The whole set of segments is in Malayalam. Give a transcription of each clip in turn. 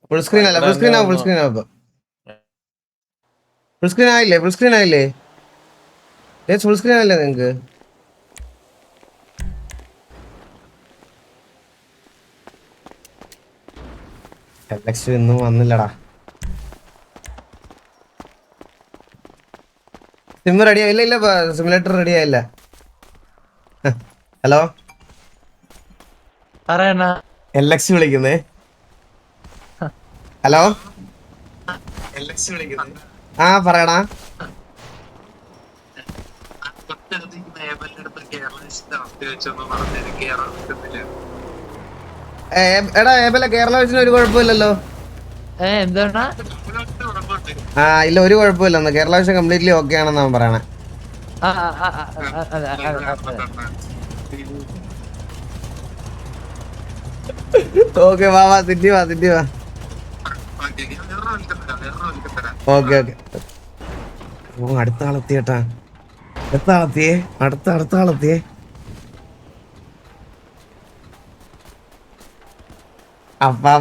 ഫുൾ സ്ക്രീൻ അല്ല, ഫുൾ സ്ക്രീൻ ആവും, ഫുൾ സ്ക്രീൻ ആവും. ഫുൾ സ്ക്രീൻ ആയില്ലേ? ഫുൾ സ്ക്രീൻ ആയില്ലേ? ഫുൾ സ്ക്രീൻ ആയില്ലേ നിങ്ങക്ക്? ഇന്നും വന്നില്ലടാ. സിം റെഡി ആയില്ല? ഇല്ല, സിമുലേറ്റർ റെഡി ആയില്ല. ഹലോ, LX വിളിക്കുന്നേ. ഹലോ, ആ പറയടാ. എടാ ഏബല കേരള വെച്ചിന് ഒരു കുഴപ്പമില്ലല്ലോ. ആ ഇല്ല, ഒരു കുഴപ്പമില്ലെന്ന്. കേരള വെച്ച് കംപ്ലീറ്റ്ലി ഓക്കെ ആണെന്ന് അവൻ പറയണേ. ഓക്കെ വാ വാ, തിറ്റി വാ, തിറ്റി വാ. Okay okay. ഓ അടുത്ത ആളെത്തിയേട്ടാ, അടുത്ത ആളെത്തിയേ, അടുത്ത ആളെത്തിയേ. അപ്പാ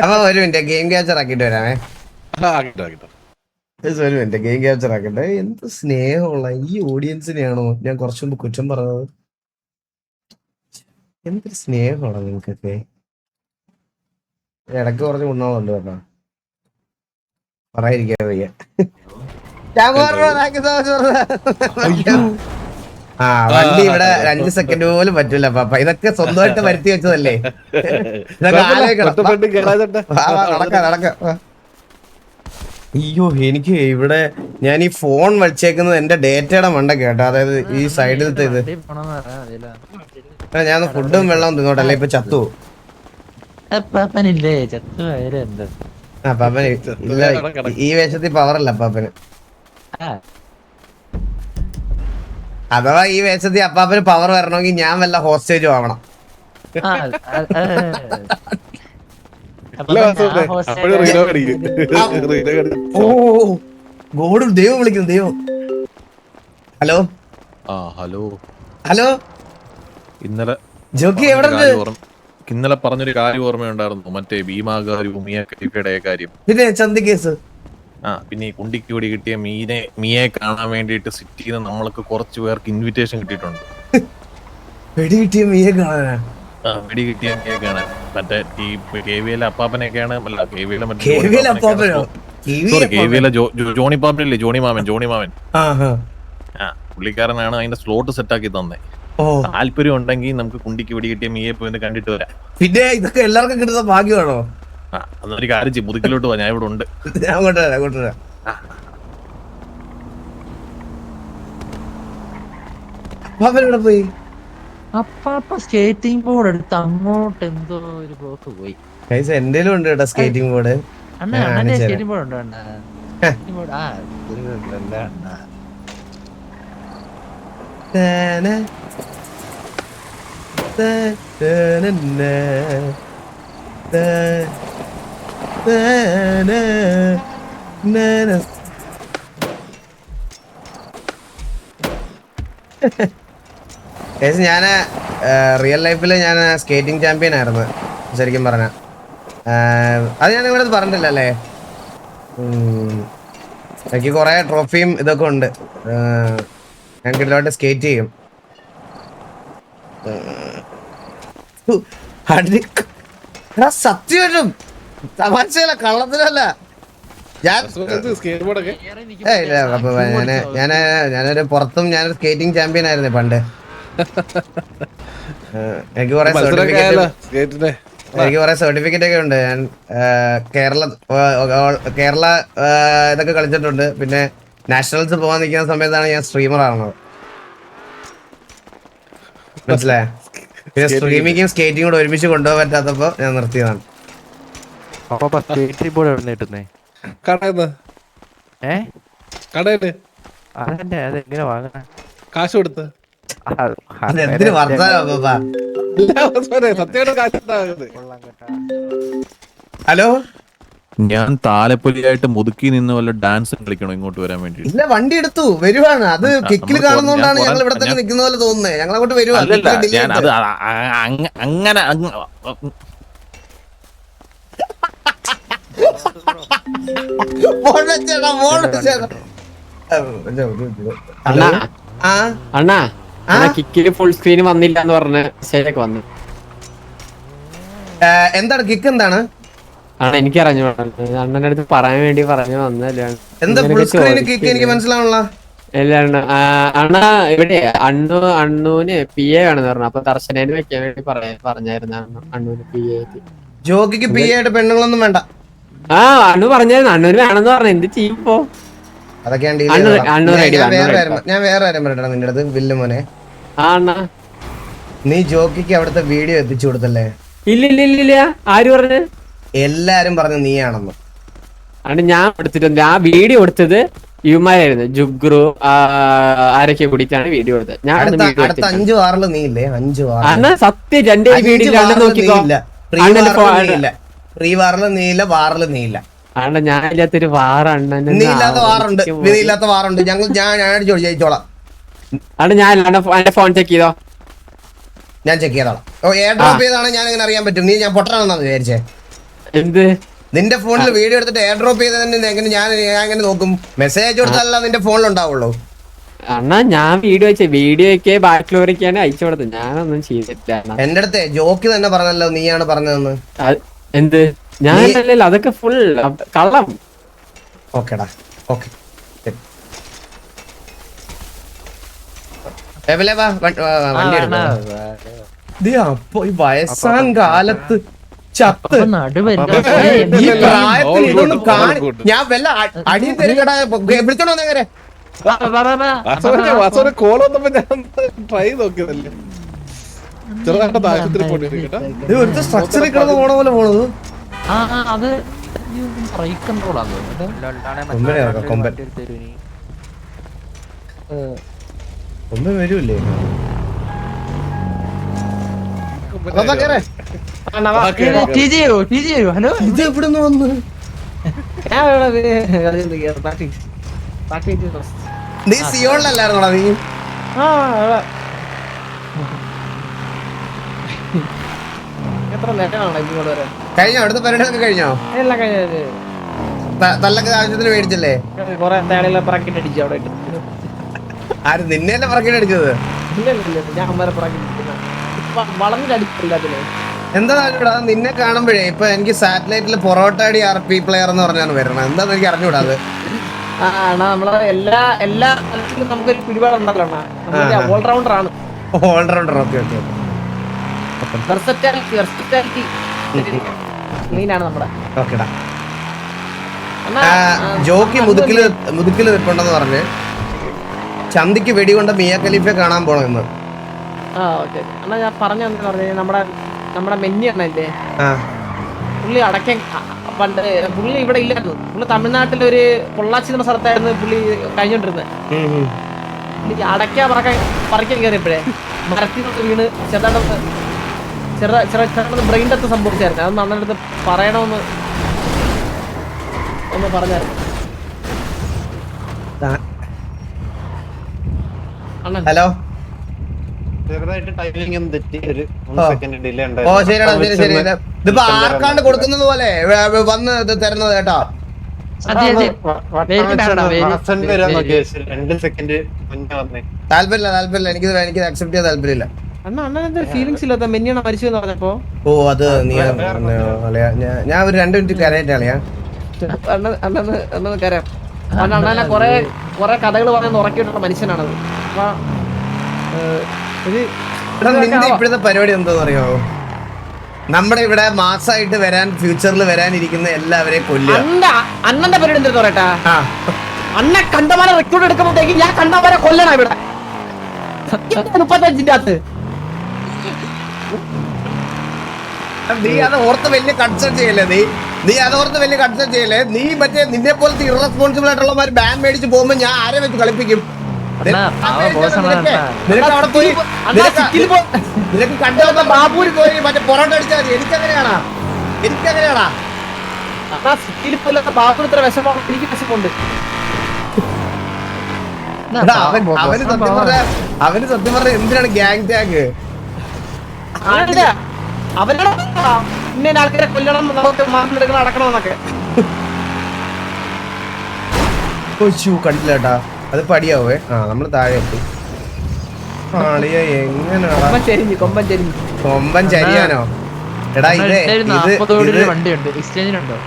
അപ്പൊ ഒരു മിനിറ്റ് ഗെയിം ക്യാപ്ചർ ആക്കിട്ട് വരാമേ. ഒരു മിനിറ്റ് ഗെയിം ക്യാപ്ചർ ആക്കട്ടെ. എന്ത് സ്നേഹമുള്ള ഈ ഓഡിയൻസിനെയാണോ ഞാൻ കുറച്ചു മുമ്പ് കുറ്റം പറഞ്ഞത്? എന്തൊരു സ്നേഹമാണ് നിങ്ങൾക്കൊക്കെ. ഇടയ്ക്ക് കുറച്ച് ഉണ്ണാവുന്നുണ്ട് കേട്ടോ, പറയാതിരിക്കാൻ വയ്യ. ആ വണ്ടി ഇവിടെ 2 സെക്കൻഡ് പോലും പറ്റൂല പാപ്പ. ഇതൊക്കെ സ്വന്തമായിട്ട് വരുത്തി വെച്ചതല്ലേ, ഇതൊക്കെ ആലോചിക്കണം. അയ്യോ എനിക്ക് ഇവിടെ ഞാൻ ഈ ഫോൺ വച്ചേക്കുന്നത് എന്റെ ഡേറ്റയുടെ മണ്ട കേട്ടോ. അതായത് ഈ സൈഡിലത്തെ ഇത് ഞാൻ ഫുഡും വെള്ളവും തിന്നോട്ടല്ലേ, ഇപ്പൊ ചത്തു. പാപ്പന് ഇല്ല, ഈ വേഷത്തിൽ പവറല്ല പാപ്പന്. അഥവാ ഈ വേഷത്തിൽ അപ്പാപ്പന് പവർ വരണമെങ്കിൽ ഞാൻ വല്ല ഹോസ്റ്റേജും ആവണം. ഓ ഗോഡ്, ദൈവം വിളിക്കുന്നു, ദൈവം. ഹലോ ഹലോ ഹലോ, ഇന്നലെ ജോക്കി എവിടെ? ഇന്നലെ പറഞ്ഞൊരു കാര്യം ഓർമ്മയുണ്ടായിരുന്നു, മറ്റേ ഭീമാകാര്യവും മിയയുടെ കാര്യം. പിന്നെ ചന്തി കേസ്. പിന്നെ ഈ കുണ്ടിക്ക് വെടി കിട്ടിയ മിയെ കാണാൻ വേണ്ടിട്ട് സിറ്റിയിൽ നിന്ന് നമ്മൾക്ക് കുറച്ചു പേർക്ക് ഇൻവിറ്റേഷൻ കിട്ടിയിട്ടുണ്ട്. വെടി കിട്ടിയ മിയെ കാണാനാ? വെടി കിട്ടിയ മിയെ കാണാൻ. മറ്റേ ഈ KVL അപ്പാപ്പനെയൊക്കെയാണ്, അല്ല KVL ജോണി പാപ്പനല്ലേ, ജോണി മാമൻ. പുള്ളിക്കാരനാണ് അതിന്റെ സ്ലോട്ട് സെറ്റ് ആക്കി തന്നെ. താല്പര്യം ഉണ്ടെങ്കിൽ നമുക്ക് കുണ്ടിക്ക് വെടി കിട്ടിയ മിയെ പോയി കണ്ടിട്ട് വരാം. പിന്നെ ഇതൊക്കെ എല്ലാവർക്കും കിട്ടുന്ന ഭാഗ്യമാണോ? അതൊരു കാര്യം ചെയ്യും, മുതുക്കിലോട്ട് പോവാ, ഞാൻ ഇവിടെ ഉണ്ട്. അവിടെ പോയി അപ്പാപ്പ സ്കേറ്റിംഗ് ബോർഡ് എടുത്ത് അങ്ങോട്ട് എന്തോ ഒരു ബ്ലോക്ക് പോയി. എന്തേലും ഉണ്ട് കേട്ടോ സ്കേറ്റിംഗ് ബോർഡ്. സ്കേറ്റിംഗ് ബോർഡ് ഉണ്ട്. ഞാന് റിയൽ ലൈഫില് ഞാൻ സ്കേറ്റിംഗ് ചാമ്പ്യൻ ആയിരുന്നു ശരിക്കും പറഞ്ഞ. അത് ഞാൻ ഇവിടെ പറഞ്ഞിട്ടില്ലല്ലേ. എനിക്ക് കുറെ ട്രോഫിയും ഇതൊക്കെ ഉണ്ട്. ഞാൻ കിടലോട്ട് സ്കേറ്റ് ചെയ്യും. സത്യമായിട്ടും തമാശയല്ല, കള്ളത്തിലല്ല. ഞാനൊരു പുറത്തും ഞാനൊരു സ്കേറ്റിംഗ് ചാമ്പ്യൻ ആയിരുന്നു പണ്ട്. എനിക്ക് കുറെ സർട്ടിഫിക്കറ്റ് ഒക്കെ ഉണ്ട്. ഞാൻ കേരള ഇതൊക്കെ കളിച്ചിട്ടുണ്ട്. പിന്നെ നാഷണൽസ് പോകാൻ നിൽക്കുന്ന സമയത്താണ് ഞാൻ സ്ട്രീമർ ആവുന്നത്, മനസ്സിലായ? പിന്നെ സ്ട്രീമിങ്ങും സ്കേറ്റിംഗ് കൂടെ ഒരുമിച്ച് കൊണ്ടുപോകാൻ പറ്റാത്തപ്പോ ഞാൻ നിർത്തിയതാണ്. കാശ് കൊടുത്ത് എന്തിനു വർത്താനോ? ഹലോ, ഞാൻ താലപ്പൊലിയായിട്ട് മുതുക്കി നിന്ന് വല്ല ഡാൻസ് കളിക്കണോ ഇങ്ങോട്ട് വരാൻ വേണ്ടി? ഇല്ല, വണ്ടി എടുത്തു വരുവാണ്. അത് കിക്കിൽ കാണുന്നോണ്ടാണ് ഞങ്ങൾ ഇവിടെ തന്നെ നിൽക്കുന്ന പോലെ തോന്നുന്നത്. ഞങ്ങൾ അങ്ങോട്ട് വരുവാ. അങ്ങനെ ഫോൺ വെച്ചേടാ ഫോൺ വെച്ചേടാ. അണ്ണാ ആ അണ്ണാ കിക്കില് ഫുൾ സ്ക്രീൻ വന്നില്ല എന്ന് പറഞ്ഞ മെസ്സേജൊക്കെ വന്നു. എന്താണ് കിക്ക് എന്താണ്? അണ്ണാ എനിക്കറിഞ്ഞു അണ്ണന്റെ അടുത്ത് പറയാൻ വേണ്ടി പറഞ്ഞു വന്നല്ലേ. എന്താ ഫുൾ സ്ക്രീൻ കിക്ക് എനിക്ക് മനസ്സിലാവണല്ലോ. ഇല്ല അണ്ണ അണ്ണാ ഇവിടെ അണ്ണൂന് പി എ വേണമെന്ന് പറഞ്ഞു. അപ്പൊ ദർശനേന് വെക്കാൻ വേണ്ടി പറഞ്ഞായിരുന്നു അണ്ണൂന് പി എ. ജോക്കിക്ക് പി ആയിട്ട് പെണ്ണുങ്ങളൊന്നും വേണ്ട. ആ അണ്ണു പറഞ്ഞായിരുന്നു അണ്ണൂന് വേണമെന്ന് പറഞ്ഞു. എന്ത് ചെയ്യും ഇപ്പൊ? അതൊക്കെ ഞാൻ വേറെ കാര്യം പറയട്ടെ നിന്റെ അടുത്ത് വില്ല് മോനെ. ആ അണ്ണാ നീ ജോക്കിക്ക് അവിടുത്തെ വീഡിയോ എത്തിച്ചു കൊടുത്തല്ലേ? ഇല്ല ആര് പറഞ്ഞു? എല്ലാരും പറഞ്ഞു നീയാണെന്ന്. അണ്ട് ഞാൻ എടുത്തിട്ടുണ്ട്. ആ വീഡിയോ എടുത്തത് യുമാരായിരുന്നു. ജുഗ്രു ആരൊക്കെ കൂടിയിട്ടാണ് വീഡിയോ എടുത്തത്. ഞാൻ അടുത്ത 5 വാറില് നീ ഇല്ലേ? 5 വാർ അണ്ണാ സത്യം എന്റെ വീഡിയോ നോക്കിക്കോ. പ്രീ വാറില് നീ ഇല്ല, വാറില് നീ ഇല്ല. അണ്ണ ഞാൻ ഇല്ലാത്തൊരു വാറണ്ണ. നീ ഇല്ലാത്ത വാറുണ്ട്, നീ ഇല്ലാത്ത വാറുണ്ട്. ഞാൻ ജയിച്ചോളാം. അണ്ണ ഞാൻ എന്റെ ഫോൺ ചെക്ക് ചെയ്തോ. ഞാൻ ചെക്ക് ചെയ്തോളാം. എയർ ഡ്രോപ്പ് ചെയ്താണ് ഞാൻ എങ്ങനെ അറിയാൻ പറ്റും? നീ ഞാൻ പൊട്ടനാണെന്നാണ് വിചാരിച്ചേ? എന്ത് നിന്റെ ഫോണിൽ വീഡിയോ എടുത്തിട്ട് എയർ ഡ്രോപ്പ് ചെയ്തതിന് എങ്ങനെ ഞാൻ എങ്ങനെ നോക്കും? മെസ്സേജ് കൊടുത്താലല്ല നിന്റെ ഫോണിൽ ഉണ്ടാവുള്ളൂ. അണ്ണാ ഞാൻ വീഡിയോയ്ക്ക് ബാക്കിയുള്ളവരൊക്കെയാണ് അയച്ചു കൊടുത്തത്. ഞാനൊന്നും ചെയ്തിട്ടില്ല. എന്റെ അടുത്ത് ജോക്കി തന്നെ പറഞ്ഞല്ലോ നീയാണ് പറഞ്ഞതെന്ന്. എന്ത്? ഞാനല്ലല്ലോ, അതൊക്കെ ഫുൾ കള്ളം. ഓക്കെടാ ഓക്കെ. അപ്പൊ ഈ വയസ്സാൻ കാലത്ത് ചത്ത് ഈ പ്രായത്തിൽ ഇതൊന്നും ഞാൻ വല്ല അടിയും തരുകടാ. വിളിച്ചോണ്ട് വന്നെങ്ങനെ കോൾ വന്നപ്പോ ഞാൻ ട്രൈ നോക്കിയതല്ലേ. ഒരു സ്ട്രക്ചറിൽ കിടന്ന് പോണ പോലെ പോണത്. അത് ഒന്നും വരൂല്ലേ? ഹലോ ഇത് എവിടുന്ന് വന്ന്? നീ സിയോണിലല്ലായിരുന്നോടാ നീ? കഴിഞ്ഞോ? അടുത്ത പരിപാടിയൊക്കെ കഴിഞ്ഞോ? തല്ലൊക്കെ ആവശ്യത്തിന് മേടിച്ചല്ലേ? ആര് നിന്നെയല്ലേ പറക്കിട്ട് അടിച്ചത്? എന്താ നിന്നെ കാണുമ്പോഴേ ഇപ്പൊ എനിക്ക് സാറ്റലൈറ്റില് പൊറോട്ട അടി RP പ്ലെയർ എന്ന് പറഞ്ഞാണ് വരണം. എന്താന്ന് എനിക്ക് അറിഞ്ഞൂടാ. അത് നമ്മള് എല്ലാ നമുക്കൊരു പിടിപാടുണ്ടല്ലോ. ഓൾറൗണ്ടർ ആണ്. ഓൾറൗണ്ടർ. Okay okay. ഓക്കെടാ. ജോക്കി മുതുക്കില് നിൽപ്പുണ്ടെന്ന് പറഞ്ഞ് ചന്തിക്ക് വെടികൊണ്ട മിയ ഖലീഫയെ കാണാൻ പോണെന്ന്. ഞാൻ പറഞ്ഞു നമ്മുടെ മെന്നിയണ്ണല്ലേ, പുള്ളി അടയ്ക്കാൻ പണ്ട് പുള്ളി ഇവിടെ ഇല്ലായിരുന്നു. പുള്ളി തമിഴ്നാട്ടിലൊരു പൊള്ളാച്ചി എന്ന സ്ഥലത്തായിരുന്നു പുള്ളി കഴിഞ്ഞോണ്ടിരുന്നത്. പുള്ളി അടയ്ക്കാൻ പറിക്കാൻ കയറിയപ്പോഴേ മരത്തിൽ വീണ് ചെറുതായിട്ട് ബ്രെയിൻ ഡെത്ത് സംഭവിച്ചായിരുന്നു. അതൊന്ന് അന്നടുത്ത് പറയണമെന്ന് ഒന്ന് പറഞ്ഞായിരുന്നു. ഹലോ. ഓ ശരിയാടാ, ശരി ശരി. ഇതിപ്പോ ആർക്കാണ്ട് കൊടുക്കുന്നത് പോലെ വന്ന് തരുന്നത് കേട്ടോ. താല്പര്യമില്ല. എനിക്കിത് അക്സെപ്റ്റ് ചെയ്യാൻ താല്പര്യമില്ല. ഫീലിംഗ്സ് ഇല്ലാത്ത മെന്നിയാണ് മരിച്ചു എന്ന് പറഞ്ഞപ്പോ ഓ അത് നീ ഞാൻ ഒരു 2 മിനിറ്റ് കരയറ്റാളിയാ. കരാം. അണ്ണനെ കൊറേ കഥകൾ പറഞ്ഞ് ഉറക്കിയിട്ടുള്ള മനുഷ്യനാണത്. നിന്റെ ഇപ്പോഴത്തെ പരിപാടി എന്താന്ന് അറിയാമോ? നമ്മുടെ ഇവിടെ മാസമായിട്ട് ഫ്യൂച്ചറിൽ വരാനിരിക്കുന്ന എല്ലാവരെയും കൊല്ലുക. അണ്ണന്റെ പരിപാടി എന്താ പറയട്ടാ? അണ്ണ കണ്ടമാരെ റെക്കോർഡ് എടുക്കുമ്പോഴത്തേക്ക് ഞാൻ കണ്ടമാരെ കൊല്ലണം ഇവിടെ 35-ന്റെ അകത്ത്. നീ അത് ഓർത്ത് വലിയ കൺസൾട്ട് ചെയ്യല്ലേ? നീ അതോർത്ത് വലിയ കൺസൾട്ട് ചെയ്യല്ലേ? നീ മറ്റേ നിന്നെ പോലത്തെ ഇറസ്പോൺസിബിൾ ആയിട്ടുള്ളവർ ബാൻ മേടിച്ച് പോകുമ്പോ ഞാൻ ആരെ വെച്ച് കളിപ്പിക്കും? നിനക്ക് അവിടെ പോയി നിനക്ക് കണ്ടുവന്ന ബാബുവിൽ പോയി മറ്റേ പൊറോട്ട അടിച്ചാൽ മതി. എനിക്കങ്ങനെയാണാ ബാബു ഇത്ര വിഷമം എനിക്ക് വിഷമുണ്ട്. അവന് സത്യം പറഞ്ഞ എന്തിനാണ് ഗ്യാങ് ടാഗ്? അവരുടെ ഇന്ന ആൾക്കാരെ കൊല്ലണം, നമുക്ക് മാസം എടുക്കണം, അടക്കണം എന്നൊക്കെ. കണ്ടില്ല കേട്ടാ, അത് പടിയാവേ. ആ നമ്മള് താഴെ എത്തി. ആളിയ എങ്ങനെയാടാ കൊമ്പൻ ചരിയാനോ? എടാ ഇത് വണ്ടിയുണ്ട് എക്സ്ചേഞ്ചിനുണ്ടോ?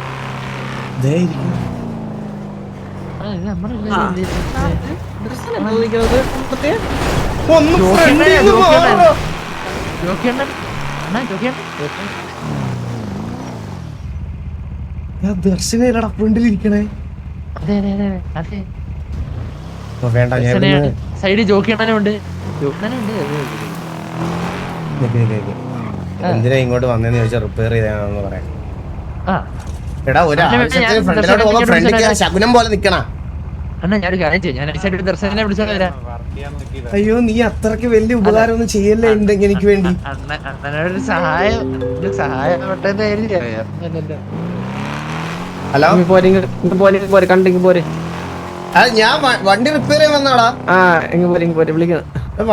ദർശനടാ ഫ്രണ്ടിലിരിക്കണേ. വേണ്ട സൈഡിൽ ജോക്കിയണ്ണനുണ്ട്. എന്തിനാ ഇങ്ങോട്ട് വന്നേന്ന് ചോദിച്ചാൽ റിപ്പയർ ചെയ്താണെന്ന് പറയാം. എടാ ഒരു ആവശ്യത്തിന് ഫ്രണ്ടിലോട്ട് പോകുമ്പോ ഫ്രണ്ടിൽ ശകുനം പോലെ നിക്കണ. അണ്ണാ ഞാനൊരു കാര്യം ചെയ്യാം, ഞാൻ അടിച്ചായിട്ട് ദർശനെ വിളിച്ചോണ്ട് വരാം. അയ്യോ നീ അത്രക്ക് വലിയ ഉപകാരം ഒന്നും ചെയ്യല്ലേ ഉണ്ടെങ്കിൽ എനിക്ക് വേണ്ടി. അണ്ണനോടൊരു സഹായം ഹലോ അത് ഞാൻ വണ്ടി റിപ്പയർ ചെയ്യാൻ വന്നാടാ.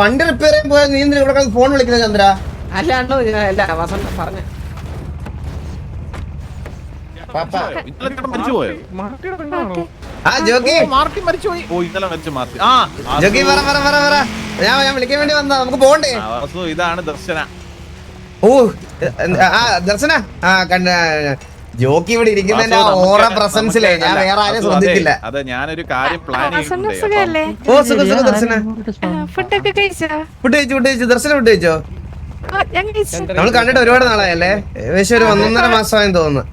വണ്ടി റിപ്പയർ ചെയ്യാൻ പോയാൽ നീ ഇവിടെ ഫോൺ വിളിക്കുന്നത് ചന്ദ്ര? ആ ജോക്കി ജോക്കി പറ ഞാൻ വിളിക്കാൻ വേണ്ടി വന്നാ, നമുക്ക് പോണ്ടേ? ഇതാണ് ദർശന. ഓ ആ ദർശന ആ കണ്ട ജോക്കി ഇവിടെ ഇരിക്കുന്നതിന്റെ ഓറ പ്രസൻസിലേ ഞാൻ വേറെ ആരും ശ്രദ്ധിക്കില്ല. അതെ ഞാനൊരു കാര്യം പ്ലാൻ ചെയ്യുന്നുണ്ട്. ഓ സുഖം ദർശന. ഫുഡ് കഴിച്ചോ? ഫുഡ് കഴിച്ചു. ദർശന ഫുഡ് കഴിച്ചോ? നമ്മൾ കണ്ടിട്ട് ഒരുപാട് നാളായല്ലേ, ഏകദേശം ഒരു 1.5 മാസമായെന്ന് തോന്നുന്നു.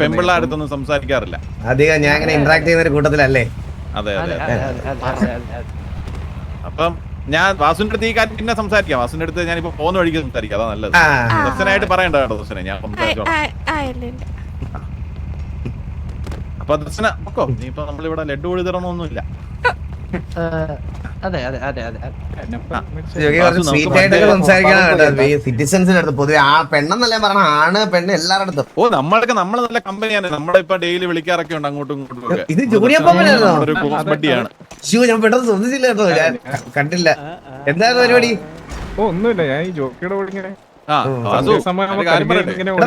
പെമ്പിള്ള അടുത്തൊന്നും സംസാരിക്കാറില്ല അധികം. ഞാൻ ഇങ്ങനെ ഇന്ററാക്ട് ചെയ്യുന്ന ഒരു കൂട്ടത്തിലല്ലേ. അതെ അപ്പം ഞാൻ വാസുവിന്റെ അടുത്ത് ഈ കാര്യം പിന്നെ സംസാരിക്കാം. വാസുവിന്റെ അടുത്ത് ഞാനിപ്പോ പോകുന്ന വഴിക്ക് സംസാരിക്കാം, അതാ നല്ലത്. ദർശനായിട്ട് പറയണ്ട കേട്ടോ ദർശനെ, ഞാൻ സംസാരിച്ചോളാം. അപ്പൊ ദർശന പൊക്കോ, നീ ഇപ്പൊ നമ്മളിവിടെ ലഡ്ഡു ഒഴി തരണമൊന്നുമില്ല. സിറ്റിസൺസിന്റെ അടുത്ത് പൊതുവെ ആ പെണ്ണെന്നല്ലേ പറഞ്ഞ, ആണ് പെണ്ണ് എല്ലാരുടെ അടുത്തും. ഓ നമ്മളൊക്കെ നമ്മള് നല്ല കമ്പനിയാണ്, നമ്മളെ ഇപ്പൊ ഡെയിലി വിളിക്കാറൊക്കെ ഉണ്ട് അങ്ങോട്ടും ഇങ്ങോട്ടും. ഇത് ജൂനിയർപ്പനായിരുന്നോ? ഒരു ക്ലോസ് ബഡ്ഡിയാണ്. ഞാൻ പെട്ടെന്ന് ശ്രദ്ധിച്ചില്ല കേട്ടോ, ഞാൻ കണ്ടില്ല. എന്തായിരുന്നു പരിപാടി? ഒന്നുമില്ല, ഞാൻ ഈ ജോക്കിയുടെ കൂടെ ഇങ്ങനെ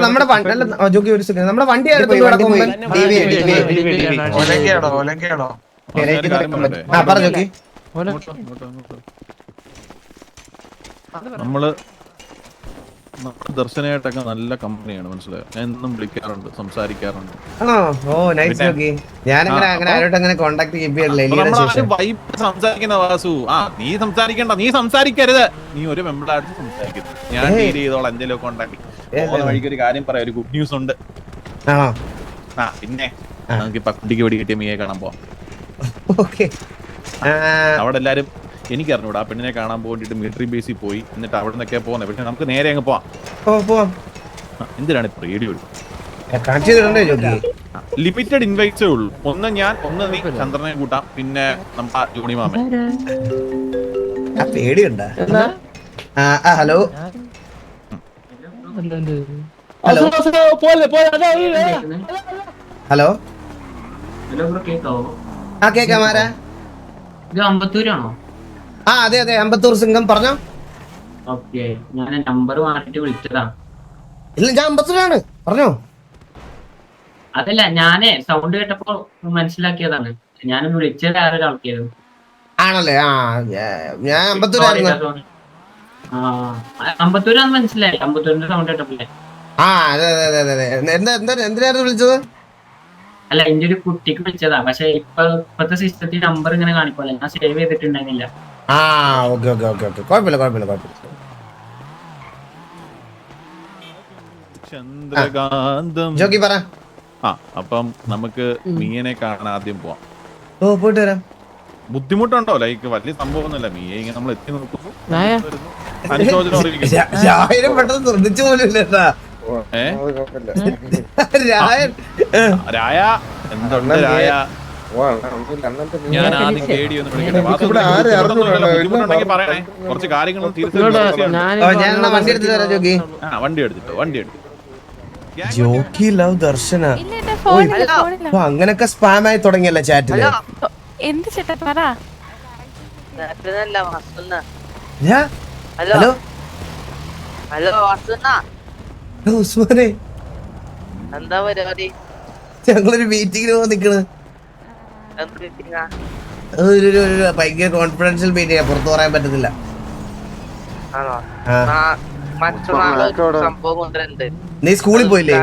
നമ്മുടെ ജോക്കി ഒരു സെക്കൻഡ്, നമ്മുടെ വണ്ടി പറ ജോക്കി. നമ്മള് ദർശനമായിട്ടൊക്കെ നല്ല കമ്പനിയാണ്, മനസ്സിലായോ? ഞാൻ എന്നും വിളിക്കാറുണ്ട്, സംസാരിക്കാറുണ്ട്. ആണോ? ഓ നൈസ് ജോക്കി. ഞാനങ്ങനെ ആരോട്ടങ്ങനെ കോണ്ടാക്ട് സംസാരിക്കുന്ന വാസു. ആ നീ സംസാരിക്കണ്ട, നീ സംസാരിക്കരുത്, നീ ഒരു മെമ്പറായിട്ട് സംസാരിക്കരുത്. ഞാൻ ഡീൽ ചെയ്തോളാം എന്തെങ്കിലും കോണ്ടാക്ട്. പോകുന്ന വഴിക്ക് ഒരു കാര്യം പറയാം, ഒരു ഗുഡ് ന്യൂസ് ഉണ്ട്. ആ പിന്നെ നമുക്ക് ഇപ്പൊ കുട്ടിക്ക് വെടി കിട്ടിയ മീയെ കാണാൻ പോവാം. അവിടെ എല്ലാരും എനിക്ക് അറിഞ്ഞൂടാ, ആ പെണ്ണിനെ കാണാൻ പോയിട്ട് മിലിറ്ററി ബേസിൽ പോയി, എന്നിട്ട് അവിടെ നിന്നൊക്കെ പോകുന്നത്. പക്ഷെ നമുക്ക് നേരെ അങ്ങ് പോവാം. എന്തിനാണ് ഇപ്പൊ റേഡിയോ? ലിമിറ്റഡ് ഇൻവൈറ്റ്സേ ഉള്ളൂ. ഒന്ന് ഞാൻ, ഒന്ന് നീ ചന്ദ്രനെ കൂട്ടാം, പിന്നെ നമ്മുടെ ജോണി മാമൻ. പേടിയുണ്ടാ? ഹലോ ഹലോ ആ കേക്കാം. ആരാ? ആ അതെ അമ്പത്തൂർ സിംഗം പറഞ്ഞോ. ഞാൻ നമ്പർ മാറ്റിട്ട് വിളിച്ചതാ. ഇല്ല ഞാൻ അമ്പത്തൂരാണ്, പറഞ്ഞോ. അതല്ല, ഞാനേ സൗണ്ട് കേട്ടപ്പോ മനസ്സിലാക്കിയതാണ്. ഞാൻ വിളിച്ചത് ആരൊരാൾക്കായിരുന്നു. ആണല്ലേ? ആ ഞാൻ അമ്പത്തൂരായിരുന്നു. അമ്പത്തൂരാന്ന് മനസ്സിലായി, അമ്പത്തൂരിന്റെ സൗണ്ട് കേട്ടപ്പോഴേ. ആ അതെ എന്തിനായിരുന്നു വിളിച്ചത്? അല്ല, എന്റെ ഒരു കുട്ടിക്ക് വിളിച്ചതാ. പക്ഷെ ഇപ്പത്തെ സിസ്റ്റത്തിൽ നമ്പർ ഇങ്ങനെ കാണിക്കോളെ, ഞാൻ സേവ് ചെയ്തിട്ടുണ്ടായിരുന്നില്ല. ആ ഓക്കെ കുഴപ്പമില്ല. ചന്ദ്രകാന്തം ജോക്കി പറ. ആ അപ്പം നമുക്ക് മീയനെ കാണാൻ ആദ്യം പോവാം. ഓ പോയിട്ട് വരാം. ബുദ്ധിമുട്ടുണ്ടോ? ലൈക്ക് വലിയ സംഭവമൊന്നുമില്ല. മീയെ ഇങ്ങനെ നമ്മൾ എത്തി നോക്കുമ്പോ പെട്ടെന്ന് ശ്രദ്ധിച്ചു പോലും ഇല്ല. രായ എന്തുണ്ട് രായ? ഞാൻ ആദ്യം കേടിയൊന്ന് വിളിക്കട്ടെ. ബുദ്ധിമുട്ടുണ്ടെങ്കിൽ പറയണേ, കുറച്ച് കാര്യങ്ങളും വണ്ടി എടുത്തിട്ടോ. ജോക്കി ലവ് ദർശന. അങ്ങനൊക്കെ സ്പാം ആയി തുടങ്ങിയല്ലേ ചാറ്റില്? എന്ത് ചേട്ടാ പറ. ഹലോ ഹലോ ഉസ്മാനെ, എന്താ പരിപാടി? ഞങ്ങളൊരു മീറ്റിങ്ങിന് പോകാൻ നിക്കണ്. ഭയങ്കര കോൺഫിഡൻഷ്യൽ മീറ്റിംഗ്, പുറത്തു പറയാൻ പറ്റത്തില്ല. നീ സ്കൂളിൽ പോയില്ലേ?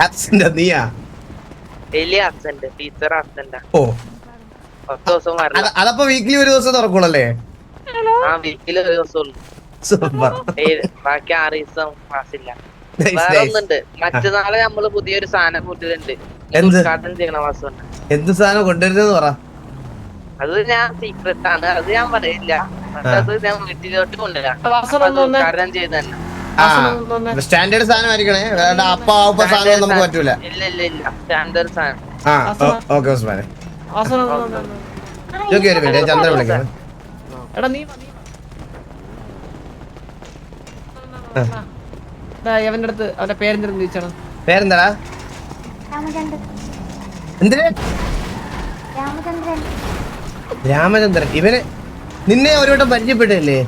ആബ്സെന്റ് നീയാ? ഓ അതപ്പോ വീക്കിലി ഒരു ദിവസം തുറക്കുള്ളല്ലേ? സൂപ്പർ. ബാക്കി 6 ദിവസം ക്ലാസ്സില്ല. വേറൊന്നുണ്ട്, മറ്റന്നാള് നമ്മള് പുതിയൊരു സാധനം കൂട്ടിട്ടുണ്ട്. ഉദ്ഘാടനം ചെയ്യണ വാസുണ്ട്. എന്ത് സാധനം കൊണ്ടുവരുന്നെന്ന് പറ. അത് ഞാൻ സീക്രട്ട് ആണ്, അത് ഞാൻ പറയില്ല. അത് ഞാൻ വീട്ടിലോട്ട് കൊണ്ടുവരാം. ഉദ്ഘാടനം ചെയ്ത് തന്നെ. സ്റ്റാൻഡേർഡ് സാധനം ആയിരിക്കണേ, വേണ്ട അപ്പ സാധനം നമുക്ക് പറ്റൂല. ഇല്ല ഇല്ല ഇല്ല, സ്റ്റാൻഡേർഡ് സാധനം. ഓക്കെ ഉസ്മാനെ. ഒരു മിനിറ്റ്, ചന്ദ്രൻ വിളിക്കണം. അവന്റെ അടുത്ത് അവന്റെ പേരെന്തെന്ന് ചോദിച്ചാണ്. പേരെന്താടാ? എന്തിന്? രാമചന്ദ്രൻ. ഇവന് നിന്നെ ഒരു വട്ടം പരിചയപ്പെട്ടല്ലേ?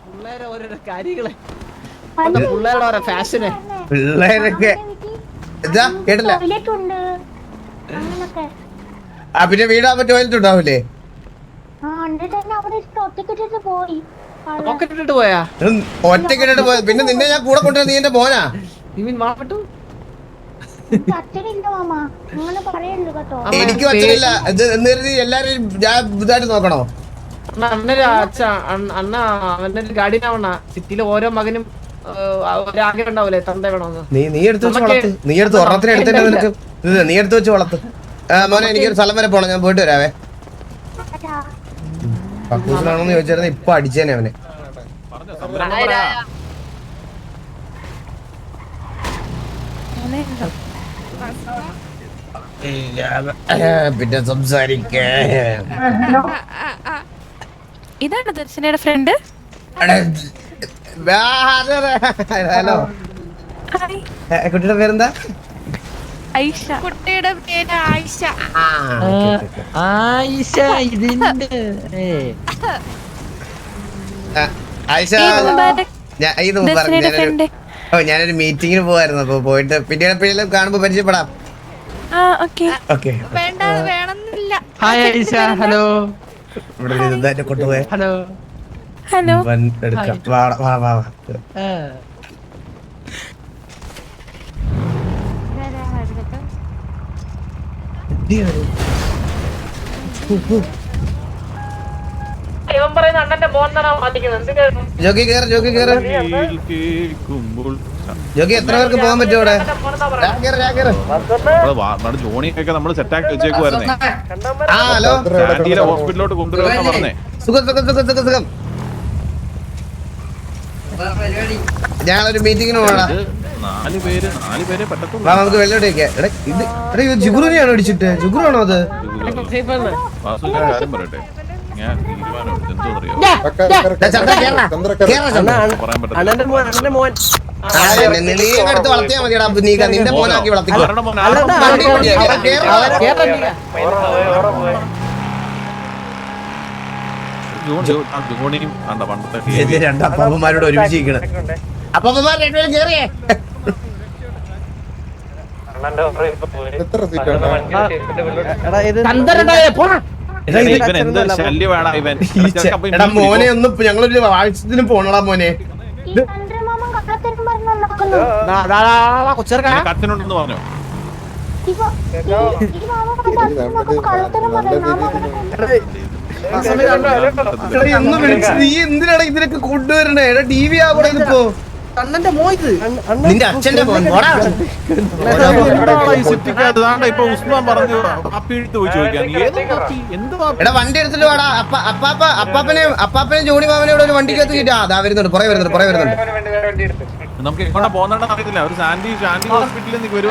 പിള്ളേരെ ഓരോരോ കാര്യങ്ങളെ, പിള്ളേരുടെ ഓരോ ഫാഷന്, പിള്ളേരൊക്കെ എന്താ കേട്ടില്ല. ആ പിന്നെ വീടാകുമ്പോ ടോയ്ലറ്റ് ഉണ്ടാവില്ലേ? പോക്കറ്റിട്ട് പോയാ? ഒറ്റക്കിട്ടിട്ട് പോയ പിന്നെ നിന്നെ ഞാൻ കൂടെ കൊണ്ടുവരുന്ന നീ എന്റെ മോനാ? എനിക്കും അച്ഛനില്ല. എല്ലാരും ഞാൻ ഇതായിട്ട് നോക്കണോ? അണ്ണ അവന്റെ ഗാഡിനാവണ സിറ്റിയിലെ ഓരോ മകനും ഒരാഗ്രഹം ഉണ്ടാവൂലേ തന്ത വേണമെന്ന്. നീ എടുത്ത് വെച്ച് വളർത്ത്. നീ എടുത്ത് ഒരെണ്ണത്തിന് എടുത്തിട്ട് നിനക്ക് നീ എടുത്ത് വെച്ച് വളർത്ത്. മോനെ എനിക്കൊരു സ്ഥലം വരെ പോണം, ഞാൻ പോയിട്ട് വരാവേ. കക്കൂസിലാണോന്ന് ചോദിച്ചായിരുന്നു, ഇപ്പൊ അടിച്ചേനെ അവനെ. പിന്നെ സംസാരിക്കേ. ഇതാണ് ദർശനയുടെ ഫ്രണ്ട്. ഹലോ, കുട്ടിയുടെ പേരെന്താ? ഐഷ. കുട്ടിയുടെ പേര് ആയിഷ. ആയിഷ ഇതിന്റെ ആയിഷ, ദർശനയുടെ ഫ്രണ്ട്. ഞാനൊരു മീറ്റിങ്ങിന് പോവായിരുന്നു. അപ്പൊ പോയിട്ട് പിന്നീട് എപ്പോഴെങ്കിലും കാണുമ്പോ പരിചയപ്പെടാം. ഹായ് ആയിഷ. ഹലോ. ഇവിടെ എന്തായാലും കൊണ്ടുപോയെ. Hello hello. എടുക്കാം. വാ വാ വാ. ജോക്കി കേറ്, ജോക്കി കേറ്. ജോക്കി എത്ര പേർക്ക് പോകാൻ പറ്റും ഇവിടെ? ജോണിയൊക്കെ നമ്മള് സെറ്റാക്കി വെച്ചേക്കുവായിരുന്നേ. ആ ഹലോ, ഹോസ്പിറ്റലിലോട്ട് കൊണ്ടുവരുന്ന പറഞ്ഞേ. സുഖം സുഖം സുഖം സുഖം സുഖം. ഞങ്ങളൊരു മീറ്റിങ്ങിന് പോകണം. 4 പേര് പറ്റത്തുള്ളൂ. നമുക്ക് വെള്ളോട്ട് വെക്കാം. ഇത് ജിഗുറിനെയാണോ അടിച്ചിട്ട്? ജിഗുറാണോ അത്? കാര്യം പറയട്ടെ, ഞാൻ തീരുമാനം എന്തോ അറിയോ എടുത്ത് വളർത്തിയാ മതിയടാ. നിന്റെ മോനാക്കി വളർത്തിക്കോ. രണ്ടപ്പന്മാരോട് ഒരുമിച്ച് ഇരിക്കണ. അപ്പന്മാർ രണ്ടുപേരും കേറിയേ. മോനെ ഒന്ന് ഞങ്ങളൊരു ആവശ്യത്തിന് പോണടാ മോനെ. കത്തിനുണ്ടെന്ന് പറഞ്ഞോ? ഒന്ന് വിളിച്ച് നീ എന്തിനാണ് ഇതിനൊക്കെ കൊണ്ടുവരണേ? ടി വി ആവണേ ഇതിപ്പോ. നിന്റെ അച്ഛന്റെ മോൻ ഇപ്പൊ ഉസ്മാൻ പറഞ്ഞു എടാ വണ്ടി എടുത്തിട്ട് വേടാ. അപ്പാപ്പനെ ജോണി മാമനെ ഇവിടെ ഒരു വണ്ടിക്കകത്ത് കിട്ടാ. അതാ വരുന്നുണ്ട്, പുറകെ വരുന്നുണ്ട്. നമുക്ക് എങ്ങോട്ടാ പോകുന്നുണ്ടെന്ന് അറിയത്തില്ല. ഒരു സാൻഡി ഹോസ്പിറ്റലിൽ എനിക്കൊരു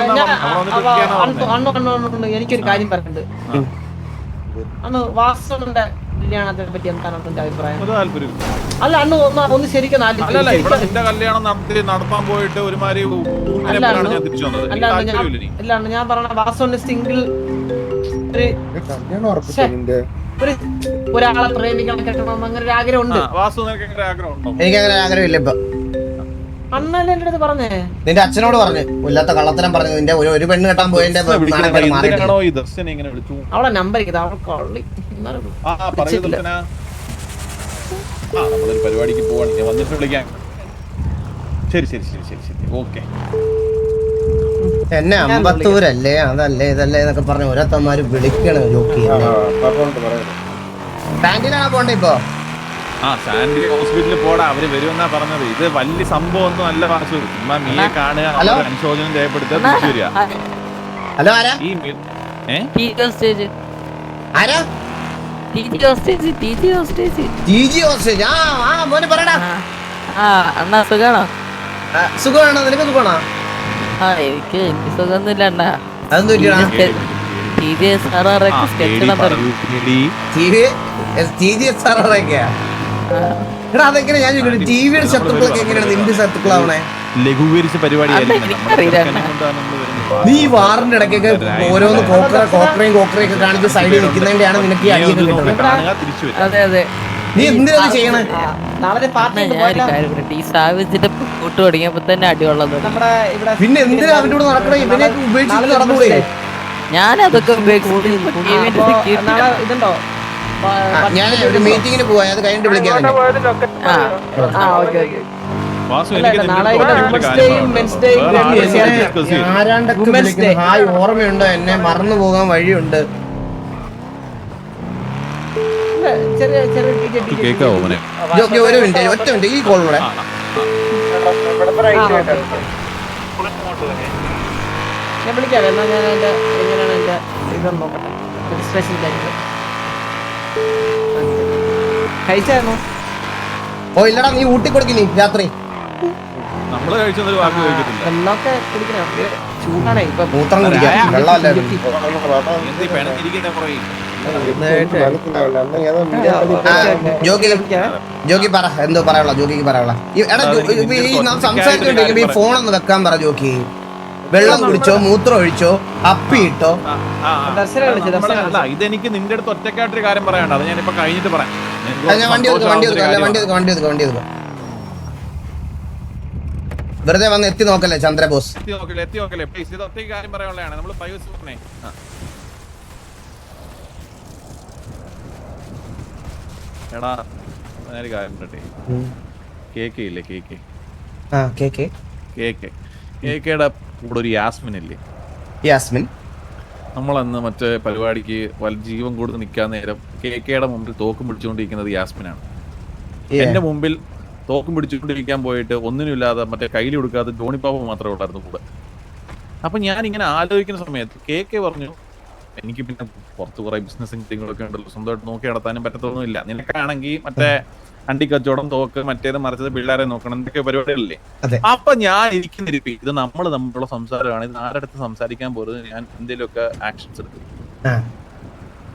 കാര്യം പറഞ്ഞിട്ടുണ്ട്. അന്ന് വാസുവിന്റെ കല്യാണത്തിനെ പറ്റി എന്താണ് എന്റെ അഭിപ്രായം? അല്ല അന്ന് ഒന്ന് ശരിക്കും കല്യാണം നടത്താൻ പോയിട്ട് ഒരുമാതിരി ഞാൻ പറഞ്ഞ വാസുവിന്റെ സിംഗിൾ ഒരാളെ പ്രേമിക്കണം കെട്ടണം അങ്ങനെ ഒരു ആഗ്രഹം ഉണ്ട്. വാസു നിനക്ക് അങ്ങനെ ആഗ്രഹം ഉണ്ടോ? എനിക്ക് അങ്ങനെ ആഗ്രഹമില്ല ഇപ്പൊ. അണ്ണല്ലേ എന്റെ അടുത്ത് പറഞ്ഞേ? നിന്റെ അച്ഛനോട് പറഞ്ഞു, ഇല്ലാത്ത കള്ളത്തരം പറഞ്ഞു. നിന്റെ ഒരു പെണ്ണ് കെട്ടാൻ പോയതിന്റെ എന്തിനാണോ ഈ ദർശനം ഇങ്ങനെ വിളിച്ചു? അവളെ നമ്പർ അവൾ കൊള്ളി. പറയൂ ദർശന. നമ്മളൊരു പരിപാടിക്ക് പോവാണ്, ഞാൻ വന്നിട്ട് വിളിക്കാം. ശരി ശരി ശരി ശരി ശരി ഓക്കെ. എന്നെ അമ്പത്തൂരല്ലേ അതല്ലേ ഇതല്ലേ എന്നൊക്കെ പറഞ്ഞ് ഓരോരുത്തന്മാര് വിളിക്കണ ജോക്കി. ബാങ്കിലാണോ പോണ്ടേ ഇപ്പൊ? സാൻഡി ഹോസ്പിറ്റലിൽ പോടാ, അവര് വരുമെന്നാ പറഞ്ഞത്. ഇത് വലിയ സംഭവം ഒന്നും അല്ല വാസു. ചുമ്മാ മീയെ കാണുക, അനുശോചനം രേഖപ്പെടുത്തുക, തിരിച്ചു വരിക. ഹലോ ആരാ? ഈ ആരാ? മോനെ പറയടാ. അണ്ണാ സുഖാണോ? സുഖമാണോ? നിനക്ക് സുഖമാണോ? എനിക്ക് സുഖമൊന്നുമില്ല അണ്ണാ. അതെന്ത് പറ്റിയാ? അതെങ്ങനെ ഞാൻ ടിവിയുടെ ശത്രുക്കളൊക്കെ എങ്ങനെയാണ് നിന്റെ ശത്രുക്കളാവണേ? ലഘൂകരിച്ച പരിപാടി. നീ വാറിന്റെ ഇടയ്ക്കൊക്കെ ഓരോന്ന് കോക്കറയും ഒക്കെ കാണിച്ച് സൈഡിൽ നിൽക്കുന്നതിന്റെയാണ് നിനക്ക് ഈ അടിയൊക്കെ കിട്ടുന്നത്. അതെ അതെ. നീ എന്തിനാ ചെയ്യണേ? ഈ സാവിച്ചിട്ട് കൂട്ട് തുടങ്ങിയപ്പോ തന്നെ അടിയുള്ളത്. പിന്നെ എന്തിനാ അവന്റെ കൂടെ നടക്കണേ? ഇവനെ ഉപേക്ഷിച്ച് നടന്നുകൂടെ? ഞാനതൊക്കെ ഇതുണ്ടോ? ഞാൻ ഒരു മീറ്റിങ്ങിന് പോവാ, അത് കഴിഞ്ഞിട്ട് വിളിക്കാം. ഹായ്, ഓർമ്മയുണ്ടോ എന്നെ? മറന്നു പോകാൻ വഴിയുണ്ട്. ഒരു മിനിറ്റ്, ഒറ്റ മിനിറ്റ്, ഈ കോളിലൂടെ ഞാൻ വിളിക്കാം. എന്നാ ഞാൻ എന്റെ എങ്ങനെയാണ് എന്റെ ഇതൊന്നും നോക്കട്ടെ. രജിസ്ട്രേഷൻ കഴിച്ചായിരുന്നു. ഓ ഇല്ലടാ, നീ ഊട്ടി കൊടുക്കിനി രാത്രി. നമ്മള് കഴിച്ചൊരു വാക്ക് കഴിക്കത്തില്ല. വെള്ളമൊക്കെ കുടിക്കണം, ചൂടാണേ ഇപ്പൊ. മൂത്രം കുടിക്കാം, വെള്ളമല്ല. ജോക്കി പറ, എന്തോ പറയാനുള്ള ജോക്കിക്ക് പറയാനുള്ള. നാം സംസാരിച്ചോണ്ടിരിക്കുമ്പോ ഈ ഫോണൊന്ന് വെക്കാൻ പറ ജോക്കി. വെള്ളം കുടിച്ചോ, മൂത്രം ഒഴിച്ചോ, അപ്പിയിട്ടോ? ഇതെനിക്ക് നിന്റെ അടുത്ത് ഒറ്റക്കായിട്ടൊരു കാര്യം പറയാനുണ്ട്. അത് ഞാനിപ്പോ കഴിഞ്ഞിട്ട് പറയാം. ഞാൻ വണ്ടി ഒതുക്കാം. വെറുതെ വന്ന് എത്തി നോക്കല്ലേ ചന്ദ്രബോസ്? എത്തി നോക്കല്ലേ പ്ലീസ്. ഇത് ഒറ്റ കാര്യം പറയാനുള്ളതാണ്. നമ്മള് പൈസ പറഞ്ഞേ. എടാ ഞാനൊരു കാര്യം പറയട്ടെ. കേക്ക് ഇല്ലേ? കേക്കയുടെ കൂടെ ഒരു യാസ്മിൻ ഇല്ലേ? യാസ്മിൻ നമ്മളന്ന് മറ്റേ പരിപാടിക്ക് ജീവൻ കൊടുത്ത് നിൽക്കാൻ നേരം കേക്കയുടെ മുമ്പിൽ തോക്കും പിടിച്ചുകൊണ്ടിരിക്കുന്നത് യാസ്മിനാണ്. എന്റെ മുമ്പിൽ തോക്കും പിടിച്ചുകൊണ്ടിരിക്കാൻ പോയിട്ട് ഒന്നിനുമില്ലാതെ മറ്റേ കയ്യിൽ കൊടുക്കാതെ ജോണിപ്പാപ്പ മാത്രമേ ഉള്ളായിരുന്നു കൂടെ. അപ്പൊ ഞാൻ ഇങ്ങനെ ആലോചിക്കുന്ന സമയത്ത് കേക്കെ പറഞ്ഞു, എനിക്ക് പിന്നെ പുറത്ത് കുറെ ബിസിനസ്സും കാര്യങ്ങളൊക്കെ ഉണ്ടല്ലോ, സ്വന്തമായിട്ട് നോക്കി നടത്താനും പറ്റത്തൊന്നുമില്ല. നിനക്കാണെങ്കിൽ മറ്റേ അണ്ടി കച്ചവടം, തോക്ക്, മറ്റേത് മറിച്ചത്, പിള്ളേരെ നോക്കണം, എന്തൊക്കെ പരിപാടികളില്ലേ? അപ്പൊ ഞാൻ ഇരിക്കുന്നിരിപ്പി ഇത് നമ്മൾ തമ്മിലുള്ള സംസാരമാണ്. ഇത് ആരടുത്ത് സംസാരിക്കാൻ പോലും ഞാൻ എന്തെങ്കിലുമൊക്കെ ആക്ഷൻസ് എടുക്കും.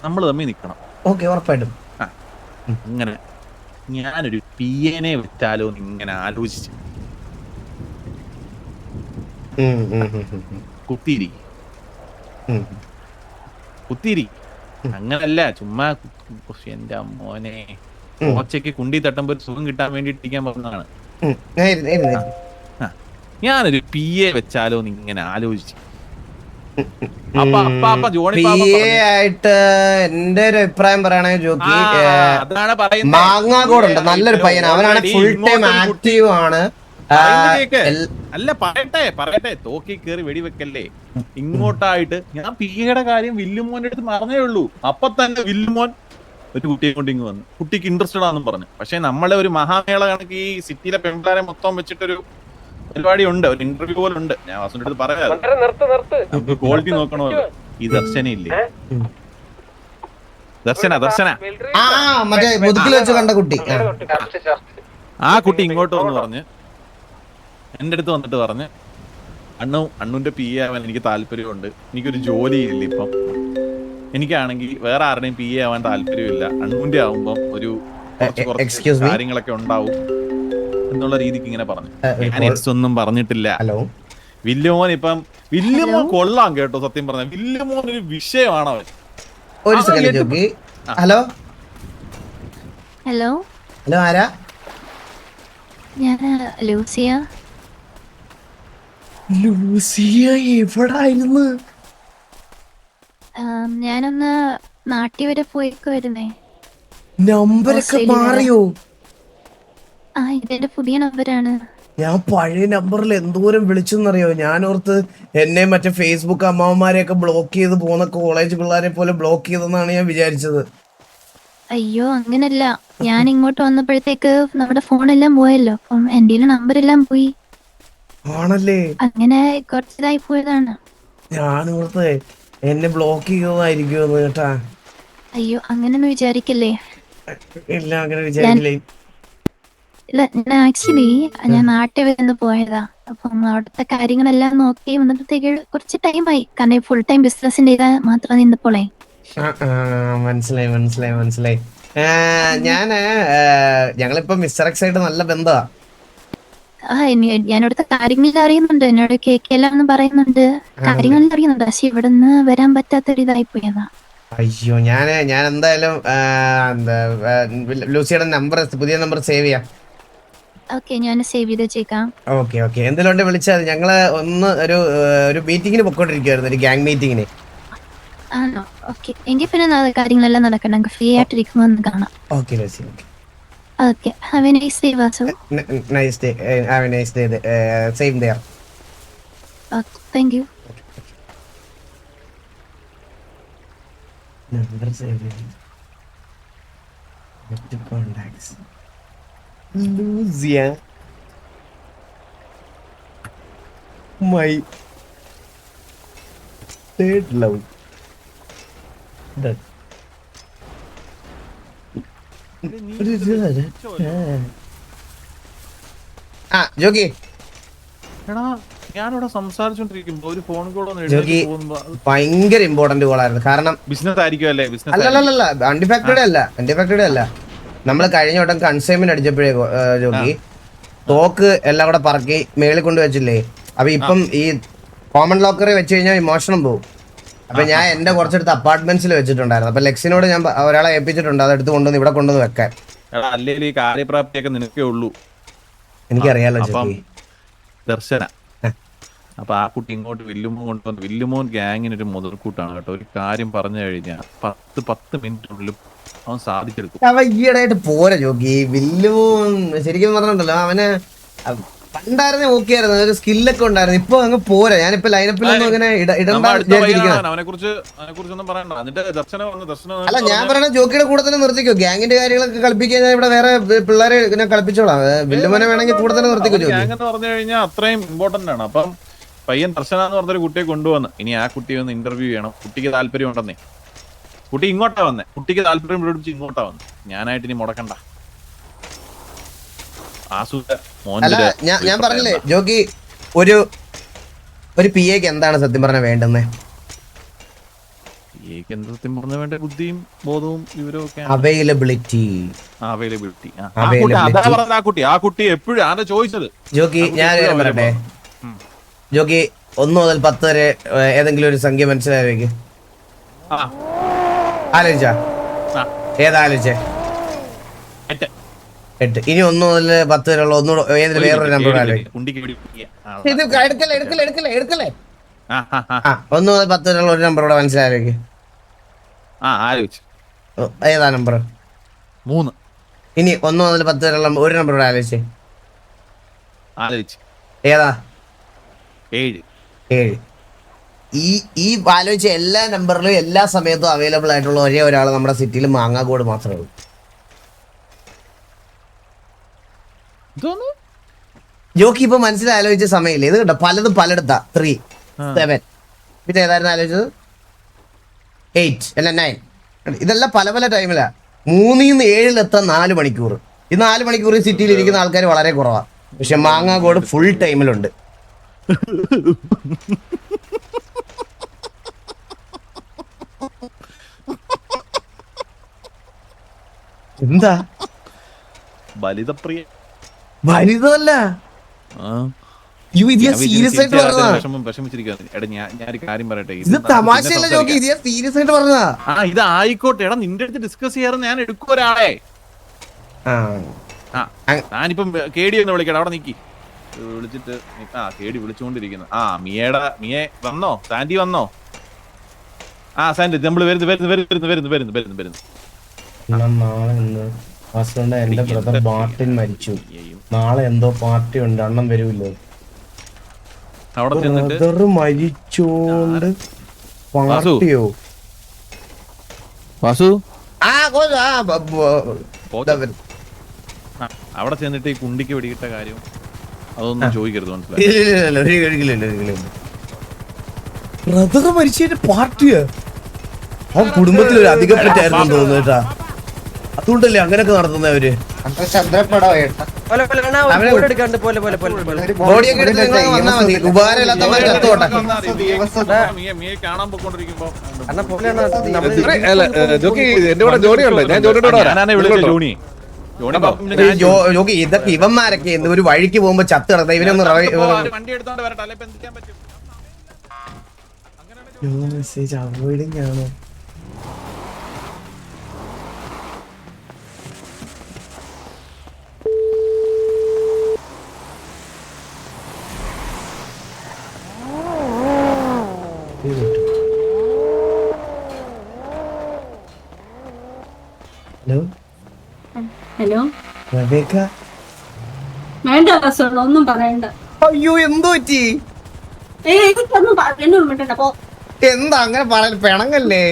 നമ്മൾ തമ്മിൽ നിൽക്കണം. ഉറപ്പായിട്ടും. അങ്ങനെ ഞാനൊരു പിയനെ വിറ്റാലോ ഇങ്ങനെ ആലോചിച്ചു. കുത്തിരി അങ്ങനല്ല, ചുമ്മാ എന്റെ മോനെ ഓച്ചയ്ക്ക് കുണ്ടി തട്ടുമ്പോ ഒരു സുഖം കിട്ടാൻ വേണ്ടിട്ട് ഇരിക്കാൻ പറഞ്ഞതാണ്. ഞാനൊരു പിയെ വെച്ചാലോ ഇങ്ങനെ ആലോചിച്ചു. ആയിട്ട് എന്റെ ഒരു അഭിപ്രായം പറയണെങ്കിൽ ജോക്കി, മാങ്ങാകോടുണ്ട്, നല്ലൊരു പയ്യൻ. അവനാണ് ഫുൾ ടൈം ആക്റ്റീവ് ആണ്. അല്ല പറയട്ടെ തോക്കി കേറി വെടിവെക്കല്ലേ. ഇങ്ങോട്ടായിട്ട് ഞാൻ പിയുടെ കാര്യം വില്ലുമോന്റെ അടുത്ത് പറഞ്ഞേ ഉള്ളൂ. അപ്പൊ തന്നെ വില്ലുമോൻ ഒരു കുട്ടിയെ കൊണ്ട് ഇങ്ങ് വന്നു. കുട്ടിക്ക് ഇൻട്രസ്റ്റഡ് ആണെന്ന് പറഞ്ഞു. പക്ഷെ നമ്മളെ ഒരു മഹാമേള കണക്ക് ഈ സിറ്റിയിലെ പെൺപിള്ളാരെ മൊത്തം വെച്ചിട്ടൊരു പരിപാടി ഉണ്ട്, ഒരു ഇന്റർവ്യൂ പോലെ ഉണ്ട്. ഞാൻ വാസുവിന്റെ അടുത്ത് പറയാം, നമുക്ക് ക്വാളിറ്റി നോക്കണമല്ലോ. ഈ ദർശനയില്ലേ, ദർശന ആ കുട്ടി ഇങ്ങോട്ട് വന്ന് പറഞ്ഞ് എന്റെ അടുത്ത് വന്നിട്ട് പറഞ്ഞ്, അണ്ണുന്റെ പി ആവാൻ എനിക്ക് താല്പര്യമുണ്ട്, എനിക്കൊരു ജോലിയില്ല ഇപ്പം, എനിക്കാണെങ്കിൽ വേറെ ആരുടെയും പി ആവാൻ താല്പര്യമില്ല, അണ്ണുന്റെ ആവുമ്പം ഒരു കാര്യങ്ങളൊക്കെ ഉണ്ടാവും എന്നുള്ള രീതിക്ക് ഇങ്ങനെ പറഞ്ഞു. ഞാൻ ഒന്നും പറഞ്ഞിട്ടില്ല. വില്ലുമോൻ വില്ലുമോൻ കൊള്ളാം കേട്ടോ. സത്യം പറഞ്ഞ വില്ലുമോൻ ഒരു വിഷയമാണ് അവൻ. ഒരു second jockey, hello hello hello ആരാ? ഞാൻ ലൂസിയ. ലൂസിയ എവിടായിരുന്നു? ഞാനൊന്ന് നാട്ടിൽ വരെ പോയിക്കുവായിരുന്നേ. നമ്പരൊക്കെ മാറിയോ? ആ, ഇതെന്റെ പുതിയ നമ്പറാണ്. ഞാൻ പഴയ നമ്പറിൽ എന്തോരം വിളിച്ചെന്നറിയോ? ഞാൻ ഓർത്ത് എന്നെ മറ്റേ ഫേസ്ബുക്ക് അമ്മാവന്മാരെയൊക്കെ ബ്ലോക്ക് ചെയ്ത് പോകുന്ന കോളേജ് പിള്ളേരെ പോലെ ബ്ലോക്ക് ചെയ്തെന്നാണ് ഞാൻ വിചാരിച്ചത്. അയ്യോ, അങ്ങനല്ല. ഞാൻ ഇങ്ങോട്ട് വന്നപ്പോഴത്തേക്ക് നമ്മുടെ ഫോണെല്ലാം പോയല്ലോ. അപ്പം എന്റെ നമ്പർ എല്ലാം പോയി. ആണല്ലേ? അങ്ങനെ കുറച്ചിതായി പോയതാണ്. ഞാൻ ഓർത്ത് എന്നെ ബ്ലോക്ക് ചെയ്തതായിരിക്കുമെന്ന് കേട്ടാ. അയ്യോ, അങ്ങനൊന്നും വിചാരിക്കല്ലേ. ഇല്ല, അങ്ങനെ വിചാരിക്കില്ലേ. ഇല്ല, ഞാൻ ആക്ച്വലി ഞാൻ നാട്ടിൽ വന്ന് പോയതാ. അപ്പം അവിടുത്തെ കാര്യങ്ങളെല്ലാം നോക്കി വന്നപ്പോഴത്തേക്ക് കുറച്ച് ടൈമായി. കാരണം ഫുൾ ടൈം ബിസിനസിന്റെ ഇതാ മാത്രം നിന്നപ്പോളേ. മനസ്സിലായി മനസ്സിലായി മനസ്സിലായി. ഞാന് ഞങ്ങളിപ്പോ മിസ്റ്റർ എക്സ് ആയിട്ട് നല്ല ബന്ധമാ. ഞാൻ ഇവിടുത്തെ കാര്യങ്ങളെല്ലാം അറിയുന്നുണ്ട്. എന്നോട് കേക്കെല്ലാം ഒന്ന് പറയുന്നുണ്ട്. കാര്യങ്ങളെല്ലാം അറിയുന്നുണ്ട്. പക്ഷെ ഇവിടെ നിന്ന് വരാൻ പറ്റാത്തൊരു ഇതായി പോയതാ. അയ്യോ, ഞാൻ എന്തായാലും ലൂസിയുടെ നമ്പർ, പുതിയ നമ്പർ സേവ് ചെയ്യാം. ഓക്കെ, ഞാൻ സേവ് ചെയ്ത് വെച്ചേക്കാം. ഓക്കെ ഓക്കെ, എന്തെങ്കിലും വിളിച്ചാൽ ഞങ്ങള് ഒന്ന് ഒരു മീറ്റിങ്ങിന് പൊക്കോണ്ടിരിക്കുവായിരുന്നു, ഒരു ഗ്യാങ് മീറ്റിങ്ങിന്. ആണോ? ഓക്കെ, എങ്കിൽ പിന്നെ കാര്യങ്ങളെല്ലാം നടക്കണം. നമുക്ക് ഫ്രീ ആയിട്ടിരിക്കുമ്പോൾ ഒന്ന് കാണാം. Okay Lucy, okay. Okay, have a nice day, Vasu. Nice day. Have a nice day. Same there. Okay, thank you. Number saving. Get contacts. Lucia. My third love. That. Jockey, എടാ ഞാനിവിടെ സംസാരിച്ചോണ്ടിരിക്കുമ്പോ ഒരു ഫോൺ കോൾ ജോക്കി ഭയങ്കര ഇമ്പോർട്ടന്റ് കോളായിരുന്നു. കാരണം ബിസിനസ് ആയിരിക്കും അല്ലേ? ബിസിനസ് അല്ലല്ല, അൺഡിഫാക്റ്റഡ് അല്ല. നമ്മൾ കഴിഞ്ഞ വട്ടം കൺസൈൻമെന്റ് അടിച്ചപ്പോഴേ ജോക്കി തോക്ക് എല്ലാം കൂടെ പറക്കി മേളിൽ കൊണ്ട് വെച്ചില്ലേ. അപ്പൊ ഇപ്പം ഈ കോമൺ ലോക്കറി വെച്ച് കഴിഞ്ഞാൽ മോഷണം പോകും. അപ്പൊ ഞാൻ എന്റെ കുറച്ചെടുത്ത് അപ്പാർട്ട്മെന്റ്സിൽ വെച്ചിട്ടുണ്ടായിരുന്നു. അപ്പൊ ലെക്സിനോട് ഞാൻ ഒരാളെ ഏൽപ്പിച്ചിട്ടുണ്ട്, അതെടുത്ത് കൊണ്ടുവന്ന് ഇവിടെ കൊണ്ടുവന്ന് വെക്കാൻ. അല്ലെങ്കിൽ ഈ കാര്യപ്രാപ്തിയൊക്കെ നിനക്കേ ഉള്ളൂ. എനിക്കറിയാലോ ദർശന. അപ്പൊ ആ കുട്ടി ഇങ്ങോട്ട് വില്ലുമോൻ കൊണ്ടുവന്ന്, വില്ലുമോൻ ഗ്യാങ്ങിനൊരു മുതൽക്കൂട്ടാണ് കേട്ടോ. ഒരു കാര്യം പറഞ്ഞു കഴിഞ്ഞാൽ 10 മിനിറ്റിനുള്ളിൽ അവൻ സാധിച്ചെടുക്കും. അവൻ ഈയിടെയായിട്ട് പോരാ ജോക്കി. വില്ലുമോൻ ശരിക്കും പറഞ്ഞിട്ടുണ്ടല്ലോ, അവന് പണ്ടായിരുന്നെ ഓക്കെ ആയിരുന്നു, ഒരു സ്കില്ലൊക്കെ ഉണ്ടായിരുന്നു. ഇപ്പൊ അങ്ങ് പോരാ. ഞാനിപ്പോ ലൈനപ്പിലൊന്നും അങ്ങനെ അല്ല, ഞാൻ പറയണ ജോക്കിയുടെ കൂടെ തന്നെ നിർത്തിക്കോ. ഗ്യാങ്ങിന്റെ കാര്യങ്ങളൊക്കെ കളിപ്പിക്കാൻ ഇവിടെ വേറെ പിള്ളേരെ കളിപ്പിച്ചോളാം. വില്ലുമോനെ വേണമെങ്കിൽ കൂടെ തന്നെ നിർത്തിക്കോ. ഗ്യാങ് എന്ന് പറഞ്ഞു കഴിഞ്ഞാൽ അത്രയും ഇമ്പോർട്ടന്റ് ആണ്. അപ്പം പയ്യൻ ദർശന എന്ന് പറഞ്ഞൊരു കുട്ടിയെ കൊണ്ടുവന്ന് ഇനി ആ കുട്ടിയെ ഒന്ന് ഇന്റർവ്യൂ ചെയ്യണം. കുട്ടിക്ക് താല്പര്യം ഉണ്ടെന്നേ. കുട്ടി ഇങ്ങോട്ടാ വന്നേ. കുട്ടിക്ക് താല്പര്യം പ്രകടിപ്പിച്ച് ഇങ്ങോട്ടാ വന്നേ. ഞാനായിട്ട് ഇനി മുടക്കണ്ട. ഞാൻ പറഞ്ഞില്ലേ ജോക്കി, ഒരു പി എക്ക് എന്താണ് സത്യം പറഞ്ഞ വേണ്ടുന്നേ? സത്യം പറഞ്ഞ വേണ്ട ബുദ്ധിയും ബോധവും വിവരവും ഒക്കെ. അവൈലബിലിറ്റി. ആ കുട്ടി എപ്പോഴും ആരാ ചോദിച്ചത്? ജോക്കി, ഞാൻ പറയട്ടെ ജോക്കി, 1 മുതൽ 10 വരെ ഏതെങ്കിലും ഒരു സംഖ്യ മനസ്സിലായിരിക്കും. ആലോചിച്ചാ ഏതാ ആലോചിച്ചേ? 8. ഇനി 1 മുതൽ 10 വരെയുള്ള ഒന്നുകൂടെ ഏതൊരു വേറൊരു നമ്പർ ആലോചിക്കും. 1 മുതൽ 10 വരെയുള്ള ഒരു നമ്പർ കൂടെ മനസ്സിലായിരിക്കും. ഏതാ നമ്പർ? 3. ഇനി 1 മുതൽ 10 വരെയുള്ള ഒരു നമ്പർ കൂടെ ആലോചിച്ചേ. ഏതാ? 7. ഈ ആലോചിച്ച എല്ലാ നമ്പറിലും എല്ലാ സമയത്തും അവൈലബിൾ ആയിട്ടുള്ള ഒരേ ഒരാൾ നമ്മുടെ സിറ്റിയിൽ മാങ്ങാക്കോട് മാത്രമേ ഉള്ളൂ. ജോക്കി ഇപ്പൊ മനസ്സിലാലോചിച്ച സമയമില്ലേ? ഇത് കേട്ടോ, പലതും പലയിടത്താ. 3, 7. പിന്നെ ഏതായിരുന്നു ആലോചിച്ചത്? 8 അല്ല 9. ഇതെല്ലാം പല പല ടൈമിലാ. 3 നിന്ന് 7 4 മണിക്കൂർ. ഈ 4 മണിക്കൂർ ഈ സിറ്റിയിൽ ഇരിക്കുന്ന ആൾക്കാർ വളരെ കുറവാ. പക്ഷെ മാങ്ങാക്കോട് ഫുൾ ടൈമിലുണ്ട്. എന്താ ബലിതപ്രിയ? വലുതല്ല, സീരിയസ് ആയിട്ട് പറഞ്ഞതാ. വിഷമിച്ചിരിക്കുന്നു. എടാ ഞാനൊരു കാര്യം പറയട്ടെ, ഇത് തമാശയല്ല ജോക്കി, ഇത് ഞാൻ സീരിയസ് ആയിട്ട് പറഞ്ഞതാ. ഇത് ആയിക്കോട്ടെ. എടാ നിന്റെ അടുത്ത് ഡിസ്കസ് ചെയ്യാറ് ഞാൻ എടുക്കും ഒരാളെ. ഞാനിപ്പം കേടി എന്ന് വിളിക്കട്ടെ, അവിടെ നിക്കി വിളിച്ചിട്ട്. കേടി വിളിച്ചുകൊണ്ടിരിക്കുന്നു. മിയെ വന്നോ? സാൻഡി വന്നോ? സാൻഡി നമ്മൾ വരുന്നു. നാളെ എന്റെ ബ്രദർ മാർട്ടിൻ മരിച്ചു. നാളെ എന്തോ പാർട്ടി ഉണ്ട്, അണ്ണൻ വരൂല്ലോ. ബ്രദർ മരിച്ചോണ്ട് പാർട്ടിയോ? വാസു അവിടെ ചെന്നിട്ട് ഈ കുണ്ടിക്ക് വെടിയിട്ട കാര്യം അതൊന്നും ചോദിക്കരുത്, മനസ്സിലായി? ബ്രദർ മരിച്ചതിന്റെ പാർട്ടിയാ? ആ കുടുംബത്തിലൊരു അധികപ്പറ്റായിരുന്നു തോന്നുന്നു കേട്ടാ. അതുകൊണ്ടല്ലേ അങ്ങനെയൊക്കെ നടത്തുന്നവര്. ഇതൊക്കെ ഇവന്മാരൊക്കെ ഒരു വഴിക്ക് പോകുമ്പോ ചത്ത് കിടന്ന ഇവനൊന്ന് മെസ്സേജ് അവോയ്ഡിങ് ആണോ? Hello hello Rebecca. വേണ്ട ഒന്നും പറയണ്ട. അയ്യോ എന്തോ പറ്റി? എന്താ അങ്ങനെ പറയാൻ? പിണങ്ങല്ലേ?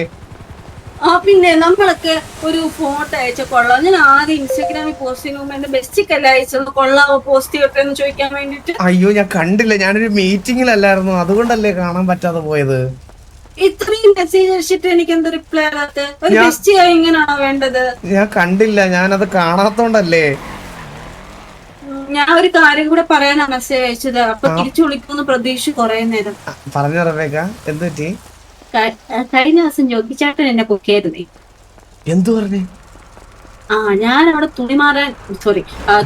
പിന്നെ നമ്മളൊക്കെ ഒരു ഫോട്ടോ അയച്ച കൊള്ളാം. ഞാൻ ആദ്യം ഇൻസ്റ്റാഗ്രാമിൽ പോസ്റ്റ് ചെയ്യുമ്പോൾ എന്റെ ബെസ്റ്റിക്കല്ല അയച്ചത്, കൊള്ളാവോ പോസ്റ്റ് ചെയ്യട്ടെ എന്ന് ചോദിക്കാൻ വേണ്ടിട്ട്. അയ്യോ ഞാൻ കണ്ടില്ല, ഞാനൊരു മീറ്റിംഗിലല്ലായിരുന്നു, അതുകൊണ്ടല്ലേ കാണാൻ പറ്റാതെ പോയത്. ഇത്രയും മെസ്സേജ് അയച്ചിട്ട് എനിക്ക് എന്താ റിപ്ലൈ ആകാത്ത? ഒരു ബെസ്റ്റ് എങ്ങനെയാണോ വേണ്ടത്? ഞാൻ കണ്ടില്ല, ഞാനത് കാണാത്തോണ്ടല്ലേ. ഞാൻ ഒരു കാര്യം കൂടെ പറയാനാ മെസ്സേജ് അയച്ചത്. അപ്പൊ തിരിച്ചു വിളിക്കുമെന്ന് പ്രതീക്ഷ കൊറേ നേരം. പറഞ്ഞു റബേക്ക, എന്ത് പറ്റി? കഴിഞ്ഞ ദിവസം ജോഗിച്ചേട്ടൻ എന്നെ പൊക്കിയായിരുന്നേ. എന്തു പറഞ്ഞു? ഞാൻ അവിടെ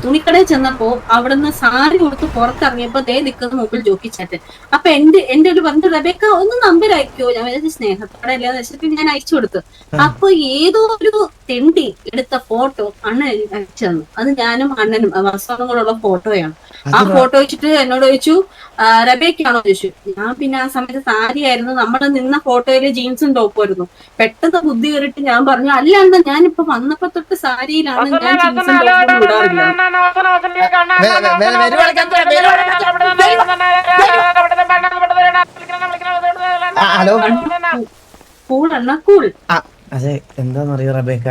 തുണിക്കടയിൽ ചെന്നപ്പോ അവിടുന്ന് സാരി കൊടുത്ത് പുറത്തിറങ്ങിയപ്പോ ദേ നിൽക്കുന്ന മുമ്പിൽ ജോക്കിച്ചേട്ടൻ. അപ്പൊ എന്റെ ഒരു ബന്ധു റബേക്ക ഒന്ന് നമ്പർ അയക്കോ? ഞാൻ വിചാരിച്ചു സ്നേഹത്തോടെ അല്ലാന്ന് വെച്ചിട്ട് ഞാൻ അയച്ചു കൊടുത്തു. അപ്പൊ ഏതോ ഒരു തെണ്ടി എടുത്ത ഫോട്ടോ അണ്ണൻ അയച്ചു തന്നു. അത് ഞാനും അണ്ണനും വാസവനും കൂടെ ഉള്ള ഫോട്ടോയാണ്. ആ ഫോട്ടോ വെച്ചിട്ട് എന്നോട് ചോദിച്ചു റബേക്കാണോ ചോദിച്ചു. ഞാൻ പിന്നെ ആ സമയത്ത് സാരി ആയിരുന്നു, നമ്മൾ നിന്ന ഫോട്ടോയില് ജീൻസും ടോപ്പുമായിരുന്നു. പെട്ടെന്ന് ബുദ്ധി കയറിട്ട് ഞാൻ പറഞ്ഞു, അല്ലാണ്ട് ഞാനിപ്പോ വന്നപ്പോ തൊട്ട് സാരിയിലാണ്, ഞാൻ ജീൻസും ടോപ്പും ഇടാറില്ല. ഹലോ കൂൾ അണ്ണ കൂൾ. അതെ എന്താന്നറിയോ റബേക്ക,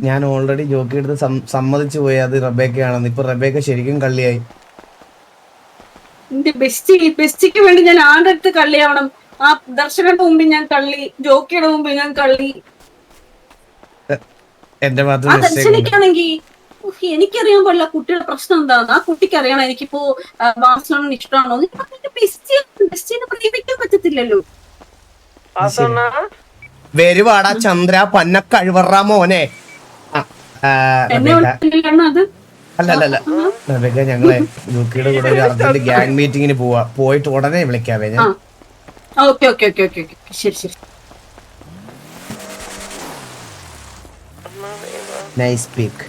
ഞാൻ ഓൾറെഡി ജോക്കി എടുത്ത് സമ്മതിച്ചു പോയി അത് റബേക്കയാണെന്ന്. ഇപ്പൊ റബേക്ക ശരിക്കും കള്ളിയായി. എന്റെ ബെസ്റ്റിക്ക് വേണ്ടി ഞാൻ ആരുടെ അടുത്ത് കള്ളിയാവണം? ആ ദർശനന്റെ മുമ്പിൽ ഞാൻ കള്ളി, ജോക്കിയുടെ മുമ്പിൽ ഞാൻ കള്ളി. എന്റെ ആ ദർശനിക്കാണെങ്കിൽ എനിക്കറിയാൻ പാടില്ല കുട്ടിയുടെ പ്രശ്നം എന്താന്ന്. ആ കുട്ടിക്ക് അറിയണം എനിക്കിപ്പോ ബാർസലോണ ഇഷ്ടമാണോ. ബെസ്റ്റിനെ പ്രേമിക്കാൻ പറ്റത്തില്ലല്ലോ. വരുവാടാ ചന്ദ്ര പന്ന കഴിവറ മോനെ. എന്നെ അത് അല്ല റബേക്ക, ഞങ്ങളെ ജോക്കിയുടെ കൂടെ ഒരു അർജന്റ് ഗ്യാങ് മീറ്റിംഗിന് പോയിട്ട് ഉടനെ വിളിക്കാവേ ഞാൻ. ശരി. Nice speak.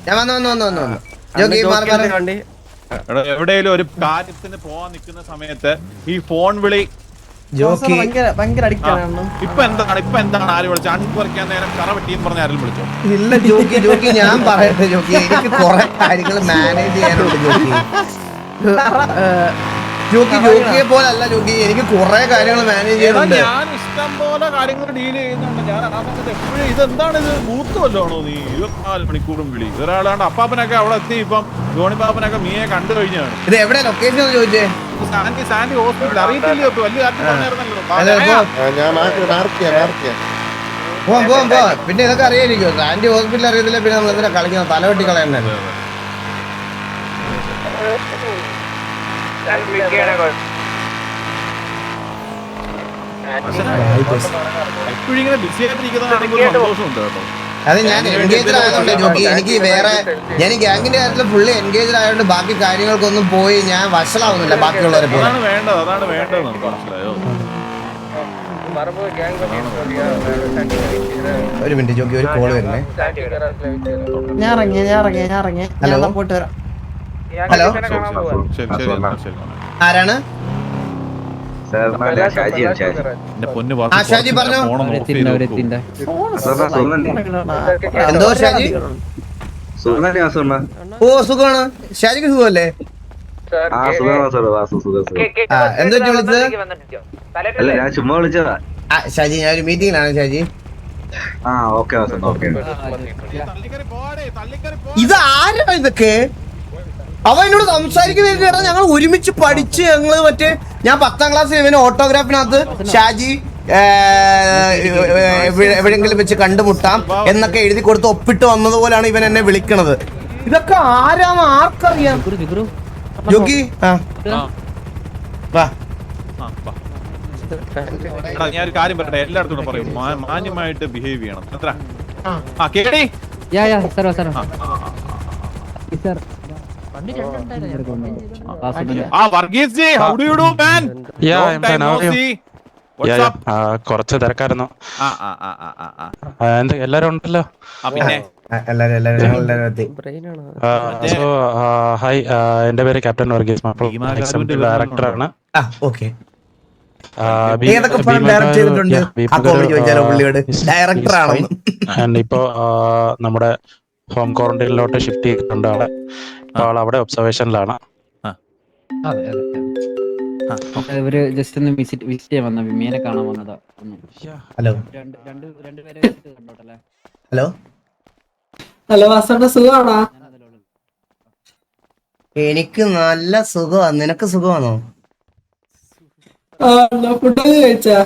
ഞാൻ വന്നു ജോക്കി എവിടെയെങ്കിലും ഒരു കാര്യത്തിന് പോവാൻ നിൽക്കുന്ന സമയത്ത് ഈ ഫോൺ വിളി ജോക്കി ഭയങ്കര അഡിക്റ്റ് ആണ്. ഇപ്പൊ എന്താണ് ആര് വിളിച്ചു? അണി കുറയ്ക്കാൻ നേരം കറ വെട്ടിയും പറഞ്ഞ ആരും വിളിച്ചോ? ഇല്ല ജോക്കി ഞാൻ പറയട്ടെ ജോക്കി, എനിക്ക് കുറെ കാര്യങ്ങൾ മാനേജ് ചെയ്യാനുണ്ട് ജോക്കിയെ പോലല്ല ജോക്കി, എനിക്ക് കുറെ കാര്യങ്ങൾ മാനേജ് ചെയ്യാനുണ്ട്. ഞാൻ ഇഷ്ടം പോലെ കാര്യങ്ങൾ ഡീൽ ചെയ്യുന്നുണ്ട്. ഞാൻ ആ സമയത്ത് എപ്പോഴും ഇതെന്താണ് ഇത് മൂത്ത് വല്ലോണോ നീ 24 മണിക്കൂറും വിളി? ഒരാളാണ്ട് അപ്പാപ്പനൊക്കെ അവിടെ എത്തി. ഇപ്പം ജോണി പാപ്പനൊക്കെ മീയെ കണ്ടു കഴിഞ്ഞാണ്. ഇത് എവിടെ ലൊക്കേഷൻ ചോദിച്ചേ? സാൻഡി ഹോസ്പിറ്റൽ അറിയത്തില്ലയോ? വലിയ പോവാം. പിന്നെ ഇതൊക്കെ അറിയായിരിക്കും. സാൻഡി ഹോസ്പിറ്റൽ അറിയത്തില്ല, പിന്നെ നമ്മൾ എന്തിനാ കളിക്കുന്നത്? തലവെട്ടി കളയണ്ടേ? എപ്പോഴും ഇങ്ങനെ ബിസി ആയിട്ടിരിക്കുന്നതാണെങ്കിൽ സന്തോഷമുണ്ട് കേട്ടോ. അത് ഞാൻ എൻഗേജ്ഡ് ആയതുകൊണ്ട് ജോക്കി എനിക്ക് വേറെ ഞാൻ ഈ ഗ്യാങ്ങിന്റെ കാര്യത്തിൽ ഫുള്ളി എൻഗേജ്ഡ് ആയതുകൊണ്ട് ബാക്കി കാര്യങ്ങൾക്കൊന്നും പോയി ഞാൻ വഷളാവുന്നില്ല ബാക്കിയുള്ളവരെ പോലെ. അതാണ് വേണ്ടത് നമുക്ക് മനസ്സിലായോ. ഒരു മിനിറ്റ് ജോക്കി, ഒരു കോള് വരുന്നേ. ഞാൻ ഇറങ്ങിയ ഹലോ പോയിട്ട് വരാം. ഹലോ ശരി. ആരാണ്? എന്റെ പൊന്ന് ആ ഷാജി പറഞ്ഞോ. ഫോണൊന്ന് ഓഫ് ചെയ്ത് എന്തോ ഷാജി? ഓ സുഖമാണ്. ഷാജിക്ക് സുഖമല്ലേ? എന്തോ വിളിച്ചത്? ഞാൻ ചുമ്മാ വിളിച്ചതാ. ഷാജി ഞാൻ ഒരു മീറ്റിംഗിലാണ് ഷാജി. ഇത് ആരാ ഇതൊക്കെ? അവ എന്നോട് സംസാരിക്കുന്നത് കേട്ടാ. ഞങ്ങൾ ഒരുമിച്ച് പഠിച്ച് ഞങ്ങള് മറ്റേ ഞാൻ 10ാം ക്ലാസ്സിൽ ഇവന് ഓട്ടോഗ്രാഫിനകത്ത് ഷാജി എവിടെയെങ്കിലും വെച്ച് കണ്ടുമുട്ടാം എന്നൊക്കെ എഴുതി കൊടുത്ത് ഒപ്പിട്ട് വന്നതുപോലെയാണ് ഇവൻ എന്നെ വിളിക്കണത്. ഇതൊക്കെ ആരാന്ന് ആർക്കറിയാം? ജോക്കി വാ. ഞാനൊരു കാര്യം പറയട്ടെ, എല്ലായിടത്തും പറയും മാന്യമായിട്ട് ബിഹേവ് ചെയ്യണം. എത്ര കുറച്ച് തിരക്കായിരുന്നു. എല്ലാരും ഉണ്ടല്ലോ. പിന്നെ ഹായ്, എന്റെ പേര് ക്യാപ്റ്റൻ വർഗീസ് മാപ്പിൾ, എക്സിക്യൂട്ടീവ് ഡയറക്ടറാണ്. ഇപ്പോ നമ്മുടെ ഹോം ക്വാറന്റൈനിലോട്ട് ഷിഫ്റ്റ് ചെയ്തിട്ടുണ്ട് ആളെ. ആൾ അവിടെ ഒബ്സർവേഷനിലാണ്. ഇവര് ജസ്റ്റ് ഒന്ന് വിസിറ്റ് ചെയ്യാൻ വന്ന മീനെ കാണാൻ വന്നതാ. ഹലോ ഹലോ ഹലോ വാസന്റെ സുഖമാണോ? എനിക്ക് നല്ല സുഖമാണ്. നിനക്ക് സുഖമാണോ? ഫുഡ് കഴിച്ചാ?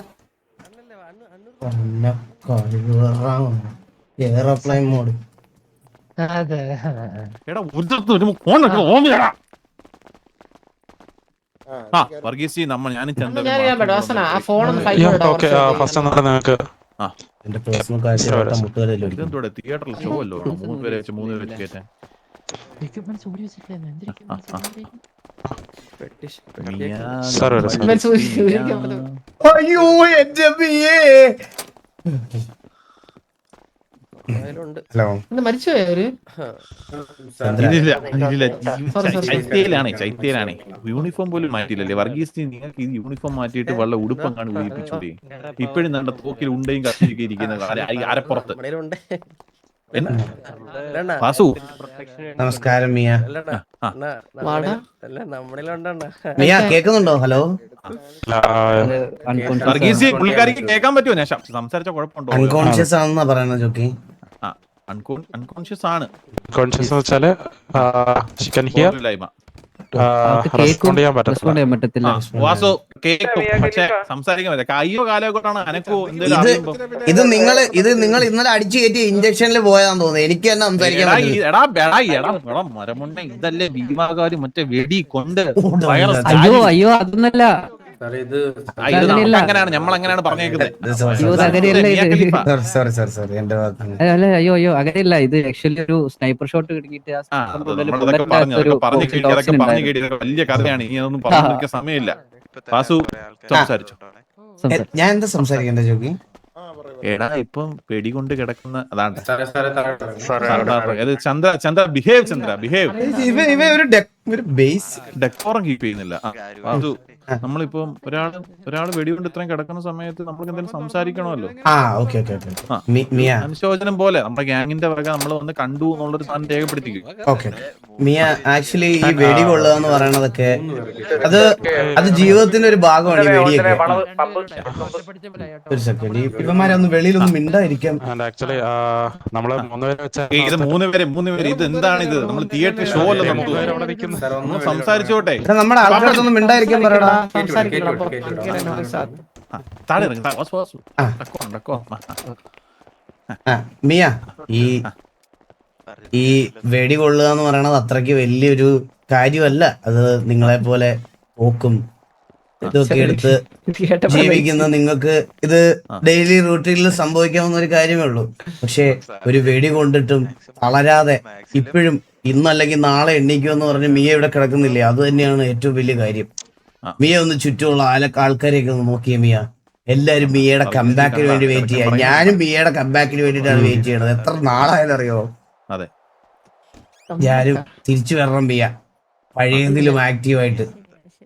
Airplane mode. വർഗീസ് ഞാനും തിയേറ്ററിൽ ഷോ അല്ലോ 3 പേരെ വെച്ച് 3 പേര് കേറ്റാൻ. അയ്യോ എന്റെ ഹലോ മരിച്ചുപോയവര് ചൈത്യയിലാണേ യൂണിഫോം പോലും മാറ്റിയില്ലല്ലേ വർഗീസ്? നിങ്ങൾക്ക് ഈ യൂണിഫോം മാറ്റിയിട്ട് വല്ല ഉടുപ്പങ്ങാണ് ഉപയോഗിപ്പിച്ചൂടെ? ഇപ്പോഴും നല്ല തോക്കിൽ ഉണ്ടയും കത്തിയൊക്കെ ഇരിക്കുന്ന അരപ്പുറത്ത്. വാസു നമസ്കാരം മിയ. മിയ കേക്കുന്നുണ്ടോ? ഹലോ വർഗീസ്, പുള്ളിക്കാരിക്ക് കേൾക്കാൻ പറ്റുമോ? ഞാൻ സംസാരിച്ച കുഴപ്പമുണ്ടോ? അൺകോൺഷ്യസ് ആണെന്നാ പറയുന്നത് ജോക്കി. അൺകോൺഷ്യസ് ആണ്. അൺകോൺഷ്യസ് വെച്ചാല് റെസ്പോണ്ട് ചെയ്യാൻ പറ്റത്തില്ല. വാസു കേൾക്കും, പക്ഷെ സംസാരിക്കാൻ പറ്റില്ല. കയ്യോ കാലൊക്കെയാണ് അനക്കോ ഇത് നിങ്ങൾ ഇന്നലെ അടിച്ചു കയറ്റി ഇഞ്ചക്ഷനിൽ പോയതാന്ന് തോന്നുന്നു. എനിക്ക് തന്നെ സംസാരിക്കാൻ മരമുണ്ട. ഇതല്ലേ ഭീമാകാരി മറ്റേ വെടി കൊണ്ട് അയ്യോ അതൊന്നല്ല. അങ്ങനെയാണ് നമ്മളങ്ങനെയാണ് പറഞ്ഞേക്കുന്നത്. അയ്യോ അങ്ങനെയല്ല. ഇത് ആക്ച്വലി ഒരു സ്നൈപ്പർ ഷോട്ട് കിട്ടിയിട്ട് വലിയ കഥയാണ്. ഇനി അതൊന്നും പറഞ്ഞിരിക്കാൻ സമയമില്ല. വാസു സംസാരിച്ചു. ഞാൻ എന്താ സംസാരിക്കണ്ടേ ജോക്കി? എടാ ഇപ്പം വെടി കൊണ്ട് കിടക്കുന്ന അതാണ് ചന്ദ്ര ബിഹേവ് ഒരു ബേസ് ഡെക്കോറം കീപ്പ് ചെയ്യുന്നില്ല. അത് നമ്മളിപ്പം ഒരാള് വെടികൊണ്ട് ഇത്രയും കിടക്കുന്ന സമയത്ത് നമ്മൾക്ക് എന്തെങ്കിലും സംസാരിക്കണമല്ലോ. അനുശോചനം പോലെ നമ്മുടെ ഗ്യാങ്ങിന്റെ വക നമ്മൾ വന്ന് കണ്ടു എന്നുള്ളൊരു സാധനം രേഖപ്പെടുത്തിക്കും. മിയ ആക്ച്വലി ഈ വെടി കൊള്ളുക എന്ന് പറയണതൊക്കെ അത് ജീവിതത്തിന്റെ ഒരു ഭാഗമാണ്. ഈ വെടിയൊക്കെ ഒരു സെക്കൻഡ് ഇവന്മാരൊന്നും വെളിയിലൊന്നും മിണ്ടായിരിക്കാം. ആക്ച്വലി നമ്മള് 3 പേര് ഇത് എന്താണ് ഇത്? നമ്മൾ തിയേറ്റർ ഷോ അല്ല നമുക്ക് സംസാരിച്ചോട്ടെ. നമ്മുടെ ആൾക്കാരൊന്നും മിണ്ടായിരിക്കാൻ പറയടാ. മിയ ഈ വെടി കൊള്ളുക എന്ന് പറയണത് അത്രയ്ക്ക് വലിയൊരു കാര്യമല്ല. അത് നിങ്ങളെ പോലെ പോക്കും ഇതൊക്കെ എടുത്ത് ജീവിക്കുന്ന നിങ്ങൾക്ക് ഇത് ഡെയിലി റൂട്ടീനിൽ സംഭവിക്കാവുന്ന ഒരു കാര്യമേ ഉള്ളൂ. പക്ഷെ ഒരു വെടി കൊണ്ടിട്ടും തളരാതെ ഇപ്പോഴും ഇന്നല്ലെങ്കിൽ നാളെ എണ്ണീക്കുമെന്ന് പറഞ്ഞ് മിയ ഇവിടെ കിടക്കുന്നില്ലേ, അത് തന്നെയാണ് ഏറ്റവും വലിയ കാര്യം. മിയ ഒന്ന് ചുറ്റുമുള്ള ആൾക്കാരെയൊക്കെ ഒന്ന് നോക്കിയ മിയ, എല്ലാരും മിയയുടെ കംബാക്കിന് വേണ്ടി വെയിറ്റ് ചെയ്യാം. ഞാനും മിയയുടെ കംബാക്കിന് വേണ്ടിയിട്ടാണ് വെയിറ്റ് ചെയ്യണത്. എത്ര നാളായാലും അറിയോ, ഞാനും തിരിച്ചു വരണം മിയ പഴയതിലും ആക്റ്റീവായിട്ട്.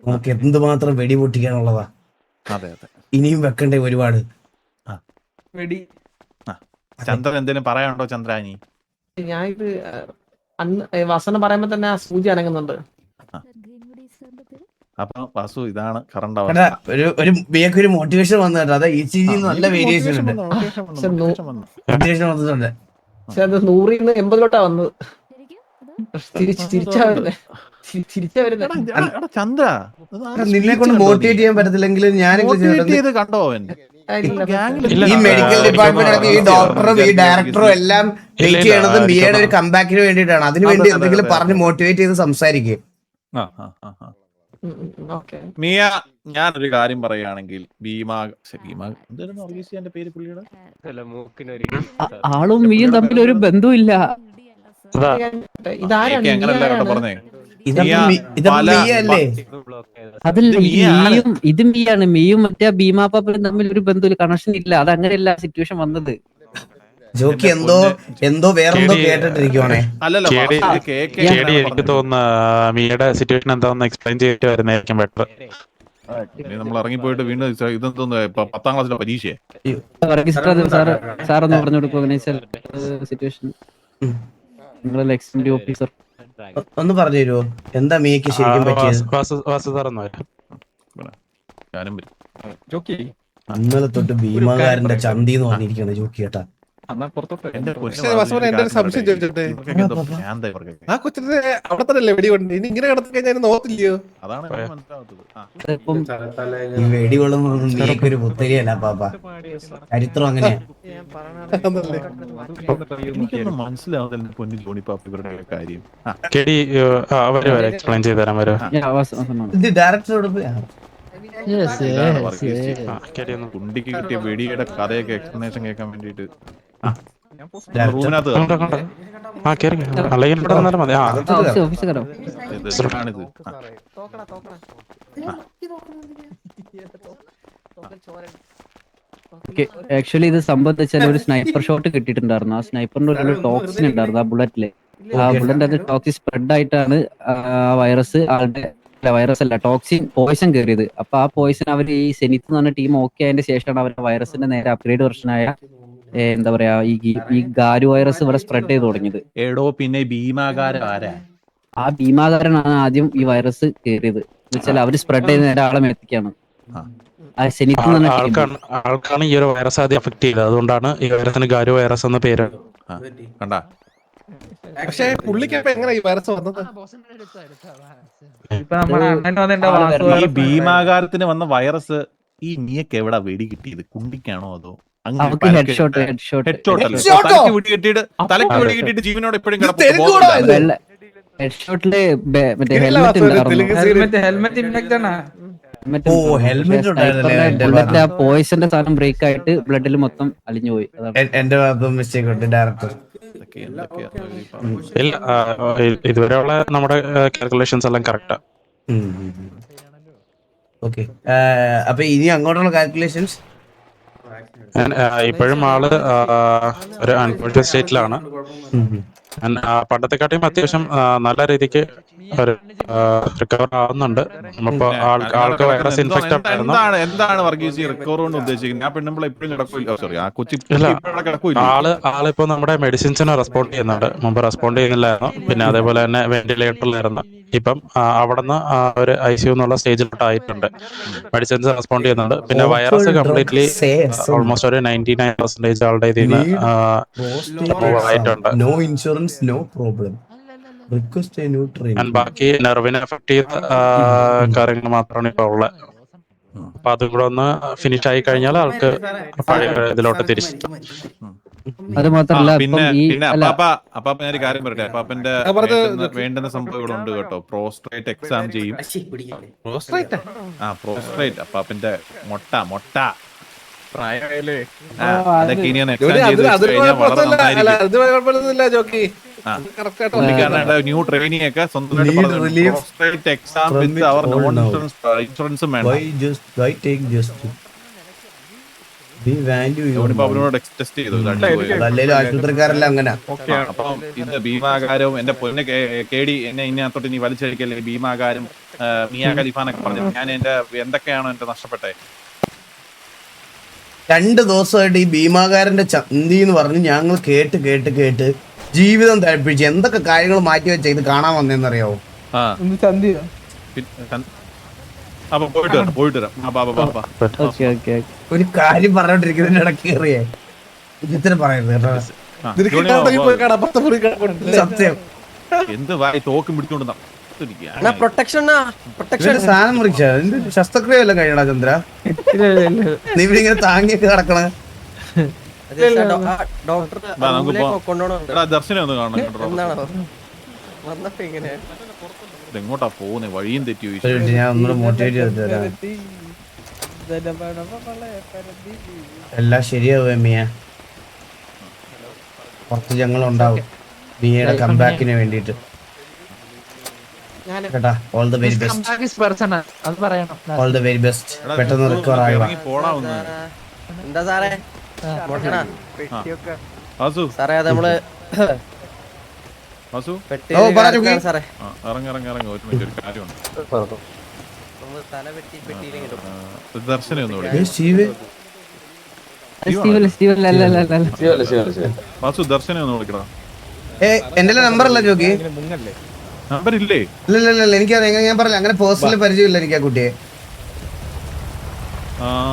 നമുക്ക് എന്തുമാത്രം വെടി പൊട്ടിക്കാനുള്ളതാ, ഇനിയും വെക്കണ്ടേ ഒരുപാട്. ചന്ദ്രൻ എന്തെങ്കിലും പറയാനുണ്ടോ ചന്ദ്രാനി? ഞാനിത് വസനം പറയുമ്പോ തന്നെ ആ സൂചി അനങ്ങുന്നുണ്ട്. അപ്പൊ വാസു ഇതാണ് കറണ്ട് ഒരു മിയക്ക് ഒരു മോട്ടിവേഷൻ വന്നു കേട്ടോ. അതെ, ECG നല്ല വേരിയേഷൻ ഉണ്ട്, മോട്ടിവേഷൻ വന്നിട്ടുണ്ട്. പക്ഷെ അത് 100-ന്ന് 80-ലോട്ടാ വന്നത്. തിരിച്ചാ ചന്ദ്ര നിന്നെ കൊണ്ട് മോട്ടിവേറ്റ് ചെയ്യാൻ പറ്റത്തില്ലെങ്കിലും ഞാനെങ്കിലും കണ്ടോ ഈ മെഡിക്കൽ ഡിപ്പാർട്ട്മെന്റ് ഈ ഡോക്ടറും ഈ ഡയറക്ടറും എല്ലാം വെയിറ്റ് ചെയ്യണത് മിയയുടെ ഒരു കംബാക്കിന് വേണ്ടിയിട്ടാണ്. അതിനുവേണ്ടി എന്തെങ്കിലും പറഞ്ഞ് മോട്ടിവേറ്റ് ചെയ്ത് സംസാരിക്കും. മിയ, ഞാനൊരു കാര്യം പറയുകയാണെങ്കിൽ പേര് പുള്ളിയുടെ ആളും മിയും തമ്മിൽ ഒരു ബന്ധമില്ല. അതല്ല, ഇത് മിയാണ്. മിയും മറ്റേ ഭീമാപ്പാപ്പനും തമ്മിൽ ഒരു ബന്ധമില്ല, കണക്ഷൻ ഇല്ല. അതങ്ങനെയല്ല സിറ്റുവേഷൻ വന്നത്. ജോക്കി എന്തോ വേറെന്തോ കേട്ടിട്ടിരിക്കുവാണേ. എനിക്ക് തോന്നുന്നു മിയുടെ സിറ്റുവേഷൻ എന്താണെന്ന് എക്സ്പ്ലെയിൻ ചെയ്തിട്ട് വരുന്നതായിരിക്കും ബെറ്റർ. നമ്മൾ ഇറങ്ങിപ്പോയിട്ട് വീണ്ടും ഇതെന്തോന്ന് 10ാം ക്ലാസ്സിലെ പരീക്ഷയെ സാറൊന്ന് പറഞ്ഞു കൊടുക്കും സിറ്റുവേഷൻ. ഓഫീസർ ഒന്ന് പറഞ്ഞു തരുമോ എന്താ മിയക്ക് ശരിക്കും പറ്റിയത്? ഇന്നലെ തൊട്ട് ഭീമാകാരന്റെ ചന്തിന്ന് പറഞ്ഞിരിക്കുകയാണ് ജോക്കി ചേട്ടാ. എന്റെ ഒരു സംശയം ചോദിച്ചിട്ടെ, ആ കൊച്ചിന്റെ അവിടെ തന്നെ വെടി കൊണ്ട് ഇനി ഇങ്ങനെ കിടന്നു കഴിഞ്ഞാൽ നോക്കില്ലയോ? ഈ വെടി കൊള്ളുന്നൊന്നും നീക്കൊരു പുത്തരിയല്ല പാപ്പ, ചരിത്രം അങ്ങനെയാ. മനസ്സിലാവുന്നില്ല പൊന്നു ജോണിപ്പാപ്പ ഇവരുടെ കാര്യം. എക്സ്പ്ലെയിൻ ചെയ്ത് തരാൻ വരും. ഇത് ഡയറക്ടറോട് പോയി കുണ്ടിക്ക് കിട്ടിയ വെടിയുടെ കഥയൊക്കെ എക്സ്പ്ലനേഷൻ കേൾക്കാൻ വേണ്ടിട്ട് ആക്ച്വലി ഇത് സംഭവം വെച്ചാൽ ഒരു സ്നൈപ്പർ ഷോട്ട് കിട്ടിയിട്ടുണ്ടായിരുന്നു. ആ സ്നൈപ്പറിന്റെ ഒരു ടോക്സിൻ ഉണ്ടായിരുന്നു ആ ബുള്ളറ്റില്. ആ ബുള്ളറ്റിന്റെ അത് ടോക്സിൻ സ്പ്രെഡ് ആയിട്ടാണ് ആ വൈറസ് വൈറസ് അല്ല ടോക്സിൻ പോയിസൺ കയറിയത്. അപ്പൊ ആ പോയിസൺ അവർ ഈ സെനിത്ത് എന്ന് പറഞ്ഞ ടീം ഓക്കെ ആയതിന്റെ ശേഷമാണ് അവർ വൈറസിന്റെ നേരെ അപ്ഗ്രേഡ് വെർഷനായ എന്താ പറയാ ഈ ഗാരു വൈറസ് ഇവിടെ സ്പ്രെഡ് ചെയ്ത് തുടങ്ങിയത്. പിന്നെ ആ ഭീമാകാരനാണ് ആദ്യം ഈ വൈറസ് കയറിയത്. എന്നുവെച്ചാൽ അവര് സ്പ്രെഡ് ചെയ്ത് നേരെ ആളെ മേത്തിക്കാണ്. ആൾക്കാണ് ഈ ഒരു വൈറസ് ആദ്യം അഫക്ട് ചെയ്തത്. അതുകൊണ്ടാണ് ഈ വൈറസിന് ഗാരു വൈറസ് എന്ന പേര്. കണ്ടാ പക്ഷെ പുള്ളിക്കപ്പോ എങ്ങനെ ഈ വൈറസ് വന്നത്? ഈ ഭീമാകാരത്തിന് വന്ന വൈറസ് ഈ നീയൊക്കെ എവിടെ വെടി കിട്ടിയത്? കുണ്ടിക്കാണോ അതോ തലക്ക് വെടി കിട്ടിയിട്ട് ജീവനോട് എപ്പോഴും പോയിസന്റെ സാധനം ബ്രേക്ക് ആയിട്ട് ബ്ലഡിൽ മൊത്തം അലിഞ്ഞു പോയി. എന്റെ മിസ്റ്റേക്ക് ഉണ്ട് ഡയറക്ടർ. ഇതുവരെയുള്ള നമ്മുടെ കാൽക്കുലേഷൻസ് എല്ലാം കറക്റ്റാ. ഓക്കെ, അപ്പൊ ഇനി അങ്ങോട്ടുള്ള കാൽക്കുലേഷൻസ് ഇപ്പോഴും ആള് ഒരു അൺകോൺഷ്യസ് സ്റ്റേറ്റിലാണ്. പണ്ടത്തെക്കാട്ടിയും അത്യാവശ്യം നല്ല രീതിക്ക് ഒരു റിക്കവർ ആവുന്നുണ്ട്. നമ്മളിപ്പോ ആൾക്ക് വൈറസ് ഇൻഫെക്ട് എന്താണ് വർഗീസ് റിക്കവർ കൊണ്ട് ഉദ്ദേശിക്കുന്നത്? ആളിപ്പോ നമ്മുടെ മെഡിസിൻസിന് റെസ്പോണ്ട് ചെയ്യുന്നുണ്ട്. മുമ്പ് റെസ്പോണ്ട് ചെയ്യുന്നില്ലായിരുന്നു. പിന്നെ അതേപോലെ തന്നെ വെന്റിലേറ്ററിലായിരുന്നു. ഇപ്പം അവിടുന്ന് ഒരു ICU എന്നുള്ള സ്റ്റേജിലോട്ട് ആയിട്ടുണ്ട്. മെഡിസിൻസ് റെസ്പോണ്ട് ചെയ്യുന്നുണ്ട്. പിന്നെ വൈറസ് കംപ്ലീറ്റ്ലി ഓൾമോസ്റ്റ് ഒരു 99% ആളുടെ ഇതിൽ നിന്ന് ആയിട്ടുണ്ട്. ബാക്കി നെർവിനെ എഫക്ട് ചെയ്ത കാര്യങ്ങൾ മാത്രമാണ് ഇപ്പൊ ഉള്ളത്. അപ്പൊ അതും കൂടെ ഒന്ന് ഫിനിഷ് ആയി കഴിഞ്ഞാൽ ആൾക്ക് പഴയ ഇതിലോട്ട് തിരിച്ചു. അത് മാത്രല്ല പിന്നെ ഇപ്പം ഈ പിന്നെ അല്ല അപ്പാപ്പ ഞാൻ ഒരു കാര്യം പറയട്ടെ. അപ്പാപ്പന്റെ വേണ്ടുന്ന സംഭവം ഇവിടെ ഉണ്ട് കേട്ടോ. പ്രോസ്ട്രേറ്റ് എക്സാം ചെയ്യും. പ്രോസ്ട്രേറ്റ് അപ്പാപ്പന്റെ മൊട്ട പ്രായമായല്ലേ? അതൊക്കെ ഇനി എക്സാം ചെയ്ത് വെച്ച് കഴിഞ്ഞാൽ വളരെ നന്നായിരിക്കും. ന്യൂ ട്രെയിനിങ് ഒക്കെ സ്വന്തമായിട്ട് പ്രോസ്ട്രേറ്റ് എക്സാം വിത്ത് അവർ നോൺ ഇൻഷുറൻസും വേണം. അവനോട് ടെസ്റ്റ് ചെയ്തു. ആശുപത്രിക്കാരെല്ലാം അങ്ങനെ. അപ്പം ഇത് ഭീമാകാരവും എന്റെ പൊന്നെ കേടി എന്നെ ഇതിനകത്തോട്ട് ഇനി വലിച്ചഴിക്കല്ലേ. ഭീമാകാരം മിയാ ഖലീഫാനൊക്കെ പറഞ്ഞു. ഞാൻ എന്റെ എന്തൊക്കെയാണോ എന്റെ നഷ്ടപ്പെട്ടെ. 2 ദിവസമായിട്ട് ഈ ഭീമാകാരന്റെ ചന്തി എന്ന് പറഞ്ഞ് ഞങ്ങൾ കേട്ട് ജീവിതം തഴപ്പിച്ച് എന്തൊക്കെ കാര്യങ്ങൾ മാറ്റി വെച്ച ഇത് കാണാൻ വന്നേന്നറിയാവോ? അപ്പൊ പോയിട്ട് വരാം. ഒരു കാര്യം പറഞ്ഞോണ്ടിരിക്കുന്നതിന്റെ ഇടയ്ക്ക് കയറിയേ ഇത്തരം പറയരുത് സത്യം. എന്ത് വായി തോക്കും പിടിച്ചോണ്ട് സാധനം മുറിച്ച ശസ്ത്രക്രിയ വല്ലതും കഴിയണ ചന്ദ്ര? നീ ഇവിടെ ഇങ്ങനെ താങ്ങിയൊക്കെ കിടക്കണ. ദർശനം ഒന്ന് കാണണം. എങ്ങോട്ടാ പോകുന്നേ? വഴിയും തെറ്റി. ഞാൻ ഒന്നുകൂടെ മോട്ടിവേറ്റ് ചെയ്ത് തരാം. എല്ലാം ശരിയാവും മിയ. കുറച്ച് ഞങ്ങളുണ്ടാവും മിയയുടെ കംബാക്കിന് വേണ്ടിട്ട് കേട്ടാ. All the very best. All the very best. പെട്ടെന്ന് റിക്കവർ ആവുക. എന്താ സാറേ സാറേ അത് നമ്മള് ദർശനം ഒന്ന് വിളിക്കടാ. എന്റെ നമ്പർ അല്ല ജോക്കി. നമ്പർ ഇല്ലേ? ഇല്ല എനിക്കറിയാം. ഞാൻ പറഞ്ഞില്ല അങ്ങനെ പേഴ്സണൽ പരിചയമില്ല എനിക്ക് ആ കുട്ടിയെ.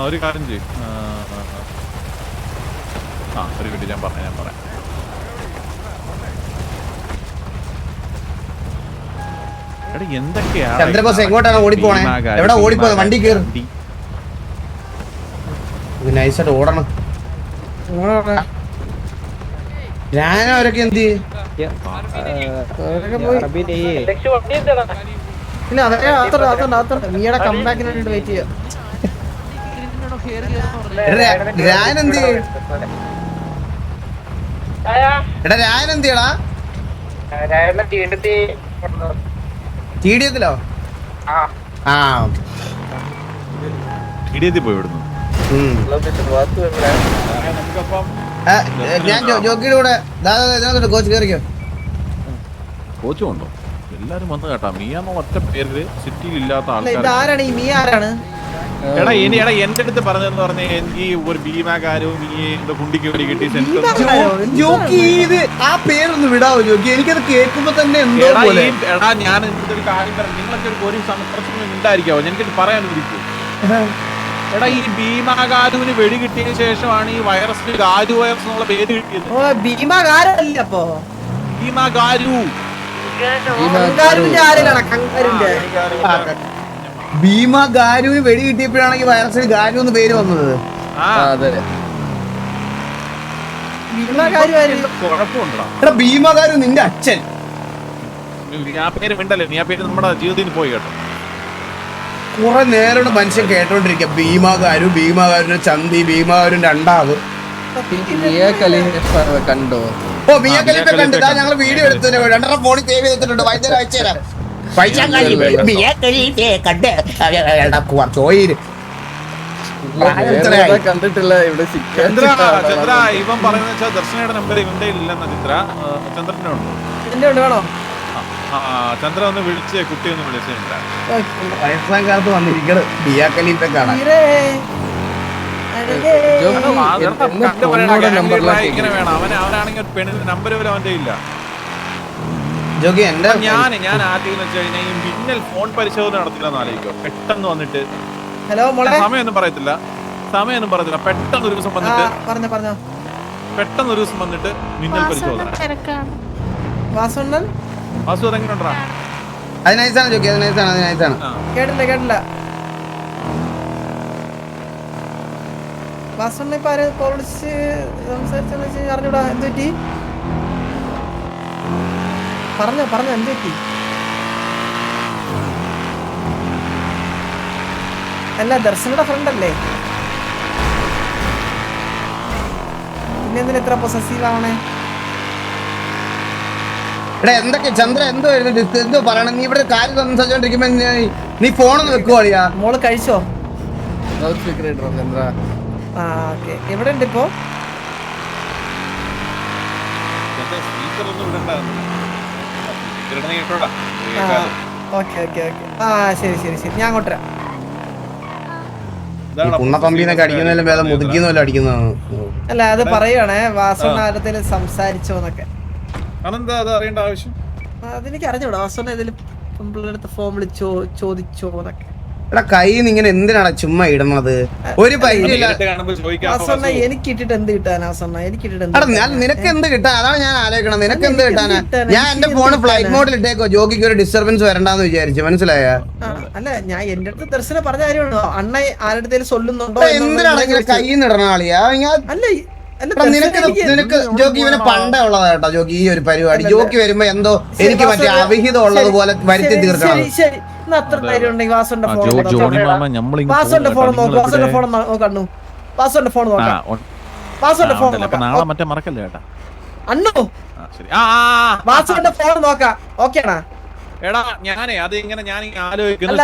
ഒരു കാര്യം ചെയ്യും. ഒരു കുട്ടി ഞാൻ പറയാം. ചന്ദ്രബോസ് എങ്ങോട്ടാണ് ഓടിപ്പോണേ? എവിടെ ഓടിപ്പോയത്? വണ്ടി കയറും. നൈസായിട്ട് ഓടണം. ഞാനവരൊക്കെ എന്ത് ചെയ്യും? കംബാക്കിന് വേണ്ടി വെയിറ്റ് ചെയ്യാം. രാനെന്ത് ചെയ്യും? എടാ രാനെന്ത് ചെയ്യടാ? TDF-ലോ? TDF പോയി വിടുന്നു. ഞാൻ ജോക്കിയുടെ കൂടെ കോച്ച് കയറിക്കോ. കോച്ചും ഉണ്ടോ? എല്ലാരും വന്ന് കേട്ടാ. മിയാന്ന് ഒറ്റ പേരില് സിറ്റിയിൽ ഇല്ലാത്ത ആൾക്കാർ. ആരാണ് ഈ മിയ? ആരാണ്? എടാ എന്റെ അടുത്ത് പറഞ്ഞെന്ന് പറഞ്ഞ എനിക്ക് ഒരു ഭീമാകാരവും കുണ്ടിക്ക് വേണ്ടി കിട്ടി. ആ പേരൊന്ന് വിടാവോ ജോക്കി? എനിക്കത് കേൾക്കുമ്പോ തന്നെ എന്തോ പോലെ. എടാ ഞാൻ ഒരു കാര്യം പറയാം. നിങ്ങളൊക്കെ ഒരു പ്രശ്നം ഉണ്ടായിരിക്കാവോ? എനിക്കിത് പറയാനിരിക്കും. എടാ ഈ ഭീമാകാരുവിന് വെടി കിട്ടിയതിനു ശേഷമാണ് ഈ വൈറസിന് ഗാരു വൈറസ് എന്നുള്ള പേര് കിട്ടിയത്. ഭീമാകാരുവിന് വെടി കിട്ടിയപ്പോഴാണ് ഈ വൈറസിന് ഗാരു എന്ന് പേര് വന്നത്. ഭീമാകാരു നിന്റെ അച്ഛൻ. ആ പേര് മിണ്ടല്ലേ നീ? ആ പേര് നമ്മുടെ ജീവിതത്തിൽ പോയി കേട്ടോ. കുറെ നേരം മനുഷ്യൻ കേട്ടോണ്ടിരിക്കുക ഭീമാകാരുന്റെ ചന്തി, ഭീമാകാരുന്റെ രണ്ടാവ്. കണ്ടോ? ഓ മിയ ഖലീഫ കണ്ടു. ഞങ്ങൾ വീഡിയോ എടുത്തു. 2.5 ഫോണിൽ സേവ് ചെയ്തിട്ടുണ്ട്. വൈദ്യുതി അയച്ചു തരാം. കണ്ടിട്ടില്ല ഇവിടെ. ചന്ദ്ര ഇവൻ പറയുന്ന ദർശനയുടെ നമ്പർ ഇവന്റെ ഇല്ലെന്ന ചിത്ര. ചന്ദ്രനുണ്ട്. വേണോ? ചന്ദ്ര ഒന്ന് വിളിച്ച് കുട്ടി ഒന്ന് വിളിച്ചില്ല. വയസ്സാം കാലത്ത് വന്നിരിക്കണം മിയ ഖലീഫ കാണാൻ. ഇങ്ങനെ വേണം. അവനാണെങ്കിൽ പെണ്ണിന്റെ നമ്പർ പോലും അവന്റെ ഇല്ല. ജോക്കി എന്റെ ഞാൻ ആദ്യം വെച്ച് കഴിഞ്ഞാൽ ഈ മിന്നൽ ഫോൺ പരിശോധന നടത്തില്ലെന്ന് ആലോചിക്കോ. പെട്ടെന്ന് വന്നിട്ട് സമയമൊന്നും പറയത്തില്ല. പെട്ടെന്ന് ഒരു ദിവസം വന്നിട്ട് മിന്നൽ പരിശോധന. വാസു അതെങ്ങനെയുണ്ടാ? അത് നൈസാണ് ജോക്കി. അത് നൈസാണ്. കേട്ടില്ല. വാസണ്ണ ഇപ്പൊ ആര് കോൾ വിളിച്ച് സംസാരിച്ചെന്ന് വെച്ച് അറിഞ്ഞൂടാ. എന്ത് പറ്റി? പറഞ്ഞോ എന്ത് പറ്റി? അല്ല ദർശനയുടെ ഫ്രണ്ട് അല്ലേ? പിന്നെ എന്തിനാ ഇത്ര പൊസസീവ് ആവണേ? എടാ എന്തൊക്കെ ചന്ദ്ര എന്തോ പറയണം. നീ ഇവിടെ കാര്യം സംസാരിച്ചോണ്ടിരിക്കുമ്പോ നീ ഫോണൊന്ന് വെക്കുവാളിയാ. മോള് കഴിച്ചോ? ആ ഓക്കെ. എവിടെ ഉണ്ട് ഇപ്പൊ? ഓക്കെ. ആ ശരി ഞാൻ അങ്ങോട്ട് വരാം. കുണ്ണപ്പമ്പീനൊക്കെ അടിക്കുന്നതിലും വേറെ മുതുക്കിന്നല്ലോ അടിക്കുന്നതാണ്. അല്ല അത് പറയുവാണേ വാസണ്ണ ആരത്തേലും സംസാരിച്ചോന്നൊക്കെ. അതെനിക്ക് അറിഞ്ഞൂടാ. വാസണ്ണ ഏതെങ്കിലും പെമ്പിളടുത്ത് ഫോം വിളിച്ചോ ചോദിച്ചോന്നൊക്കെ. എടാ കൈന്ന് ഇങ്ങനെ എന്തിനാണ് ചുമ്മാ ഇടുന്നത്? ഒരു പരിചയമില്ല. വാസണ്ണ എനിക്ക് ഇട്ടിട്ട് എന്ത് കിട്ടാനാ? വാസണ്ണ എനിക്ക് ഇട്ടിട്ട് നിനക്ക് എന്ത് കിട്ടാൻ? അതാണ് ഞാൻ ആലോചിക്കണം. നിനക്ക് എന്ത് കിട്ടാനാ? ഞാൻ എന്റെ ഫോൺ ഫ്ലൈറ്റ് മോഡിൽ ഇട്ടേക്കോ. ജോഗിക്ക് ഒരു ഡിസ്റ്റർബൻസ് വരണ്ടെന്ന് വിചാരിച്ചു. മനസ്സിലായ? അല്ല ഞാൻ എന്റെ അടുത്ത് ദർശനം പറഞ്ഞ കാര്യമാണോ? അണ്ണ ആരുടെ സൊല്ലുന്നുണ്ടോ? എന്തിനാണ് ഇങ്ങനെ കൈന്ന് ഇടണ ആളിയാ? അല്ല നിനക്ക് ജോക്കി ഇവനെ പണ്ടേ ഉള്ളതാ കേട്ടോ ജോക്കി. ഈ ഒരു പരിപാടി ജോക്കി വരുമ്പോ എന്തോ എനിക്ക് മറ്റേ അവിഹിതം ഉള്ളതുപോലെ വരുത്തി തീർക്കണം. അത്ര ധൈര്യം ഉണ്ടെങ്കിൽ വാസുവിന്റെ ഫോൺ നോക്കണ്ണു. വാസുവിന്റെ ഫോൺ നോക്കാം. വാസുവിന്റെ ഫോൺ അണ്ണു വാസുവിന്റെ ഫോൺ നോക്കാം. ഓക്കേണാ? എടാ ഞാനേ അത് ഇങ്ങനെ ഞാൻ ആലോചിക്കുന്നു.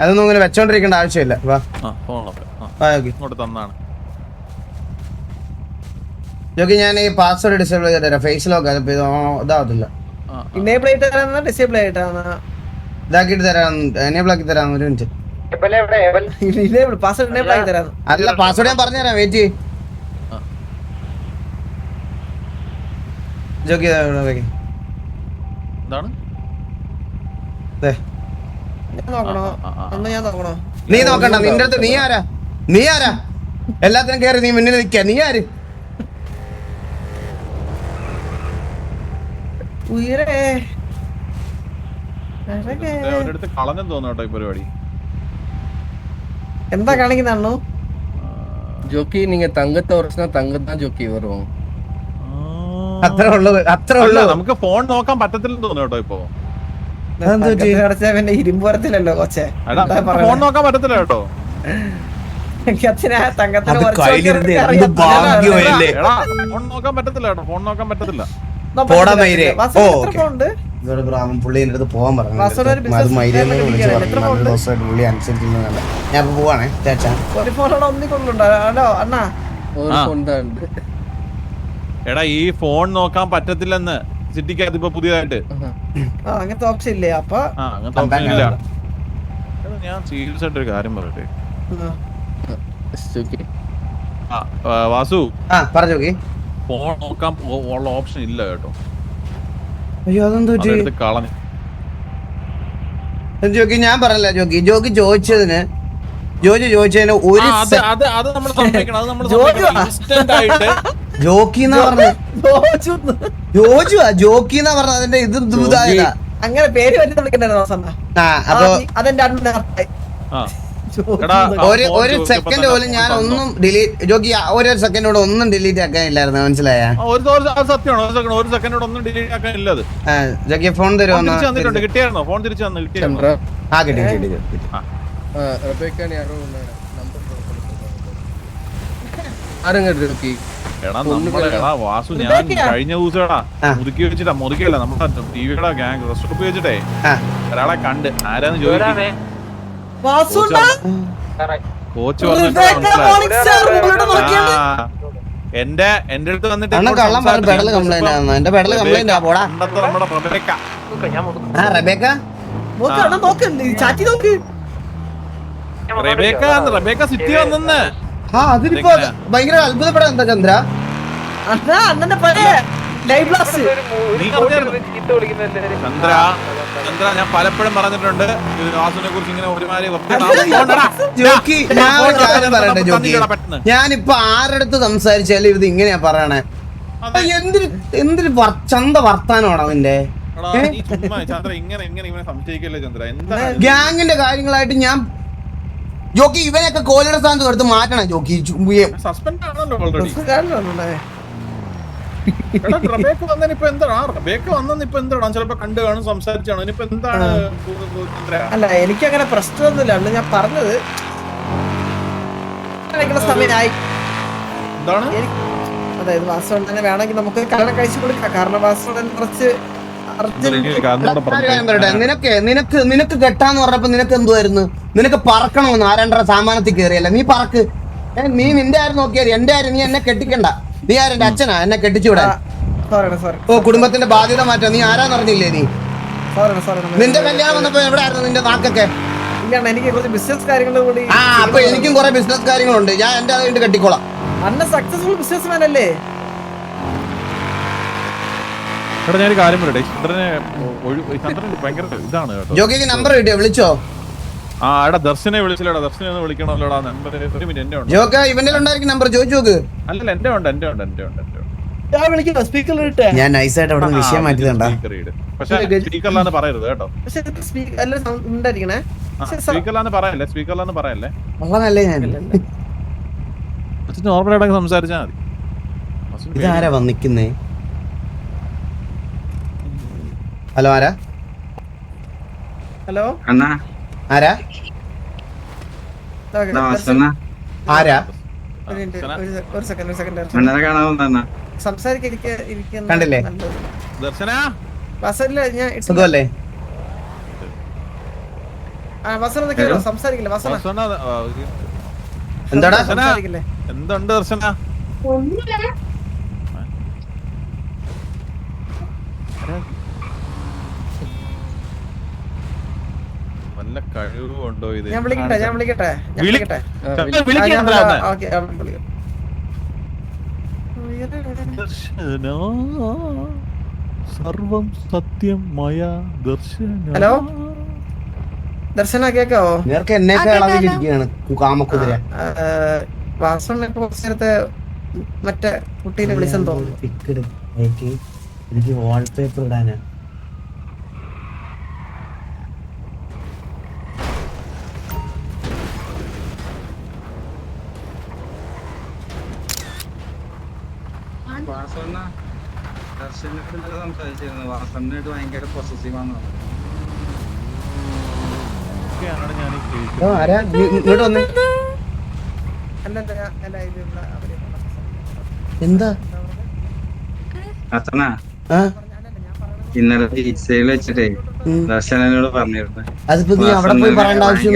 അതൊന്നും ഇങ്ങനെ വെച്ചോണ്ടിരിക്കേണ്ട ആവശ്യമില്ല. തന്നാണ് ജോക്കി. ഞാൻ ഈ പാസ്വേഡ് ഡിസേബിൾ ചെയ്തിട്ട് ഫേസ് ലോക്ക് ഇതാവത്തില്ല. ഇതാക്കിട്ട് തരാം. എനേബിൾ ആക്കി തരാം. ഒരു മിനിറ്റ്. അല്ല പാസ്വേഡ് ഞാൻ പറഞ്ഞുതരാം. വെയിറ്റ് ജോക്കി. എന്താണ് നീ നോക്കണ്ട. നിന്റെ അടുത്ത് നീ ആരാ എല്ലാത്തിനും കേറി നീ മുന്നിൽ നിൽക്കാ? നീ ആര്? കളഞ്ഞെന്ന് തോന്നുന്നു ഈ പരിപാടി. എന്താ കാണിക്കുന്ന ജോക്കി? നീங்க തങ്കത്തെ ഉറച്ചാ തങ്കത്താ ജോക്കി വരും. അത്രേ ഉള്ളൂ. നമുക്ക് ഫോൺ നോക്കാൻ പറ്റത്തില്ലെന്ന് തോന്നുന്നു കേട്ടോ ഇപ്പൊ. ഇരുമ്പുറത്തിലല്ലോ കൊച്ചെ. ഫോൺ നോക്കാൻ പറ്റത്തില്ല കേട്ടോ. ഫോൺ നോക്കാൻ പറ്റത്തില്ല കേട്ടോ. ഫോൺ നോക്കാൻ പറ്റത്തില്ല. പുള്ളി എന്റെ അടുത്ത് പോവാൻ പറഞ്ഞു. ഞാൻ പോവാണേ ചേച്ചാ. എടാ ഈ ഫോൺ നോക്കാൻ പറ്റത്തില്ലെന്ന് സിറ്റിക്കകത്ത് ഇപ്പൊ പുതിയതായിട്ട് അങ്ങനത്തെ ഓപ്ഷൻ ഇല്ലേ? അപ്പൊ അങ്ങനത്തെ ഓപ്ഷൻ ഇല്ല. ഞാൻ സീരിയസ് ആയിട്ട് ഒരു കാര്യം പറയട്ടെ. വാസു ഫോൺ നോക്കാൻ ഉള്ള ഓപ്ഷൻ ഇല്ല കേട്ടോ. അയ്യോ അതെന്തോ കളഞ്ഞു ജോക്കി. ഞാൻ പറഞ്ഞില്ല ജോക്കി ചോദിച്ചതിന് ചോദിച്ചതിന് ഒരു ജോക്കിന്നാ പറഞ്ഞത്. ജോക്കിന്നാ പറഞ്ഞത്. അതിന്റെ ഇത് അങ്ങനെ പേര് അതെന്റെ ഒരു സെക്കൻഡ് പോലും ഞാൻ ഒന്നും ഡിലീറ്റ് ജോക്കി ഒരു സെക്കൻഡ് കൂടെ ഒന്നും ഡിലീറ്റ് ആക്കാനില്ലായിരുന്നു. മനസ്സിലായ? ഒരു സെക്കൻഡ് ഒന്നും ഡിലീറ്റ് ആക്കാനില്ല. ജോക്കി ഫോൺ തരുമോ? കിട്ടിയായിരുന്നോ? ഫോൺ തിരിച്ചു വന്നു കിട്ടിയായിരുന്നോ? കിട്ടി. വാസു ഞാൻ കഴിഞ്ഞ ദിവസം മുറുക്കി വെച്ചിട്ടാ മുറുക്കിയല്ല നമ്മുടെ ടിവിയുടെ ഗ്യാങ് റെസ്റ്റോപ്പ് വെച്ചിട്ടേ ഒരാളെ കണ്ട് ആരാന്ന് ചോദിച്ചു. കോച്ച് എന്റെ അടുത്ത് വന്നിട്ട് നമ്മുടെ റബേക്ക സിറ്റി വന്നെന്ന്. അതിനിപ്പോ ഭയങ്കര അത്ഭുതപ്പെടാൻ എന്താ ചന്ദ്ര? ചന്ദ്ര ഞാൻ പലപ്പോഴും പറഞ്ഞിട്ടുണ്ട് വാസുവിനെ കുറിച്ച് ഇങ്ങനെ ഒരുമാതിരി. ഞാനിപ്പോ ആരടുത്ത് സംസാരിച്ചാലും ഇത് ഇങ്ങനെയാ പറയണേ. എന്തൊരു ചന്ത വർത്താനമാണോ നിന്റെ? ചന്ദ്ര ഇങ്ങനെ സംശയിക്കല്ലേ ചന്ദ്ര? എന്താ ഗ്യാങ്ങിന്റെ കാര്യങ്ങളായിട്ട് ഞാൻ ജോക്കി ഇവനൊക്കെ കോലിയുടെ സ്ഥാനത്ത് എടുത്ത് മാറ്റണം ജോക്കി. സസ്പെൻഡ് ആണല്ലോ ഓൾറെഡി. ചിലപ്പോ കണ്ടു കാണും സംസാരിച്ചാണോ ഇനിയിപ്പോ എന്താണ്? അല്ല എനിക്ക് അങ്ങനെ പ്രശ്നമൊന്നുമില്ല. അന്ന് ഞാൻ പറഞ്ഞത് സമയമായി. എന്താണ്? അതായത് വാസുണ്ണനെ വേണമെങ്കിൽ നമുക്ക് കല്യാണം കഴിച്ചു കൊടുക്കാം. കാരണം വാസുണ്ണൻ കുറച്ച് നിനക്ക് കെട്ടാന്ന് പറഞ്ഞപ്പോ നിനക്ക് എന്തുവായിരുന്നു? നിനക്ക് പറക്കണമെന്ന് ആരാണ്ടര സാമാനത്തിൽ കയറിയല്ല. നീ പറക്ക്. നീ നിന്റെ ആരും നോക്കിയാൽ എന്റെ ആരും. നീ എന്നെ കെട്ടിക്കണ്ട. നീ ആരും എന്റെ അച്ഛനാ എന്നെ കെട്ടിച്ചുവിടാൻ? ഓ കുടുംബത്തിന്റെ ബാധ്യത മാറ്റാം. നീ ആരാന്ന് അറിഞ്ഞില്ലേ? നീ നിന്റെ കല്യാണം വന്നപ്പോ എവിടെ ആയിരുന്നു നിന്റെ നാക്കൊക്കെ? എനിക്ക് കുറച്ച് ബിസിനസ് കാര്യങ്ങൾ കൂടി. അപ്പൊ എനിക്കും കുറെ ബിസിനസ് കാര്യങ്ങളുണ്ട്. ഞാൻ എന്റെ അതുകൊണ്ട് കെട്ടിക്കോളാം. അന്ന സക്സസ്ഫുൾ ബിസിനസ്മാൻ അല്ലേ? എടാ ഞാനൊരു കാര്യം പറയട്ടെ. ചന്ദ്രന് ഭയങ്കര ഇതാണ് കേട്ടോ. ജോക്കിക്ക് നമ്പർ കിട്ടിയോ? വിളിച്ചോ? ആ എടാ ദർശനെ വിളിച്ചില്ലടാ. ദർശനെ ഒന്ന് വിളിക്കണമല്ലോടാ. നമ്പർ ഒരു മിനിറ്റ് എന്റെ ഉണ്ട്. ജോക്ക ഇവന്റെ ഉണ്ടായിരിക്കും നമ്പർ. ചോദിച്ചു നോക്ക്. അല്ലല്ല എന്റെ ഉണ്ട്. ഞാൻ നൈസായിട്ട് അവിടെ വിഷയം മാറ്റിയതാ. പക്ഷെ സ്പീക്കറിലാന്ന് പറയരുത് കേട്ടോ. സ്പീക്കറിലാന്ന് പറയല്ലേ. ഉള്ളതല്ലേ ഞാൻ നോർമലായിട്ടൊക്കെ സംസാരിച്ചാ മതി. ഇതാരാ വന്നിക്കുന്നേ? ഹലോ ആരാ? ഹലോ ആരാ? ആരാ? ഒരു സെക്കൻഡ് കണ്ടില്ലേ? ദർശന സുഖമല്ലേ? സംസാരിക്കില്ല. എന്താടാ? എന്തുണ്ട് ദർശന? വല്ല കഴിവുണ്ടോ ഇത്? ഞാൻ വിളിക്കട്ടെ. സർവം സത്യം മയ ദർശന. ഹലോ ദർശന കേക്കാവോ? നേർക്ക് എന്നേക്കാൾ അളവിലിരിക്കുകയാണ് കാമക്കുതിര. വാസണ്ണ കുറച്ച് നേരത്തെ മറ്റേ കുട്ടീനെ വിളിച്ചെന്ന് തോന്നുന്നു. എനിക്ക് വാൾപേപ്പർ ഇടാനാ. വാസണ്ണായിട്ട് ഭയങ്കര പൊസസീവാണ്. ഇങ്ങോട്ട് വന്നേ. എന്താ ഇന്നലെ ചികിത്സയിൽ വെച്ചിട്ടേ ദർശനോട് പറഞ്ഞിരുന്നു. അതിപ്പോ നീ അവിടെ പോയി പറയേണ്ട ആവശ്യം?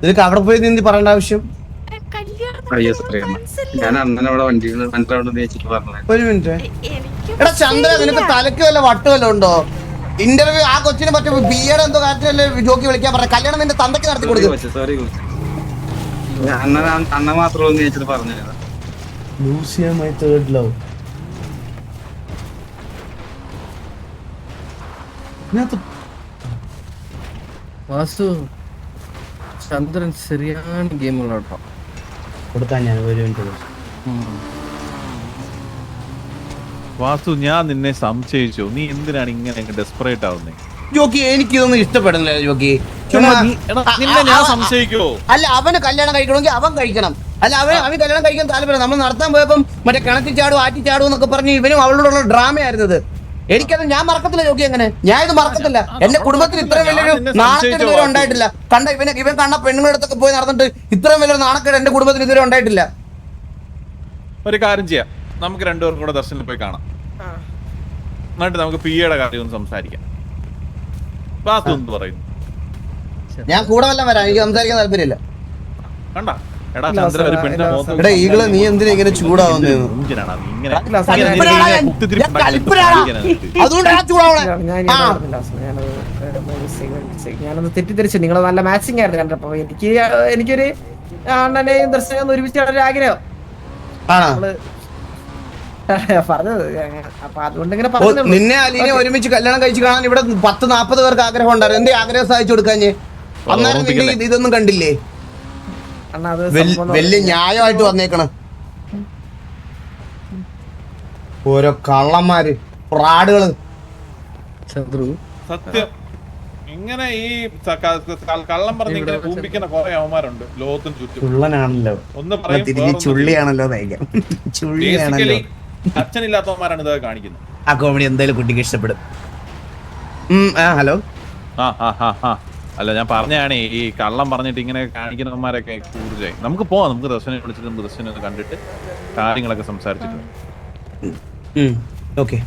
നിനക്ക് അവിടെ പോയി നീ പറയേണ്ട ആവശ്യം? അയ്യോ സോറി, ഞാൻ അണ്ണനവിടെ വണ്ടി വെച്ചിട്ട് പറഞ്ഞു. ഒരു മിനിറ്റ്. എടാ ചന്ദ്ര, നിനക്ക് തലക്ക് വല്ല വട്ടുവല്ല ഉണ്ടോ? ഇന്റർവ്യൂ ആ കൊച്ചിനെ പറ്റി ബിഎഡ് എന്തോ കാര്യത്തിലല്ലേ ജോക്കി വിളിക്കാൻ പറഞ്ഞ? കല്യാണം നിന്റെ തന്തയ്ക്ക് നടത്തി കൊടുക്കും. സോറി അണ്ണ മാത്രമേ വെച്ചിട്ട് പറഞ്ഞിരുന്നു. ലൂസിയമായി തേർഡ് ലവ്. വാസു ചന്ദ്രൻ ശരിയാണ് ഗെയിമുകളോട്ടോ കൊടുക്കാൻ. ഞാൻ ഒരു മിനിറ്റ്. വാസു, ഞാൻ നിന്നെ സംശയിച്ചു. നീ എന്തിനാണ് ഇങ്ങനെ ഡെസ്പറേറ്റ് ആവുന്നേ? ജോക്കി എനിക്കിതൊന്നും ഇഷ്ടപ്പെടുന്നില്ല ജോക്കി. ഞാൻ സംശയിക്കോ? അല്ല, അവന് കല്യാണം കഴിക്കണമെങ്കിൽ അവൻ കഴിക്കണം. അല്ല, അവൻ കല്യാണം കഴിക്കാൻ താല്പര്യം. നമ്മൾ നടത്താൻ പോയപ്പം മറ്റേ കിണറ്റി ചാടും ആറ്റി ചാടും എന്നൊക്കെ പറഞ്ഞ് ഇവനും അവളോടുള്ള ഡ്രാമയായിരുന്നത്. എനിക്കത് ഞാൻ മറക്കത്തില്ല ജോക്കി. അങ്ങനെ ഞാൻ ഇത് മറക്കത്തില്ല. എന്റെ കുടുംബത്തിൽ ഇത്രയും വലിയൊരു നാണക്കേട് ഇതുവരെ ഉണ്ടായിട്ടില്ല. ഇവൻ കണ്ട പെണ്ണുങ്ങളുടെ അടുത്തൊക്കെ പോയി നടന്നിട്ട് ഇത്രയും വലിയൊരു നാണക്കേട് എന്റെ കുടുംബത്തിന് ഇതുവരെ ഉണ്ടായിട്ടില്ല. ഒരു കാര്യം ചെയ്യാം, നമുക്ക് രണ്ടുപേർക്കും കൂടെ ദർശനിൽ പോയി കാണാം. എന്നിട്ട് നമുക്ക് പിയുടെ കാര്യം ഒന്ന് സംസാരിക്കാം. പറയുന്നു ഞാൻ കൂടെ വല്ലതും വരാം. എനിക്ക് സംസാരിക്കാൻ താല്പര്യമില്ല. കണ്ടാ എടാ ചന്ദ്ര, ഒരു പെണ്ണിന്റെ എടാ ഈകളെ, നീ എന്തിനാ ഇങ്ങനെ ചൂടാവുന്നത്? ഞാനൊന്ന് തെറ്റിദ്ധരിച്ചു. നിങ്ങൾ നല്ല മാച്ചിങ് ആയിരുന്നു കണ്ടപ്പോ. എനിക്കൊരു അണ്ണനെയും ദർശനം ഒരുമിച്ച് ഒരു ആഗ്രഹം പറഞ്ഞത്. അപ്പൊ അതുകൊണ്ട് ഇങ്ങനെ പറഞ്ഞു. നിന്നെ അലീനെ ഒരുമിച്ച് കല്യാണം കഴിച്ച് കാണാൻ ഇവിടെ 10-40 പേർക്ക് ആഗ്രഹം ഉണ്ടായിരുന്നു. എന്റെ ആഗ്രഹം സാധിച്ചു കൊടുക്കാഞ്ഞ് അന്നേരം നിങ്ങൾ ഇതൊന്നും കണ്ടില്ലേ? വലിയ ന്യായമായിട്ട് വന്നേക്കണം. ഓരോ കള്ളന്മാര് ഫ്രാഡുകള്. സത്യം ഇങ്ങനെ ഈ കള്ളം പറഞ്ഞ് ഇങ്ങനെ കൂമ്പിക്കുന്ന കുറെ അവന്മാരുണ്ട് ലോകത്തിന് ചുറ്റും. ചുള്ളനാണല്ലോ, ഒന്ന് പറയും തിരിഞ്ഞ് ചുള്ളിയാണല്ലോ നയിക്കാം. ചുള്ളിയാണല്ലോ. അച്ഛനില്ലാത്തവന്മാരാണ് ഇത് കാണിക്കുന്നത്. ആ കോമഡി എന്തായാലും കുട്ടിക്ക് ഇഷ്ടപ്പെടും. ഹലോ. അല്ല ഞാൻ പറഞ്ഞാണ് ഈ കള്ളം പറഞ്ഞിട്ട് ഇങ്ങനെ കാണിക്കുന്നവന്മാരൊക്കെ കൂടുതലായി. നമുക്ക് പോവാം, നമുക്ക് ദർശനം വിളിച്ചിട്ട് ദർശനം ഒന്ന് കണ്ടിട്ട് കാര്യങ്ങളൊക്കെ സംസാരിച്ചിട്ട്. ഓക്കെ.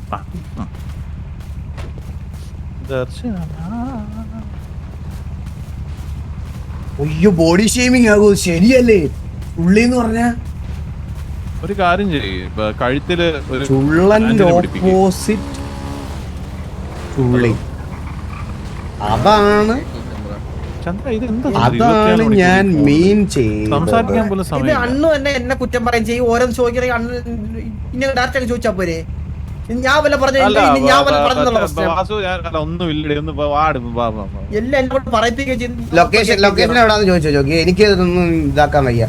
അയ്യോ ബോഡി ഷേമിങ് ആകും, ശരിയല്ലേ? ഉള്ളിന്ന് പറഞ്ഞ ഒരു കാര്യം ചെയ്യും, ഇപ്പൊ കഴുത്തില് ഒരു ചുള്ളന്റെ ഓപ്പോസിറ്റ് ചുള്ളി. അതാണ് അതാണ് ഞാൻ മീൻ സംസാരിക്കാൻ പോലും ഇത് സമയം. അണ്ണു എന്നെ കുറ്റം പറയും ചെയ്യും. ഓരോന്ന് ചോദിക്കണമെങ്കിൽ അണ്ണു ഇന്നെ ഡയറക്റ്റ് ചോദിച്ചാ പോരെ. ഞാൻ വല്ല പറഞ്ഞു ഞാൻ വല്ല പറഞ്ഞുള്ള പ്രശ്നം ഒന്നും ഇല്ലേ, ഒന്ന് വാടും എല്ലാം എന്നെ കൊണ്ട് പറയിപ്പിക്കുകയും ചെയ്തു. ലൊക്കേഷൻ എവിടാന്ന് ചോദിച്ചോ ജോക്കി? എനിക്ക് ഇതൊന്നും ഇതാക്കാൻ വയ്യ.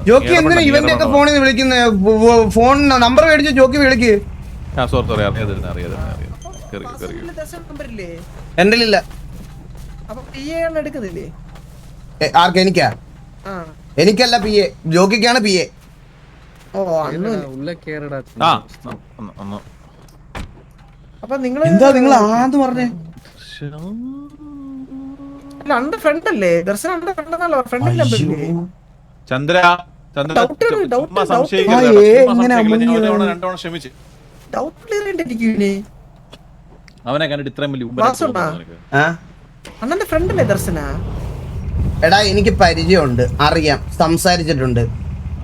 ജോക്കി എന്തിനാ ഇവന്റെ ഒക്കെ ഫോണിൽ നിന്ന് വിളിക്കുന്ന? ഫോൺ നമ്പർ മേടിച്ച് ജോക്കി വിളിക്ക്. എന്റെ ഇല്ല. എടുക്കുന്നില്ലേ? ആർക്ക്? എനിക്കാ? എനിക്കല്ല പി എ, ജോക്കിക്കാണ് പി എ. അപ്പൊ നിങ്ങൾ എന്താ നിങ്ങൾ ആന്ന് പറഞ്ഞേ? അല്ല അന്റെ ഫ്രണ്ട് അല്ലേ ദർശനം? അന്റെ ഫ്രണ്ട് ഫ്രണ്ടിൽ നമ്പറില്ലേ? ചന്ദ്ര ഡൗട്ട് അവനെ കണ്ടിട്ട് ഇത്രയും വലിയ അണ്ണന്റെ ഫ്രണ്ട് അല്ലേ ദർശന? എടാ എനിക്ക് പരിചയമുണ്ട്, അറിയാം, സംസാരിച്ചിട്ടുണ്ട്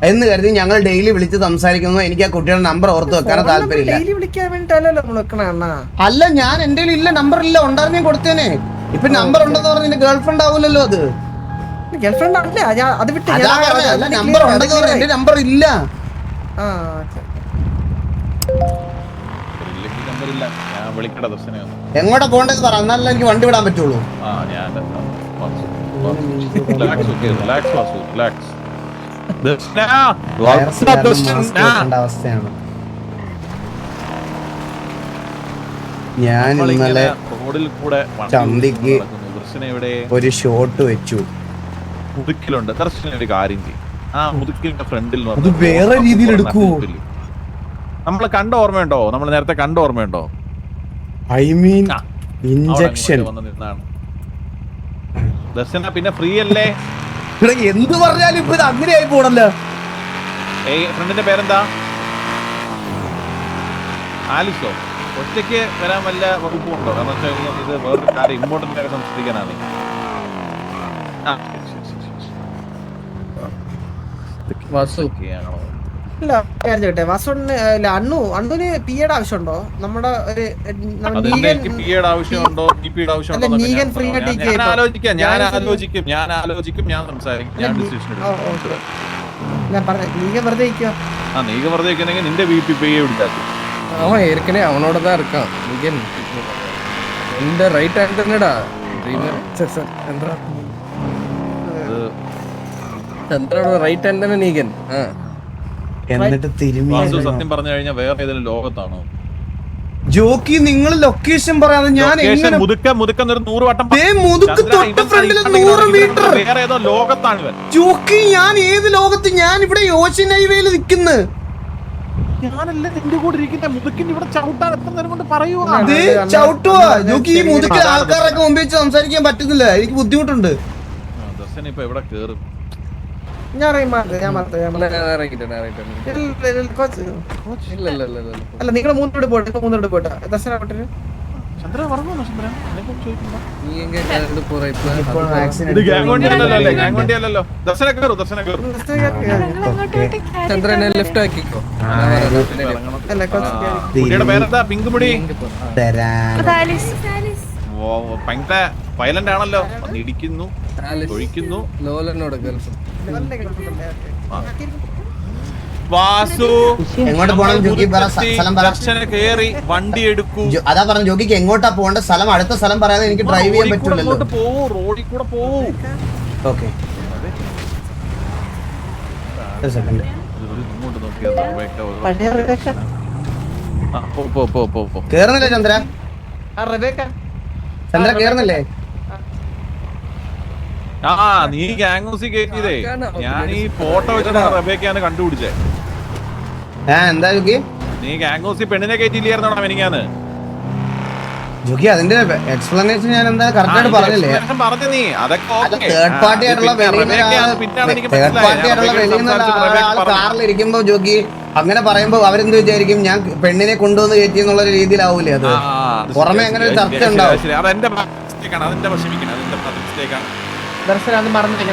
എന്ന് കരുതി ഞങ്ങൾ ഡെയിലി വിളിച്ച് സംസാരിക്കുന്നു. എനിക്ക് ആ കുട്ടിയുടെ നമ്പർ ഓർത്ത് വെക്കാനോ താല്പര്യമില്ല. അല്ല ഞാൻ എന്റെ ഇല്ല, നമ്പർ ഇല്ല. ഉണ്ടായിരുന്നേ കൊടുത്തേനെ. ഇപ്പൊ നമ്പർ ഉണ്ടെന്ന് പറഞ്ഞ നിന്റെ ഗേൾ ഫ്രണ്ട് ആവൂലല്ലോ അത്. അല്ല നമ്പർ ഉണ്ടെന്ന് പറഞ്ഞ എന്റെ നമ്പർ ഇല്ല. എങ്ങോട്ടാ പോണ്ടത് പറ, എന്നാലല്ലേ എനിക്ക് വണ്ടി വിടാൻ പറ്റുള്ളൂ. അവസ്ഥയാണ്. ഞാൻ ഇന്നലെ ചന്തിക്ക് ഒരു ഷോട്ട് വെച്ചു. മുതുക്കിലുണ്ട് ദർശന ഒരു കാര്യം ചെയ്യും, ആ മുതുക്കിലിന്റെ ഫ്രണ്ടിൽ അത് വേറെ രീതിയിൽ എടുക്കുവോ? നമ്മള് കണ്ട ഓർമ്മയുണ്ടോ? നമ്മൾ നേരത്തെ കണ്ട ഓർമ്മയുണ്ടോ? ഐ മീൻ ഇഞ്ചക്ഷൻ ദർശന പിന്നെ ഫ്രീ അല്ലേ? എന്ത് പറഞ്ഞാലും ഇപ്പൊ ഇത് അങ്ങനെ ആയി പോണല്ലോ. ഫ്രണ്ടിന്റെ പേരെന്താ? ആലിസോ? ഒറ്റയ്ക്ക് വരാൻ വല്ല വകുപ്പുണ്ടോ? കാരണം വെച്ചാൽ ഇത് വേറൊരു കാര്യം ഇമ്പോർട്ടന്റ് ആയിട്ട് സംസാരിക്കാനാണ്. അണ്ണുന് പിയുടെ ആവശ്യമുണ്ടോ? നമ്മുടെ ഞാൻ സംസാരിക്കും. നിന്റെ വീട്ടിൽ പേ വിളിച്ചാൽ அவன் ஏற்கனவே அவனோட தான் இருக்கான். நிகன் இந்த ரைட் ஹேண்ட் என்னடா ചന്ദ്രയുടെ റൈറ്റ് ഹാൻഡ് തന്നെ നീകൻ. എന്നിട്ട് സത്യം പറഞ്ഞു കഴിഞ്ഞാൽ വേറെ ഏതെങ്കിലും ലോകത്താണോ ജോക്കി? നിങ്ങൾ ലൊക്കേഷൻ പറയാതെ ഞാൻ എങ്ങനെ വേറെ ഏതോ ലോകത്താണ് ഇവൻ. ജോക്കി ഞാൻ ഏത് ലോകത്ത്? ഞാൻ ഇവിടെ ഓഷ്യൻ ഹൈവേയിൽ നിൽക്കുന്നു. ഞാനല്ലേ നിന്റെ കൂടെ ഇരിക്കുന്ന മുതുക്കിന്റെ ഇവിടെ ചവിട്ടാൻ എത്തുന്നതിനെ കൊണ്ട് പറയുവാ. ചവിട്ടുവാ ജോക്കി? ഈ മുതുക്കിൽ ആൾക്കാരൊക്കെ മുമ്പ് വെച്ച് സംസാരിക്കാൻ പറ്റുന്നില്ല, എനിക്ക് ബുദ്ധിമുട്ടുണ്ട്. ദർശന ഇപ്പൊ എവിടെ കേറും? അല്ല നിങ്ങൾ മൂന്നോട് പോട്ടെ, ഇപ്പൊ മൂന്നോട് പോട്ടെ. ദർശന ചന്ദ്ര പറഞ്ഞോ? ചന്ദ്ര നീ എങ്ങനെ പോറ ചന്ദ്രനെ ലെഫ്റ്റ് ആക്കിക്കോ. പിങ്കുമുടി ഭയങ്കര വയലന്റ് ആണല്ലോ. ഇടിക്കുന്നു, ഒഴിക്കുന്നു. ലോലനോട് ഗൾഫ് വാസു എങ്ങോട്ട് പോകണം ജോക്കി? സ്ഥലം കേറി വണ്ടി എടുക്കൂ. അതാ പറഞ്ഞു ജോക്കിക്ക് എങ്ങോട്ടാ പോകേണ്ട സ്ഥലം, അടുത്ത സ്ഥലം പറയാതെ എനിക്ക് ഡ്രൈവ് ചെയ്യാൻ പറ്റില്ലല്ലോ. റോഡിൽ കൂടെ പോവൂ. ഓക്കെ ഒരു സെക്കൻഡ്. പഴയ റബേക്ക. കേറുന്നില്ലേ ചന്ദ്ര? ആ റബേക്ക. ചന്ദ്ര കേറുന്നില്ലേ? ആ നീ ഗാംഗൂസി കേറ്റിയതേ, ഞാൻ ഈ ഫോട്ടോ വെച്ചിട്ടാണ് റബേക്കാന്ന് കണ്ടുപിടിച്ചേ. എന്താ ജോക്കി? നീ ഗാംഗൂസി പെണ്ണിനെ കേറ്റിയില്ലായിരുന്നോടാ എനിക്കാന്ന്. ജോക്കി അതിന്റെ എക്സ്പ്ലനേഷൻ ഞാൻ എന്താ കറക്റ്റ് ആയിട്ട് പറഞ്ഞില്ലേ? പറഞ്ഞു നീ അതൊക്കെ തേർഡ് പാർട്ടി ആയിട്ടുള്ള കാറിലിരിക്കുമ്പോ ജോക്കി അങ്ങനെ പറയുമ്പോ അവരെന്ത് വിചാരിക്കും, ഞാൻ പെണ്ണിനെ കൊണ്ടുവന്ന് കയറ്റി എന്നുള്ള രീതിയിലാവൂലേ അത്? പുറമെ അങ്ങനെ ഒരു ചർച്ച ഉണ്ടാവും. ദർശനം അത് മറന്നില്ല.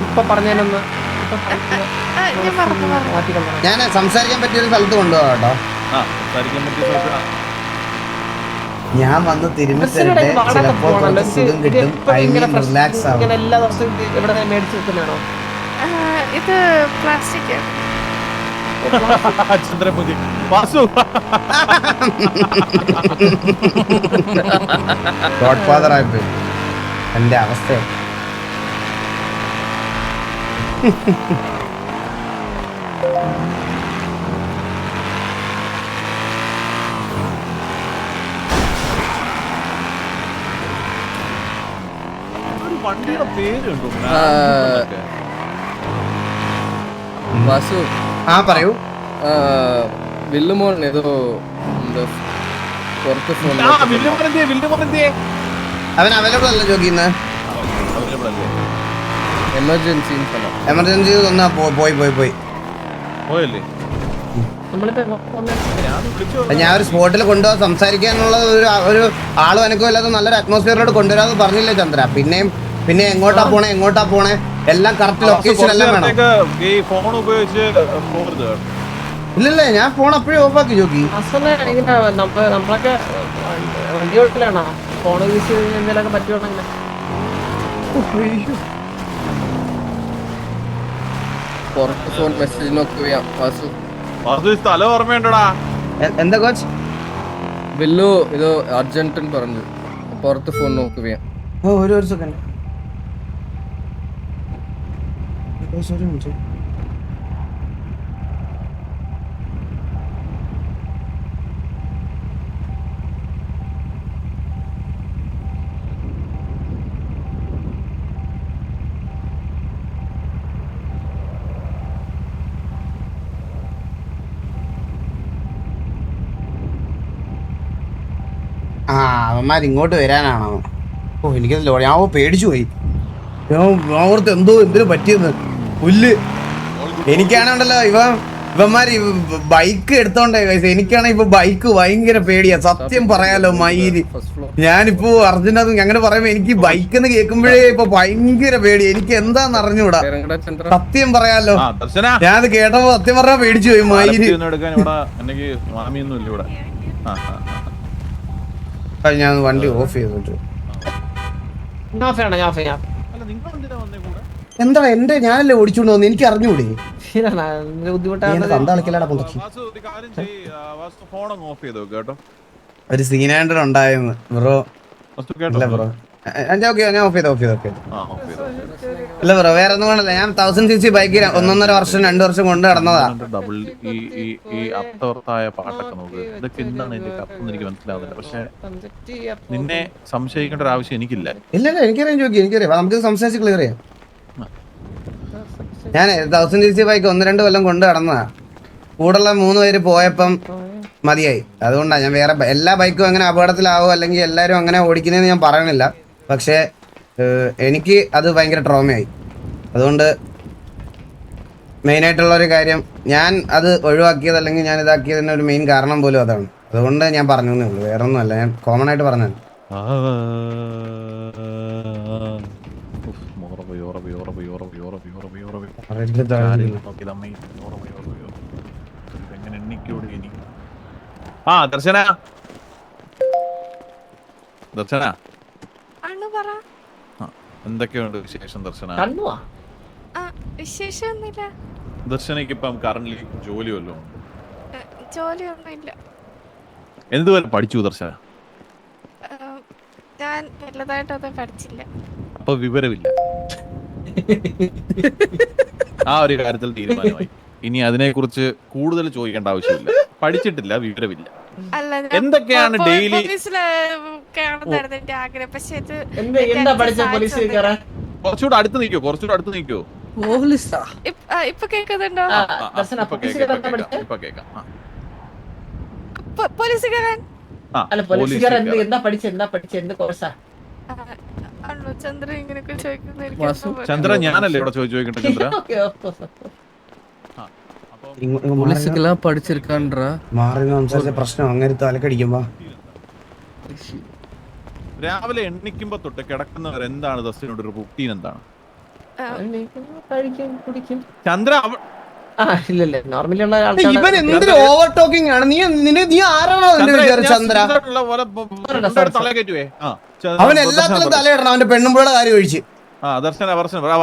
ഇപ്പൊ പറഞ്ഞതിനൊന്ന് ഞാൻ സംസാരിക്കാൻ പറ്റിയൊരു സ്ഥലത്ത് കൊണ്ടുപോകാം കേട്ടോ. ഞാൻ വന്ന് തിരുമ്പി തരട്ടെ, ചിലപ്പോ കുറച്ച് സുഖം കിട്ടും, റിലാക്സ് ആവും. എല്ലാ ദിവസവും ഇവിടെ മേടിച്ചു വെക്കുന്നതാണോ? ഇത് പ്ലാസ്റ്റിക്. ചന്ദ്രപുതി വാസു ഗോഡ് ഫാദർ ആയിപ്പോയി എന്റെ അവസ്ഥ. വണ്ടിയുടെ പേരുണ്ടോ? വാസു പറയൂ. വില്ലുമോൻ ഏതോ പുറത്ത് ഫോൺ അവൻ അവൈലബിൾ അല്ല ജോക്കി ഇന്ന്. എമർജൻസി പോയി പോയല്ലേ? ഞാൻ ഒരു സ്പോട്ടിൽ കൊണ്ടുപോകാൻ സംസാരിക്കാനുള്ള ഒരു ആളും അനക്കോ ഇല്ലാതെ നല്ലൊരു അറ്റ്മോസ്ഫിയറിലോട്ട് കൊണ്ടുവരാന്ന് പറഞ്ഞില്ലേ ചന്ദ്ര? പിന്നെ എങ്ങോട്ടാ പോണേ എല്ലാം കറക്റ്റ് ലൊക്കേഷൻ എല്ലാം വേണം. ഇല്ലല്ലേ, ഞാൻ ഫോൺ അപ്പോഴേ ഓഫാക്കി ജോക്കി. നമ്മളൊക്കെ വണ്ടി ഓട്ടിലാണോ ഫോൺ യൂസ് ചെയ്ത് എന്തെങ്കിലുമൊക്കെ പറ്റുവാണെങ്കിൽ? പുറത്ത് ഫോൺ മെസ്സേജ് നോക്കുക. വാസു സ്ഥലം ഓർമ്മയുണ്ടോടാ? എന്താ കോച്ച്? വില്ലു ഇത് അർജന്റൻ പറഞ്ഞു, പുറത്ത് ഫോൺ നോക്കുക. ഒരു സെക്കൻഡ്. അവന്മാർ ഇങ്ങോട്ട് വരാനാണോ? എനിക്കത് ഞാൻ പേടിച്ചു പോയി. ഓർത്ത് എന്തിനു പറ്റിയെന്ന് പുല്ല്. എനിക്കാണുണ്ടല്ലോ ഇവന്മാര് ബൈക്ക് എടുത്തോണ്ടേ. എനിക്കാണെ ഇപ്പൊ ബൈക്ക് ഭയങ്കര പേടിയാ, സത്യം പറയാലോ മയില്. ഞാനിപ്പോ അർജുനത് അങ്ങനെ പറയുമ്പോ എനിക്ക് ബൈക്ക് എന്ന് കേൾക്കുമ്പോഴേ ഇപ്പൊ ഭയങ്കര പേടി. എനിക്ക് എന്താന്ന് അറിഞ്ഞൂടാ, സത്യം പറയാലോ. ഞാനത് കേട്ടപ്പോ സത്യം പറഞ്ഞാ പേടിച്ചു പോയി മയില്. ഞാൻ വണ്ടി ഓഫ് ചെയ്തിട്ട് എന്താ എന്റെ ഞാനല്ലേ ഓടിച്ചോണ്ട് വന്നു, എനിക്ക് അറിഞ്ഞൂടെ? ഒരു സീനാൻഡർ ഉണ്ടായിരുന്നു ബ്രോ. ഇല്ല ബ്രോ, ഞാൻ ഓഫ് ചെയ്തു. ഇല്ല ബ്രോ, വേറെ ഒന്നും കൊണ്ടല്ല. ഞാൻ 1000cc ബൈക്കിൽ 1.5 വർഷം 2 വർഷം കൊണ്ട് നടന്നതാ. പാട്ടൊക്കെ നോക്ക്, ഇതൊക്കെ എന്താണ് എനിക്ക് മനസ്സിലാവുന്നില്ല. പക്ഷെ നിന്നെ സംശയിക്കേണ്ട ഒരു ആവശ്യം എനിക്കില്ല. ഇല്ല എനിക്കറിയാം ജോക്കി, എനിക്കറിയാം. നമുക്ക് സംസാരിച്ച് ക്ലിയർ ചെയ്യാം. ഞാൻ 1000cc ബൈക്ക് 1-2 കൊല്ലം കൊണ്ട് നടന്നതാ. കൂടുള്ള 3 പേര് പോയപ്പം മതിയായി. അതുകൊണ്ടാണ് ഞാൻ വേറെ എല്ലാ ബൈക്കും അങ്ങനെ അപകടത്തിലാവോ അല്ലെങ്കിൽ എല്ലാവരും അങ്ങനെ ഓടിക്കുന്നതെന്ന് ഞാൻ പറയണില്ല. പക്ഷേ എനിക്ക് അത് ഭയങ്കര ട്രോമയായി. അതുകൊണ്ട് മെയിനായിട്ടുള്ളൊരു കാര്യം ഞാൻ അത് ഒഴിവാക്കിയത് അല്ലെങ്കിൽ ഞാൻ ഇതാക്കിയതിന് ഒരു മെയിൻ കാരണം പോലും അതാണ്. അതുകൊണ്ട് ഞാൻ പറഞ്ഞു എന്നേ ഉള്ളൂ, വേറെ ഒന്നുമല്ല. ഞാൻ കോമൺ ആയിട്ട് പറഞ്ഞത്. ദർശന എന്തൊക്കെയുണ്ട് വിശേഷം ദർശന? വിശേഷമൊന്നുമില്ല. ദർശനയ്ക്ക് ഇപ്പം കറന്റ്ലി ജോലി വല്ലതും? ജോലിയൊന്നുമില്ല. എന്തുവരെ പഠിച്ചു ദർശന? ഞാൻ വലുതായിട്ടൊന്നും പഠിച്ചില്ല. അപ്പൊ വിവരമില്ല. ആ ഒരു കാര്യത്തിൽ തീരുമാനമായി. ഇനി അതിനെക്കുറിച്ച് കൂടുതൽ ചോദിക്കേണ്ട ആവശ്യമില്ല. പഠിച്ചിട്ടില്ല, വിവരമില്ല. അല്ല, എന്തൊക്കെയാണ് ഡെയിലി കാണുന്നതായിരുന്നു എന്റെ ആഗ്രഹം. പക്ഷെ ഇത് കുറച്ചുകൂടെ അടുത്ത് നിൽക്കോ. ഇപ്പൊ കേൾക്കുന്നുണ്ടോ? ഇപ്പൊ കേൾക്കാം. പോലീസുകാരൻ ചന്ദ്രൻ ഇങ്ങനെയൊക്കെ ചോദിക്കുന്ന ചന്ദ്ര, ഞാനല്ലേ ഇവിടെ ചോദിക്കട്ടെ ചന്ദ്ര? പോലീസുക്കെല്ലാം പഠിച്ചിരിക്കാൻഡ്രാ മാറി സംസാരിച്ച പ്രശ്നം അങ്ങനെ തലക്കടിക്കുമ്പോ രാവിലെ എണ്ണിക്കുമ്പോ തൊട്ട് കിടക്കുന്നവർ എന്താണ് ദസ്റ്റിനോട് ഒരു റുട്ടീൻ എന്താണ്? ചന്ദ്ര ഇവൻ എന്തൊരു ഓവർ ടോക്കിംഗ് ആണ്. നീ ആരാണോ ചന്ദ്ര? അവൻ എല്ലാത്തിനും തലയിടണം. അവന്റെ പെണ്ണുമ്പോഴുടെ കാര്യം ഒഴിച്ച്. ദർശന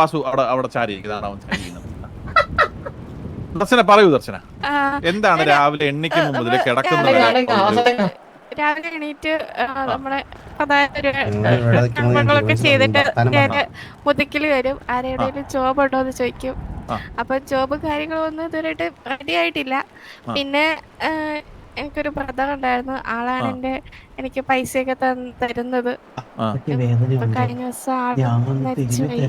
വാസു അവിടെ ചാരി ദർശന പറയൂ. ദർശന, എന്താണ് രാവിലെ എണ്ണിക്കുമ്പോ മുതൽ കിടക്കുന്നത്? രാവിലെ എണീറ്റ് നമ്മളെ കർമ്മങ്ങളൊക്കെ ചെയ്തിട്ട് ഞാൻ മുതുക്കില് വരും. ആരുടെയും ജോബ് ഉണ്ടോ എന്ന് ചോദിക്കും. അപ്പൊ ജോബ് കാര്യങ്ങളൊന്നും ഇതുവരെയായിട്ട് റെഡി ആയിട്ടില്ല. പിന്നെ എനിക്കൊരു ബ്രദർ ഉണ്ടായിരുന്നു. ആളാണ് എനിക്ക് പൈസയൊക്കെ തരുന്നത്. കഴിഞ്ഞ ദിവസം ആള് മരിച്ചുപോയി.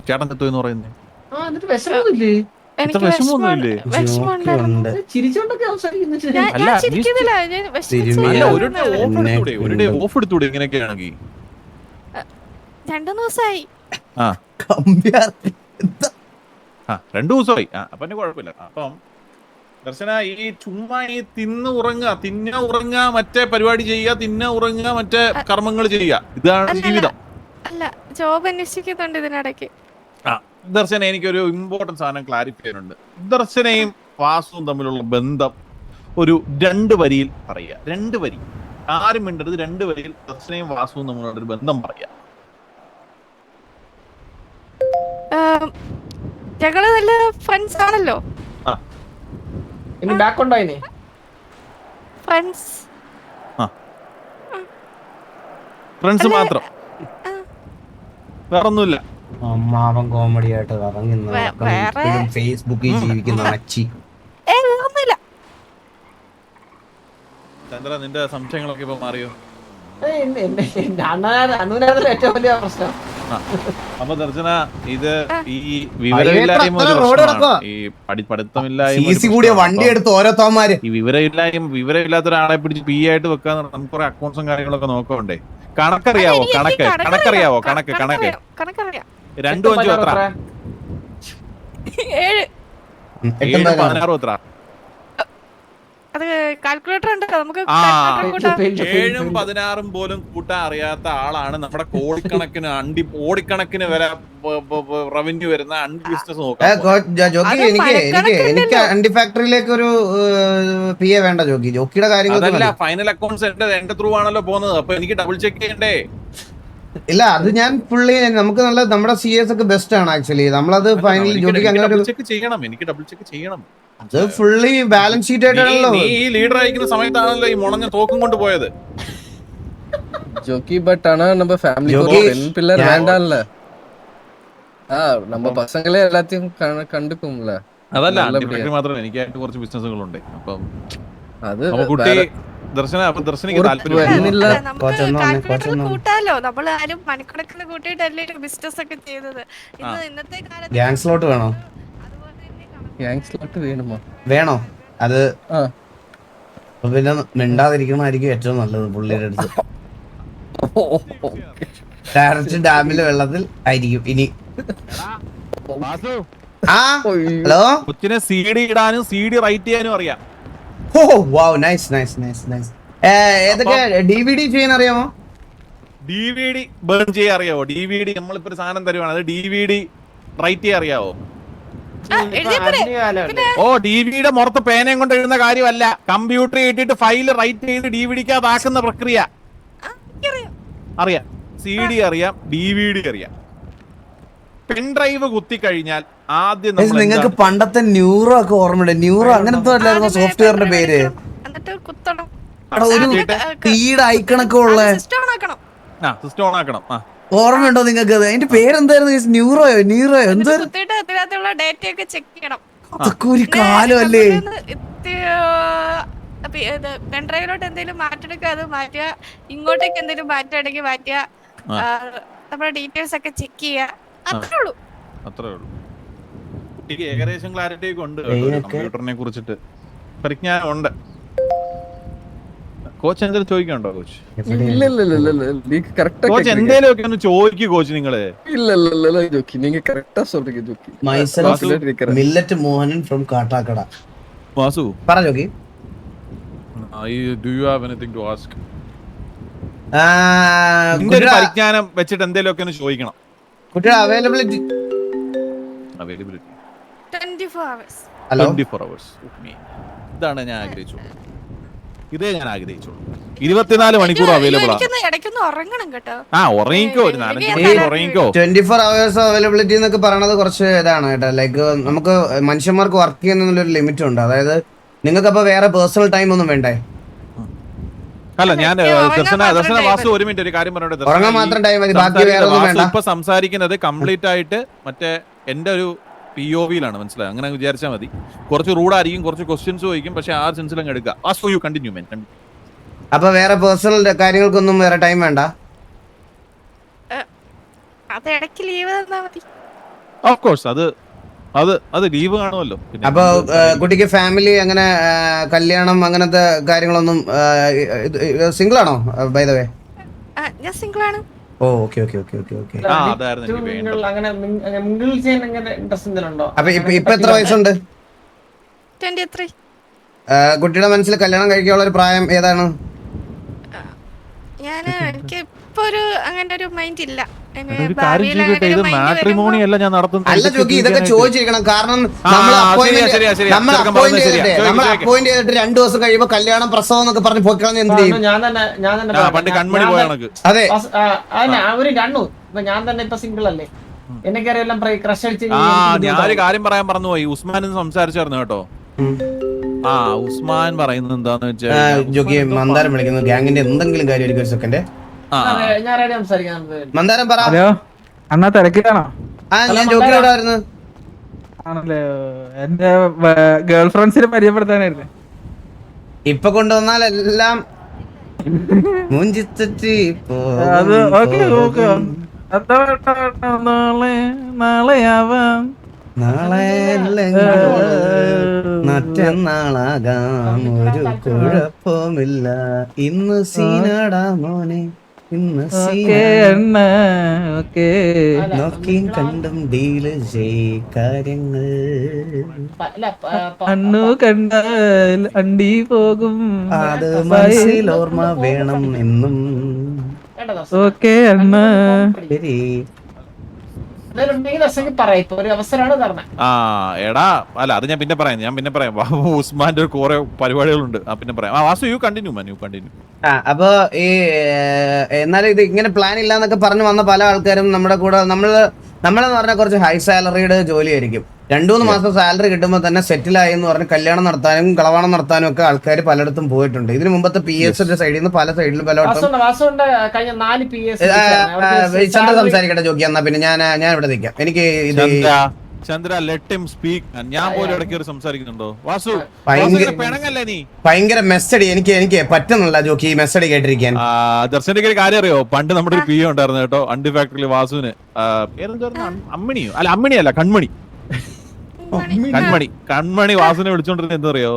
ചേട്ടൻ എത്തുമെന്ന് പറയുന്നത് എനിക്ക് വിഷമമുണ്ടായിരുന്നു. ഞാൻ ചിരിക്കുന്നില്ല, ഒരു ഓഫ് എടുത്തൂടെ ഇങ്ങനെയൊക്കെയാണെങ്കിൽ? 2 ദിവസമായി. 2 ദിവസമായി. അപ്പൊ എന്നെ കുഴപ്പമില്ല. അപ്പം ദർശന, ഈ ചുമ്മാ ഈ തിന്ന ഉറങ്ങുക, മറ്റേ പരിപാടി ചെയ്യുക, തിന്ന ഉറങ്ങുക, മറ്റേ കർമ്മങ്ങൾ ചെയ്യുക, ഇതാണ് ജീവിതം. അല്ല, ജോബ് അന്വേഷിക്കുന്നുണ്ട് ഇതിനിടയ്ക്ക്. ദർശന, എനിക്കൊരു ഇമ്പോർട്ടൻറ്റ് സാധനം ക്ലാരിഫൈ ചെയ്യാനുണ്ട്. ദർശനയും വാസുവും തമ്മിലുള്ള ബന്ധം ഒരു 2 വരിയിൽ പറയുക. 2 വരി, ആരും മിണ്ടരുത്. 2 വരിയിൽ ദർശനയും വാസുവും തമ്മിലുള്ള ഒരു ബന്ധം പറയുക. ഞങ്ങള് നല്ല ഫ്രണ്ട്സ് ആണല്ലോ. ഫ്രണ്ട്സ് മാത്രം, വേറൊന്നുമില്ല. അമ്മാവൻ കോമഡി ആയിട്ട് ഇറങ്ങി ഫേസ്ബുക്കിൽ ജീവിക്കുന്ന അച്ചി. ചന്ദ്ര, നിന്റെ സംശയങ്ങളൊക്കെ ഇപ്പൊ മാറിയോ? ഏറ്റവും വലിയ പ്രശ്നം. അപ്പൊ ദർശന, ഇത് ഈ വിവരമില്ലായ്മ ഈ പഠിത്തമില്ലായ്മ വണ്ടി എടുത്ത് ഓരോത്തോമാര് ഈ വിവരമില്ലാത്ത ഒരാളെ പിടിച്ച് പി ആയിട്ട് വെക്കാന്ന് പറഞ്ഞാൽ നമുക്ക് കുറെ അക്കൗണ്ട്സും കാര്യങ്ങളൊക്കെ നോക്കണ്ടേ? കണക്കറിയാവോ? കണക്കറിയാവോ? കണക്ക് 2 5 എത്ര? 7 16 എത്ര? അത് കാൽക്കുലേറ്റർ ഉണ്ട്, നമുക്ക് 7 16 പോലും കൂട്ടാൻ അറിയാത്ത ആളാണ് നമ്മുടെ കോടിക്കണക്കിന് വരെ റവന്യൂ വരുന്ന അണ്ടി ബിസിനസ് നോക്കാം. എനിക്ക് അണ്ടി ഫാക്ടറിയിലേക്ക് ഒരു പി എ വേണ്ട ജോക്കിയുടെ കാര്യങ്ങൾ. ഫൈനൽ അക്കൗണ്ട്സ് എന്റെ ത്രൂ ആണല്ലോ പോകുന്നത്. അപ്പൊ എനിക്ക് ഡബിൾ ചെക്ക് ചെയ്യണ്ടേ? ഇല്ല, അത് ഞാൻ ഫുള്ളി നമുക്ക് നമ്മുടെ സി എസ് ഒക്കെ ബെസ്റ്റ് ആണ് ആക്ച്വലി. നമ്മളത് ഫൈനൽ ജോലിക്ക് അങ്ങനെ എനിക്ക് ഡബിൾ ചെക്ക് ചെയ്യണം. അത് ഫുള്ളി ബാലൻസ് ഷീറ്റ് ആയിട്ടാണല്ലോ. നീ ഈ ലീഡർ ആയിരിക്കുന്ന സമയത്താണല്ലോ ഈ മുളഞ്ഞ തോക്കും കൊണ്ട് പോയത്. ஜோக்கி பட் ஆனா நம்ம ஃபேமிலிக்கு ஒரு பெண் பிள்ளை வேண்டாம்ல. நம்ம பசங்களே எல்லாத்தையும் கண்டுக்கும்ல. അതല്ല, മാത്രമല്ല എനിക്കായിട്ട് കുറച്ച് ബിസിനസ്സുകളുണ്ട്. അപ്പം അത് കുട്ടി ദർശനക്ക് കൂട്ടാലോ. നമ്മൾ ആരും മണിക്കണക്കിന് കൂട്ടിയിട്ടല്ലേ ബിസിനസ് ഒക്കെ ചെയ്തത്. ഇന്നത്തെ കാലത്ത് ഗ്യാങ് സ്ലോട്ട് വേണോ? വേണോ? അത് പിന്നെ മിണ്ടാതിരിക്കണമായിരിക്കും ഏറ്റവും നല്ലത്. പുള്ളിയുടെ അടുത്ത് ഡയറക്റ്റ് ഡാമിലെ വെള്ളത്തിൽ ആയിരിക്കും ഇനി. ഹലോ, കൊച്ചിനെ CD ഇടാനും CD റൈറ്റ് ചെയ്യാനും അറിയാം. ഓ വാവ്, നൈസ് നൈസ് നൈസ് നൈസ്. ഏതൊക്കെ DVD ചെയ്യാൻ അറിയാമോ? DVD ബേൺ ചെയ്യാൻ അറിയാവോ? DVD നമ്മളിപ്പോ ഒരു സാധനം തരുവാണ്, അത് DVD റൈറ്റ് ചെയ്യാൻ അറിയാവോ? ഡിവിഡിയുടെ മുറത്ത് പേനയും കൊണ്ട് എഴുതുന്ന കാര്യമല്ല, കമ്പ്യൂട്ടർ ഇട്ടിട്ട് ഫയൽ റൈറ്റ് ചെയ്ത് DVD-ക്കകത്താക്കുന്ന പ്രക്രിയ അറിയാം. CD അറിയാം, DVD അറിയാം. പെൻഡ്രൈവ് കുത്തി കഴിഞ്ഞാൽ ആദ്യം നിങ്ങൾക്ക് പണ്ടത്തെ ന്യൂറോ ഒക്കെ ഓർമ്മയുണ്ട്? ന്യൂറോ അങ്ങനത്തെ സോഫ്റ്റ്വെയറിന്റെ പേര് ഒരു തീയുടെ ഐക്കണൊക്കെ ഉള്ള സിസ്റ്റം ആക്കണം. സിസ്റ്റം ഓൺ ആക്കണം. ഓർമ്മയുണ്ടോ നിങ്ങൾക്ക്? അതിന്റെ പേരെന്തായിരുന്നു? നീറോയോ എന്തായിരുന്നു? കുത്തിയിട്ട് അതിനകത്തുള്ള ഡേറ്റ ഒക്കെ ചെക്ക് ചെയ്യണം. അതൊക്കെ ഒരു കാലമല്ലേ? പെൻഡ്രൈവിലോട്ട് എന്തെങ്കിലും മാറ്റെടുക്കുക, അത് മാറ്റുക. ഇങ്ങോട്ടേക്ക് എന്തെങ്കിലും മാറ്റുകയാണെങ്കിൽ മാറ്റുക. നമ്മുടെ ഡീറ്റെയിൽസ് ഒക്കെ ചെക്ക് ചെയ്യുക. അത്രേ ഉള്ളൂ. കുട്ടിക്ക് ഏകദേശം ക്ലാരിറ്റി ഒക്കെ ഉണ്ട് കമ്പ്യൂട്ടറിനെ കുറിച്ചിട്ട്, പരിജ്ഞാനം ഉണ്ട്. കോച്ച് എന്തെങ്കിലും ചോദിക്കണ്ടോ? കോച്ച് കോച്ച് എന്തേലും ഒക്കെ ഒന്ന് ചോദിക്കൂ കോച്ച്. നിങ്ങള് മില്ലറ്റ് മോഹനൻ ഫ്രം കാട്ടാക്കട. വാസു പറ jockey. Do you have anything to ask? പരിജ്ഞാനം വെച്ചിട്ട് എന്തേലും ഒക്കെ ഒന്ന് ചോദിക്കണം. കുട്ടിയുടെ അവൈലബിലിറ്റി 24 hours. 24 hours. ഇതാണ് ഞാൻ ആഗ്രഹിച്ചു. ഇതേ ഞാൻ ആഗ്രഹിച്ചു. 24 മണിക്കൂർ അവൈലബിൾ ആണ്. ഇടയ്ക്കൊന്ന് ഉറങ്ങണം കേട്ടോ. ഉറങ്ങിക്കോ, ഒരു 4 മണിക്കൂർ ഉറങ്ങിക്കോ. 24 hours അവൈലബിലിറ്റി എന്നൊക്കെ പറയണത് കുറച്ച് ഇതാണ് കേട്ടോ. ലൈക്ക് നമുക്ക് മനുഷ്യന്മാർക്ക് വർക്ക് ചെയ്യുന്നതിനൊരു ലിമിറ്റ് ഉണ്ട്. അതായത് നിങ്ങൾക്ക് അപ്പൊ വേറെ പേഴ്സണൽ ടൈം ഒന്നും വേണ്ടേ? അല്ല, ഞാൻ ദർശന വാസു ഒരു മിനിറ്റ് ഒരു കാര്യം പറഞ്ഞോട്ടെ. ഉറങ്ങാൻ മാത്രം ടൈം മതി, ബാക്കി വേറെ ഒന്നും വേണ്ട. ഇപ്പൊ സംസാരിക്കുന്നത് കംപ്ലീറ്റ് ആയിട്ട് മറ്റേ എന്റെ ഒരു POVയിലാണ്, മനസ്സിലായി? അങ്ങനെ വിചാരിച്ചാൽ മതി. കുറച്ച് റൂഡായിരിക്കും, കുറച്ച് ക്വസ്റ്റ്യൻസ് ചോദിക്കും, പക്ഷെ ആ സെൻസിലും എടുക്കുക. Vasu you continue men. അപ്പൊ വേറെ പേഴ്സണൽ കാര്യങ്ങൾക്കൊന്നും വേറെ ടൈം വേണ്ട? അത് ഇടയ്ക്ക് ലീവ് തന്നാ മതി. ഓഫ് കോഴ്സ് അത് ലീവ് കാണുമല്ലോ. അപ്പൊ കുട്ടിക്ക് ഫാമിലി അങ്ങനെ കല്യാണം അങ്ങനത്തെ കാര്യങ്ങളൊന്നും സിംഗിൾ ആണോ ബൈ ദ വേ? ഞാൻ സിംഗിൾ ആണ്. ഓ ഓക്കെ. അപ്പൊ ഇപ്പൊ എത്ര വയസ്സുണ്ട്? 23. കുട്ടിയുടെ മനസ്സിൽ കല്യാണം കഴിക്കാനുള്ള ഒരു പ്രായം ഏതാണ്? എനിക്ക് ഇപ്പൊ ഒരു അങ്ങനെ ഒരു മൈൻഡ് ഇല്ല. മാട്രിമോണി അല്ല ഞാൻ നടത്തുന്നത്. അല്ല ജോക്കി, ഇതൊക്കെ ചോദിച്ചിരിക്കണം. കാരണം നമ്മൾ അപ്പോയിന്റ് ചെയ്തിട്ട് 2 ദിവസം കഴിയുമ്പോ കല്യാണം പ്രസവം എന്നൊക്കെ പറഞ്ഞ് പോയിക്കളഞ്ഞ് എന്ത് ചെയ്യും? പണ്ട് കൺമണി പോയ കണക്ക്. അതെ, ഒരു കണ്ണു. ഞാൻ തന്നെ ഇപ്പൊ സിംഗിൾ അല്ലേ, എനിക്കറിയാം ക്രഷ് അടിച്ച്. ഞാനൊരു കാര്യം പറയാൻ മറന്നുപോയി. ഉസ്മാൻ സംസാരിച്ചായിരുന്നു കേട്ടോ. ഉസ്മാൻ പറയുന്നത് എന്താന്ന് വെച്ചാൽ ജോക്കി മന്ദാരം വിളിക്കുന്നു. ഗ്യാങ്ങിന്റെ എന്തെങ്കിലും കാര്യം ഒരു സെക്കൻഡ്. മന്ദാരം പറ. അണ്ണാ തിരക്കിലാണോ? ഞാൻ ജോക്കിയോടായിരുന്നു. ആണല്ലേ, എന്റെ ഗേൾ ഫ്രണ്ട്സിനെ പരിചയപ്പെടുത്താനായിരുന്നു. ഇപ്പൊ കൊണ്ടുവന്നാൽ എല്ലാം മൂഞ്ചിത്തെറ്റി അത് ഓക്കെ. നാളെയാവാം, നാളെ മറ്റന്നാളാകാം, ഒരു കുഴപ്പമില്ല. ഇന്ന് സീനാടാ മോനെ, ഇന്ന് നോക്കിയും കണ്ടും ഡീല് ചെയ് കാര്യങ്ങൾ. അണ്ണു കണ്ടാൽ അണ്ടി പോകും, അത് മനസ്സിൽ ഓർമ്മ വേണം എന്നും. ഓക്കെ അണ്ണ, ശരി. എടാ അല്ല, അത് ഞാൻ പിന്നെ പറയാം. ഉസ്മാന്റെ കുറെ പരിപാടികളുണ്ട്, പിന്നെ പറയാം. Vasu you continue. അപ്പൊ ഈ എന്നാലും ഇത് ഇങ്ങനെ പ്ലാൻ ഇല്ലാന്നൊക്കെ പറഞ്ഞു വന്ന പല ആൾക്കാരും നമ്മുടെ കൂടെ നമ്മളെന്ന് പറഞ്ഞാൽ കുറച്ച് ഹൈ സാലറിയുടെ ജോലിയായിരിക്കും. 2-3 മാസം സാലറി കിട്ടുമ്പോൾ തന്നെ സെറ്റിലായി എന്ന് പറഞ്ഞ് കല്യാണം നടത്താനും കളവാണം നടത്താനും ഒക്കെ ആൾക്കാർ പലയിടത്തും പോയിട്ടുണ്ട്. ഇതിനു മുമ്പത്തെ PS സൈഡിൽ നിന്ന് പല സൈഡിലും പലയിടത്തും. ചന്ദ്ര സംസാരിക്കട്ടെ ജോക്കി, എന്നാ പിന്നെ ഞാൻ ഇവിടെ നിൽക്കാം. എനിക്ക് ഇത് ചന്ദ്ര ലെറ്റ് ഹിം സ്പീക്ക്. ഞാൻ പോലും ഇടയ്ക്ക് ഒരു സംസാരിക്കുന്നുണ്ടോ? വാസു പെണങ്ങല്ലേ നീ? ഭയങ്കര മെസ്സടി എനിക്ക് പറ്റുന്നില്ല ജോക്കി ഈ മെസ്സടി കേട്ടിരിക്കാൻ. ദർശനക്ക് ഒരു കാര്യം അറിയോ? പണ്ട് നമ്മുടെ ഒരു PO ഉണ്ടായിരുന്നു കേട്ടോ, അണ്ടി ഫാക്ടറിയിൽ വാസുവിന്. അമ്മിണിയോ? അല്ല, അമ്മിണിയല്ല, കൺമണി. വാസുവിനെ വിളിച്ചോണ്ടിരുന്ന എന്താ അറിയോ?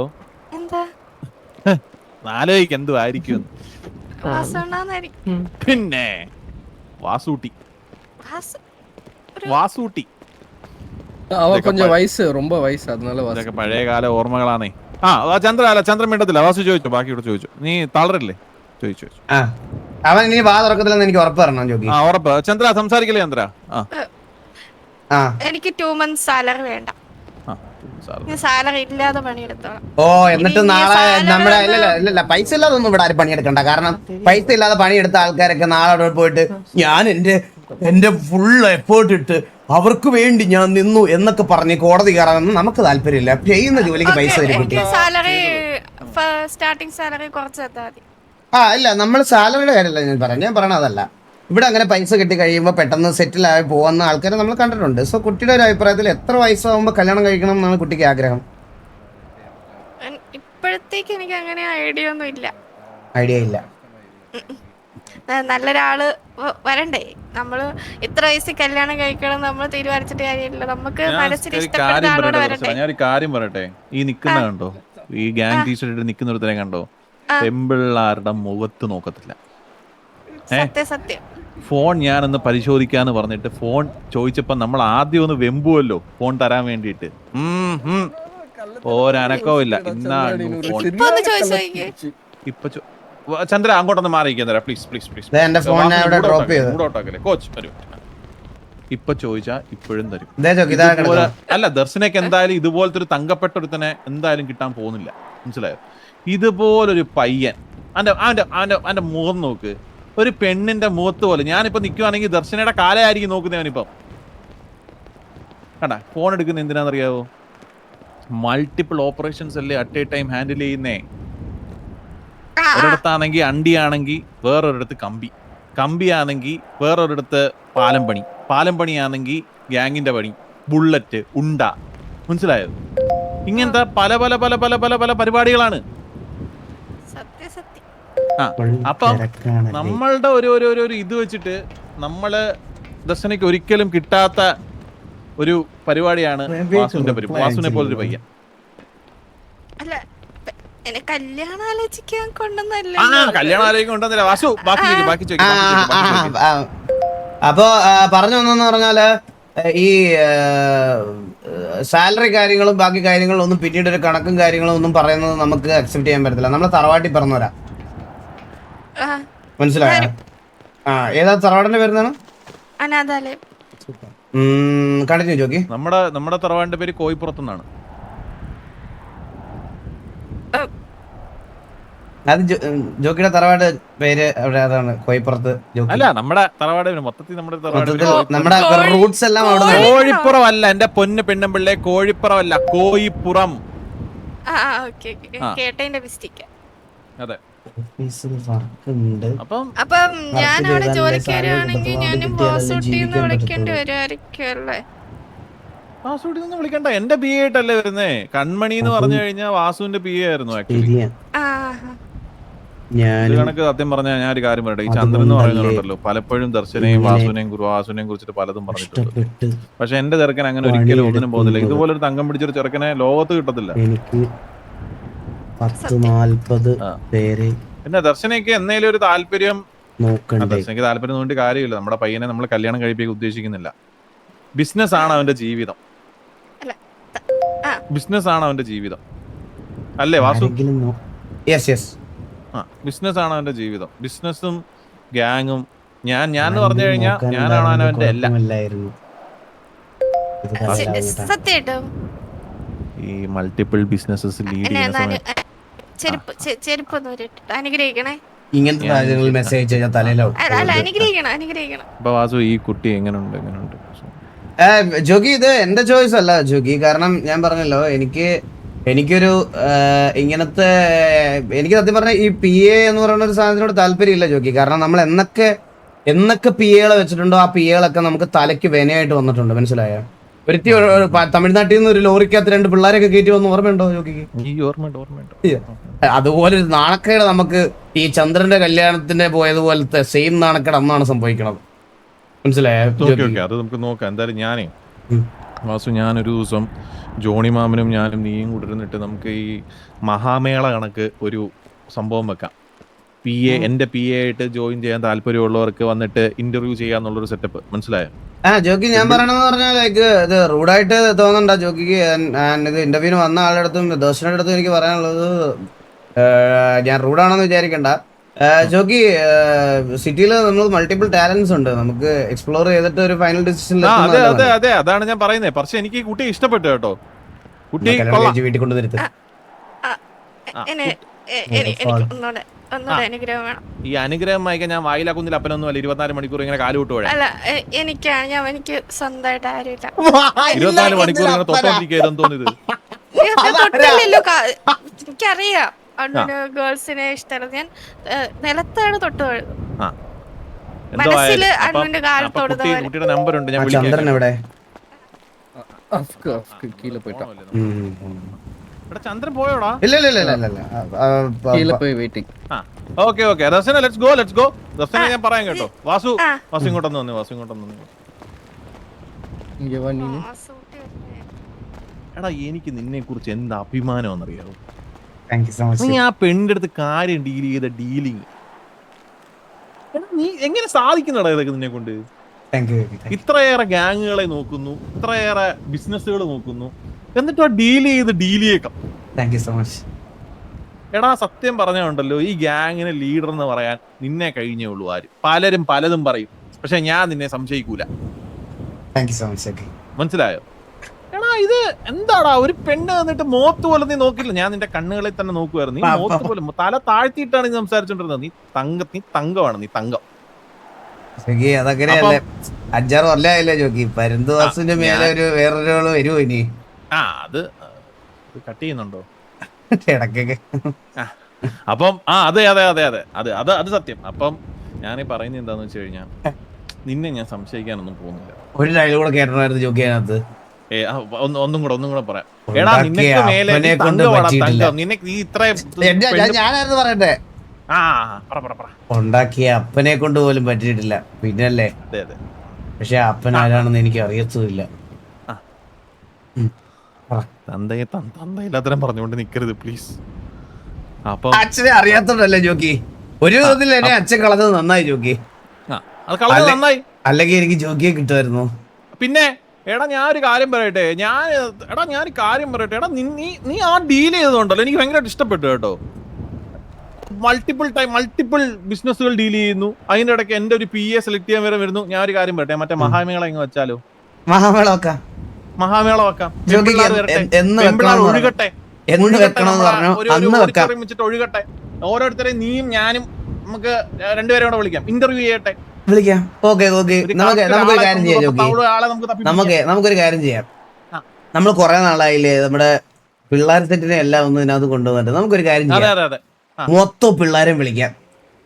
നാലോയ്ക്ക് എന്തു ആയിരിക്കും. പിന്നെ വാസൂട്ടി പഴയകാല ഓർമ്മകളാണേ. ചന്ദ്രൻ മിണ്ടത്തില്ല. വാസു ചോദിച്ചു, ബാക്കിയോട് ചോദിച്ചു. നീ തളരല്ലേ? ചോദിച്ചു. അവൻ ഇനി വാ തുറക്കത്തില്ലെന്ന് എനിക്ക് ഉറപ്പ് തരണം ജോക്കി. ഉറപ്പ്. ചന്ദ്ര സംസാരിക്കല്ലേ? ചന്ദ്ര എനിക്ക് 2 months സാലറി വേണ്ട. സാലറി ഇല്ലാതെ പണിയെടുത്തോളാം. ഓ, എന്നിട്ട് നാളെ നമ്മുടെ ഇല്ല പൈസ ഇല്ലാതൊന്നും ഇവിടെ ആരും പണിയെടുക്കണ്ട. കാരണം പൈസ ഇല്ലാതെ പണിയെടുത്ത ആൾക്കാരൊക്കെ നാളെ അവിടെ പോയിട്ട് ഞാൻ എന്റെ ഫുൾ എഫേർട്ട് ഇട്ട് അവർക്ക് വേണ്ടി ഞാൻ നിന്നു എന്നൊക്കെ പറഞ്ഞ് കോടതി കയറാനൊന്നും നമുക്ക് താല്പര്യമില്ല. ചെയ്യുന്ന ജോലിക്ക് പൈസ തരും. സാലറി സ്റ്റാർട്ടിംഗ് സാലറി കുറച്ച് തന്നാ മതി. ഇല്ല നമ്മൾ സാലറിയുടെ കാര്യമല്ല ഞാൻ പറയണത് അതല്ല. ഇവിടെ അങ്ങനെ പൈസ കിട്ടി കഴിയുമ്പോൾ പെട്ടെന്ന് സെറ്റിൽ ആയി പോകുന്ന ആൾക്കാരെ നമ്മൾ കണ്ടിട്ടുണ്ട്. സോ കുട്ടിയുടെ ഒരു അഭിപ്രായത്തിൽ എത്ര വയസ്സാകുമ്പോൾ കല്യാണം കഴിക്കണം എന്നാണ് കുട്ടിക്ക് ആഗ്രഹം? ഇപ്പോഴത്തേക്ക് എനിക്ക് അങ്ങനെ ഐഡിയ ഒന്നും ഇല്ല. ഐഡിയ ഇല്ല. നല്ലൊരാള് വരണ്ടേ? നമ്മള് ഇത്ര വയസ്സിൽ കല്യാണം കഴിക്കണം നമ്മൾ തീരുമാനിച്ചിട്ട് കാര്യമില്ല. നമുക്ക് മനസ്സിൽ ഇഷ്ടപ്പെടുന്ന ആളോട് വരണ്ടേ? ഞാൻ ഒരു കാര്യം പറയട്ടെ, ഈ നിക്കുന്ന കണ്ടോ, ഈ ഗ്യാങ് ടീഷർട്ട് നിക്കുന്ന ഒരുത്തനെ കണ്ടോ, പെമ്പിള്ളാരുടെ മുഖത്ത് നോക്കത്തില്ല. സത്യം. ഫോൺ ഞാനൊന്ന് പരിശോധിക്കാന്ന് പറഞ്ഞിട്ട് ഫോൺ ചോദിച്ചപ്പോ നമ്മൾ ആദ്യം ഒന്ന് വെമ്പുവല്ലോ ഫോൺ തരാൻ വേണ്ടിട്ട്. ഒരനക്കവും ഇല്ല. ഇപ്പൊ ചന്ദ്ര അങ്ങോട്ടൊന്ന് മാറിയിരിക്കാൻ പ്ലീസ് പ്ലീസ് പ്ലീസ്. കോച്ച് വരൂ. ഇപ്പൊ ചോദിച്ചാ ഇപ്പോഴും തരും. അല്ല, ദർശനക്ക് എന്തായാലും ഇതുപോലത്തെ ഒരു തങ്കപ്പെട്ട ഒരുത്തനെ എന്തായാലും കിട്ടാൻ പോകുന്നില്ല, മനസ്സിലായോ? ഇതുപോലൊരു പയ്യൻ അവന്റെ മുഖം നോക്ക്, ഒരു പെണ്ണിന്റെ മുഖത്ത് പോലെ. ഞാനിപ്പോ നിൽക്കുവാണെങ്കിൽ ദർശനയുടെ കാലയായിരിക്കും നോക്കുന്നവനിപ്പം. കണ്ട ഫോൺ എടുക്കുന്ന എന്തിനാണെന്നറിയാവോ? മൾട്ടിപ്പിൾ ഓപ്പറേഷൻസ് അല്ലേ അറ്റ് എ ടൈം ഹാൻഡിൽ ചെയ്യുന്നേ. ഒരിടത്താണെങ്കിൽ അണ്ടിയാണെങ്കിൽ വേറൊരിടത്ത് കമ്പിയാണെങ്കിൽ വേറൊരിടത്ത് പാലം പണിയാണെങ്കിൽ ഗ്യാങ്ങിന്റെ പണി, ബുള്ളറ്റ്, ഉണ്ട, മനസ്സിലായോ? ഇങ്ങനത്തെ പല പല പല പല പല പല പരിപാടികളാണ്. അപ്പം നമ്മളുടെ ഒരു ഇത് വെച്ചിട്ട് നമ്മള് ദർശനയ്ക്ക് ഒരിക്കലും കിട്ടാത്ത ഒരു പരിപാടിയാണ് വാസുവിനെ പോലൊരു പയ്യൻ. കല്യാണം ആലോചിക്കാൻ കൊണ്ടുവന്നില്ല വാസു. അപ്പൊ പറഞ്ഞു വന്നെന്ന് പറഞ്ഞാല് ഈ സാലറി കാര്യങ്ങളും ബാക്കി കാര്യങ്ങളും ഒന്നും പിന്നീട് ഒരു കണക്കും കാര്യങ്ങളും ഒന്നും പറയുന്നത് നമുക്ക് അക്സെപ്റ്റ് ചെയ്യാൻ പറ്റത്തില്ല. നമ്മളെ തറവാട്ടി പറഞ്ഞവരാ, മനസ്സിലായോ? ഏതാ തറവാടിന്റെ പേരുന്നാണ്? Continue jockey. നമ്മുടെ തറവാടിന്റെ പേര് കോയിപ്പുറത്തുനിന്നാണ്. അത് ജോക്കിയുടെ തറവാട് പേര് അവിടെ അതാണ്, കോയിപ്പുറത്ത്. അല്ല, നമ്മുടെ തറവാട് മൊത്തത്തിൽ നമ്മുടെ റൂട്ട്സ് എല്ലാം അവിടെ. കോഴിപ്പുറം അല്ല എന്റെ പൊന്ന് പെണ്ണുമ്പിള്ളെ, കോഴിപ്പുറം അല്ല, കോയിപ്പുറം. അതെ. അപ്പം ഞാൻ അവിടെ ജോലിക്ക് വരുവാണെങ്കിൽ ഞാനും വാസുട്ടിന്ന് വിളിക്കേണ്ടി വരുമായിരിക്കും അല്ലേ? വാസുട്ടി നിന്ന് വിളിക്കണ്ട, എന്റെ പി എ ആയിട്ടല്ലേ വരുന്നേ. കൺമണി എന്ന് പറഞ്ഞു കഴിഞ്ഞാൽ വാസുവിന്റെ പി എ ആയിരുന്നു ആക്ച്വലി. കണക്ക് സത്യം പറഞ്ഞാൽ ഞാൻ ഒരു കാര്യം പറയട്ടെ, ഈ ചന്ദ്രൻ എന്ന് പറയുന്നുണ്ടല്ലോ പലപ്പോഴും ദർശനയും വാസുവിനെയും കുറിച്ചിട്ട് പലതും പറഞ്ഞിട്ടുണ്ട്. പക്ഷെ എന്റെ ചെറുക്കൻ അങ്ങനെ ഒരിക്കലും ഒന്നിനും പോകുന്നില്ല. ഇതുപോലൊരു തങ്കം പിടിച്ചൊരു ചെറുക്കനെ ലോകത്ത് കിട്ടത്തില്ല. പിന്നെ ദർശനയ്ക്ക് എന്നേലും ഒരു താല്പര്യം, ദർശനയ്ക്ക് താല്പര്യം കൊണ്ട് കാര്യമില്ല. നമ്മുടെ പയ്യനെ നമ്മൾ കല്യാണം കഴിപ്പിക്കാൻ ഉദ്ദേശിക്കുന്നില്ല. ബിസിനസ് ആണ് അവന്റെ ജീവിതം. ബിസിനസ് ആണ് അവന്റെ ജീവിതം അല്ലേ വാസു? ബിസിനസ് ആണ് അവന്റെ ജീവിതം. ബിസിനസ്സും ഗ്യാങ്ങും ഞാൻ പറഞ്ഞു കഴിഞ്ഞാൽ ഞാനാണ് അവന്റെ എല്ലാം. ഈ മൾട്ടിപ്പിൾ ബിസിനസ്സസ് ലീഡ് ചെയ്യുന്ന വാസു ഈ കുട്ടി എങ്ങനെയുണ്ട്? ജോഗി ഇത് എന്റെ ചോയ്സ് അല്ല ജോഗി. കാരണം ഞാൻ പറഞ്ഞല്ലോ, എനിക്കൊരു ഇങ്ങനത്തെ എനിക്ക് സത്യം പറഞ്ഞ ഈ പി എ എന്ന് പറയുന്ന ഒരു സാധനത്തിനോട് താല്പര്യമില്ല ജോഗി. കാരണം നമ്മൾ എന്നൊക്കെ പി എകളെ വെച്ചിട്ടുണ്ടോ ആ പി എകളൊക്കെ നമുക്ക് തലയ്ക്ക് വിനയായിട്ട് വന്നിട്ടുണ്ട്, മനസ്സിലായോ? ഒരുത്തി തമിഴ്നാട്ടിൽ നിന്ന് ഒരു ലോറിക്കകത്ത് 2 പിള്ളേരൊക്കെ കയറ്റി വന്ന് ഓർമ്മയുണ്ടോ ജോഗിക്ക്? അതുപോലെ ഒരു നാണക്കേട് നമുക്ക് ഈ ചന്ദ്രന്റെ കല്യാണത്തിന് പോയതുപോലത്തെ സെയിം നാണക്കേട് അന്നാണ് സംഭവിക്കണത്, മനസ്സിലായോ? അത് നമുക്ക് നോക്കാം. എന്തായാലും ഞാനൊരു ദിവസം ജോണി മാമനും ഞാനും നീയും കൂടിരുന്നിട്ട് നമുക്ക് ഈ മഹാമേള കണക്ക് ഒരു സംഭവം വെക്കാം. എന്റെ പി എ ആയിട്ട് ജോയിൻ ചെയ്യാൻ താല്പര്യമുള്ളവർക്ക് വന്നിട്ട് ഇന്റർവ്യൂ ചെയ്യാന്നുള്ളൊരു സെറ്റപ്പ്, മനസ്സിലായോ? ജോക്കി ഞാൻ പറയണെന്ന് പറഞ്ഞാൽ ലൈക്ക് ഇത് റൂഡായിട്ട് തോന്നണ്ട ജോക്കിക്ക്. ഇത് ഇന്റർവ്യൂവിന് വന്ന ആളുടെ അടുത്തും ദർശനയുടെ അടുത്തും എനിക്ക് പറയാനുള്ളത്, ഞാൻ റൂഡാണെന്ന് വിചാരിക്കണ്ട ജോക്കി. സിറ്റിയിൽ നമ്മൾ മൾട്ടിപ്പിൾ ടാലന്റ്സ് ഉണ്ട്, നമുക്ക് എക്സ്പ്ലോർ ചെയ്തിട്ട് ഒരു ഫൈനൽ ഡിസിഷൻ. അതെ അതാണ് ഞാൻ പറയുന്നത്. പക്ഷെ എനിക്ക് കുട്ടിയെ ഇഷ്ടപ്പെട്ടു കേട്ടോ. കുട്ടി വീട്ടിൽ കൊണ്ടുവരുത്ത്. ഈ അനുഗ്രഹം വായിക്കാൻ ഞാൻ വായിലാക്കുന്നില്ല. അപ്പനൊന്നും അല്ല. 24 മണിക്കൂർ ഇങ്ങനെ കാലുവിട്ട് പോയാ എനിക്ക് സ്വന്തമായിട്ട് ആരുമില്ല. 24 മണിക്കൂർ ഇങ്ങനെ തൊട്ടോണ്ടിരിക്കുന്നു തോന്നിയത്. എനിക്കറിയാം. അണ്ണന് ഗേൾസിനെ ഇഷ്ടമല്ല. ഞാൻ നിലത്താണ് തൊട്ട് വീഴുന്നത്. എന്തോ മനസ്സില് ആയാലും. അപ്പം അണ്ണന്റെ കാൽ അപ്പൊ തൊടുന്ന പോലെ. കുട്ടിയുടെ നമ്പർ ഉണ്ട്, ഞാൻ ചന്ദ്രൻ എവിടെ? കീഴെ പോയിട്ടാ. ഇവിടെ ചന്ദ്രൻ പോയോടാ? ഇല്ല ഇല്ല ഇല്ല ഇല്ല ഇല്ല കീഴെ പോയി waiting. Okay okay Rasana, let's go let's go. Rasana ഞാൻ പറയാൻ കേട്ടോ. വാസു വാസു ഇങ്ങോട്ടൊന്ന് വന്നു, വാസു ഇങ്ങോട്ടൊന്ന് വന്നു. എടാ എനിക്ക് നിന്നെ കുറിച്ച് എന്ത് അഭിമാനമാണെന്നറിയാവോ? നീ ആ പെണ്ണിന്റെ അടുത്ത് കാര്യം ഡീൽ ചെയ്ത ഡീലിങ് നീ എങ്ങനെ സാധിക്കുന്നടാ ഇതൊക്കെ നിന്നെ കൊണ്ട്? ഇത്രയേറെ ഗ്യാങ്ങുകളെ നോക്കുന്നു, ഇത്രയേറെ ബിസിനസ്സുകൾ നോക്കുന്നു, എന്നിട്ട് ആ ഡീൽ ചെയ്യേക്കാം. എടാ സത്യം പറഞ്ഞുണ്ടല്ലോ, ഈ ഗ്യാങ്ങിന് ലീഡർ എന്ന് പറയാൻ നിന്നെ കഴിഞ്ഞേ ഉള്ളൂ. ആര് പലരും പലതും പറയും, പക്ഷെ ഞാൻ നിന്നെ സംശയിക്കൂല. മനസ്സിലായോ? എടാ ഇത് എന്താടാ, ഒരു പെണ്ണ് വന്നിട്ട് മോത്ത് പോലെ നീ നോക്കില്ല. ഞാൻ നിന്റെ കണ്ണുകളിൽ തന്നെ നോക്കുമായിരുന്നു. നീ മോത്ത് പോലെ തല താഴ്ത്തിയിട്ടാണ് നീ സംസാരിച്ചോണ്ടിരുന്നത്. നീ തങ്കമാണ്, നീ തങ്കം. അതങ്ങനെയല്ലേ, 5-6 കൊല്ലായില്ലേ ജോക്കി. പരുന്തുവാസിന്റെ മേലെ ഒരു വേറൊരാള് വരുമോ ഇനി? അത് കട്ട് ചെയ്യുന്നുണ്ടോ ഇടക്കൊക്കെ? അപ്പം അതെ അതെ അതെ അതെ അതെ അത് അത് സത്യം. അപ്പം ഞാൻ പറയുന്നത് എന്താന്ന് വെച്ച് കഴിഞ്ഞാൽ, നിന്നെ ഞാൻ സംശയിക്കാനൊന്നും പോകുന്നില്ല. ഒരു ഡയലോഗ് കൂടെ കേട്ടോണ്ടായിരുന്നു ജോക്കി അതിനകത്ത്. ഒന്നും കൂടെ പറയാം. എടാ നിനക്ക് മേലെ ഞാനായിരുന്നു പറയട്ടെ, ഉണ്ടാക്കിയ അപ്പനെ കൊണ്ട് പോലും പറ്റിയിട്ടില്ല, പിന്നല്ലേ. പക്ഷെ അപ്പൻ ആരാണെന്ന് എനിക്ക് അറിയത്തുമില്ല. തന്തയില്ലാത്തരം പറഞ്ഞുകൊണ്ട് നിക്കരുത് പ്ലീസ്. അപ്പൊ അച്ഛനെ അറിയാത്തോണ്ടല്ലേ ജോക്കി. ഒരു വിധത്തിൽ എന്നെ അച്ഛൻ കളഞ്ഞത് നന്നായി ജോക്കി. നന്നായി, അല്ലെങ്കിൽ എനിക്ക് ജോക്കിയെ കിട്ടുമായിരുന്നു. പിന്നെ എടാ ഞാനൊരു കാര്യം പറയട്ടെ, എടാ നീ ആ ഡീൽ ചെയ്തതുണ്ടല്ലോ, എനിക്ക് ഭയങ്കരമായിട്ട് ഇഷ്ടപ്പെട്ടു കേട്ടോ. മൾട്ടിപ്പിൾ ബിസിനസ്സുകൾ ഡീൽ ചെയ്യുന്നു, അതിന്റെ ഇടയ്ക്ക് എന്റെ ഒരു PA സെലക്ട് ചെയ്യാൻ വരെ വരുന്നു. ഞാൻ ഒരു കാര്യം പറയട്ടെ, മറ്റേ മഹാമേള എങ്ങ് വെച്ചാലോ? മഹാമേള വെക്കാം. ഒഴുകട്ടെ, ഒഴുകട്ടെ. ഓരോരുത്തരെയും നീയും ഞാനും നമുക്ക് രണ്ടുപേരെ കൂടെ വിളിക്കാം, ഇന്റർവ്യൂ ചെയ്യട്ടെ. വിളിക്കാം. നമുക്കൊരു കാര്യം ചെയ്യാം ജോക്കി. നമുക്കൊരു കാര്യം ചെയ്യാം. നമ്മൾ കുറെ നാളായില്ലേ നമ്മുടെ പിള്ളേർ സെറ്റിനെ എല്ലാം ഒന്ന് ഇതിനകത്ത് കൊണ്ടുവന്നിട്ട് നമുക്കൊരു കാര്യം ചെയ്യാം. മൊത്തം പിള്ളേരെയും വിളിക്കാം,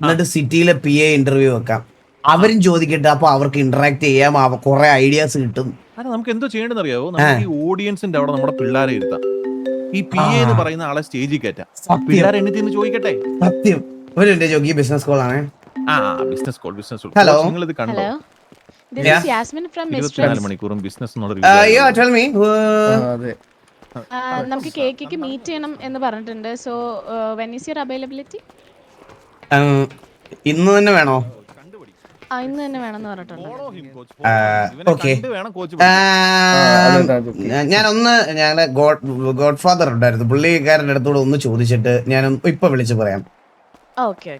എന്നിട്ട് സിറ്റിയിലെ PA ഇന്റർവ്യൂ വെക്കാം. അവരും ചോദിക്കട്ടെ, അപ്പൊ അവർക്ക് ഇന്ററാക്ട് ചെയ്യാം, കുറെ ഐഡിയാസ് കിട്ടും. നമുക്ക് എന്തോ ചെയ്യേണ്ടെന്ന് അറിയാവോ? നമുക്ക് ഈ ഓഡിയൻസിന്റെ അവിടെ നമ്മുടെ പിള്ളേരെ ഇരുത്താം. ഈ PA എന്ന് പറയുന്ന ആളെ സ്റ്റേജിൽ കയറ്റാം, പിള്ളേരെ എന്നിട്ട് ചോദിക്കട്ടെ. സത്യം. ഒരു ജോക്കി ബിസിനസ് കോൾ ആണ്. Business call. ഹലോ, നിങ്ങൾ ഇത് കണ്ടോ? This is Yasmin from Mistress. 24 മണിക്കൂറും ബിസിനസ് നമുക്ക് കേക്ക് മീറ്റ് ചെയ്യണം എന്ന് പറഞ്ഞിട്ടുണ്ട്. So when is your availability? ഇന്ന് തന്നെ വേണോ? ഇന്ന് തന്നെ വേണമെന്ന് പറഞ്ഞിട്ടുണ്ട്. ഓക്കെ. ഞങ്ങളെ ഗോഡ് ഫാദർ ഉണ്ടായിരുന്നു, പുള്ളിക്കാരൻ്റെ അടുത്തൂടെ ഒന്ന് ചോദിച്ചിട്ട് ഞാൻ ഇപ്പൊ വിളിച്ച് പറയാം. Okay.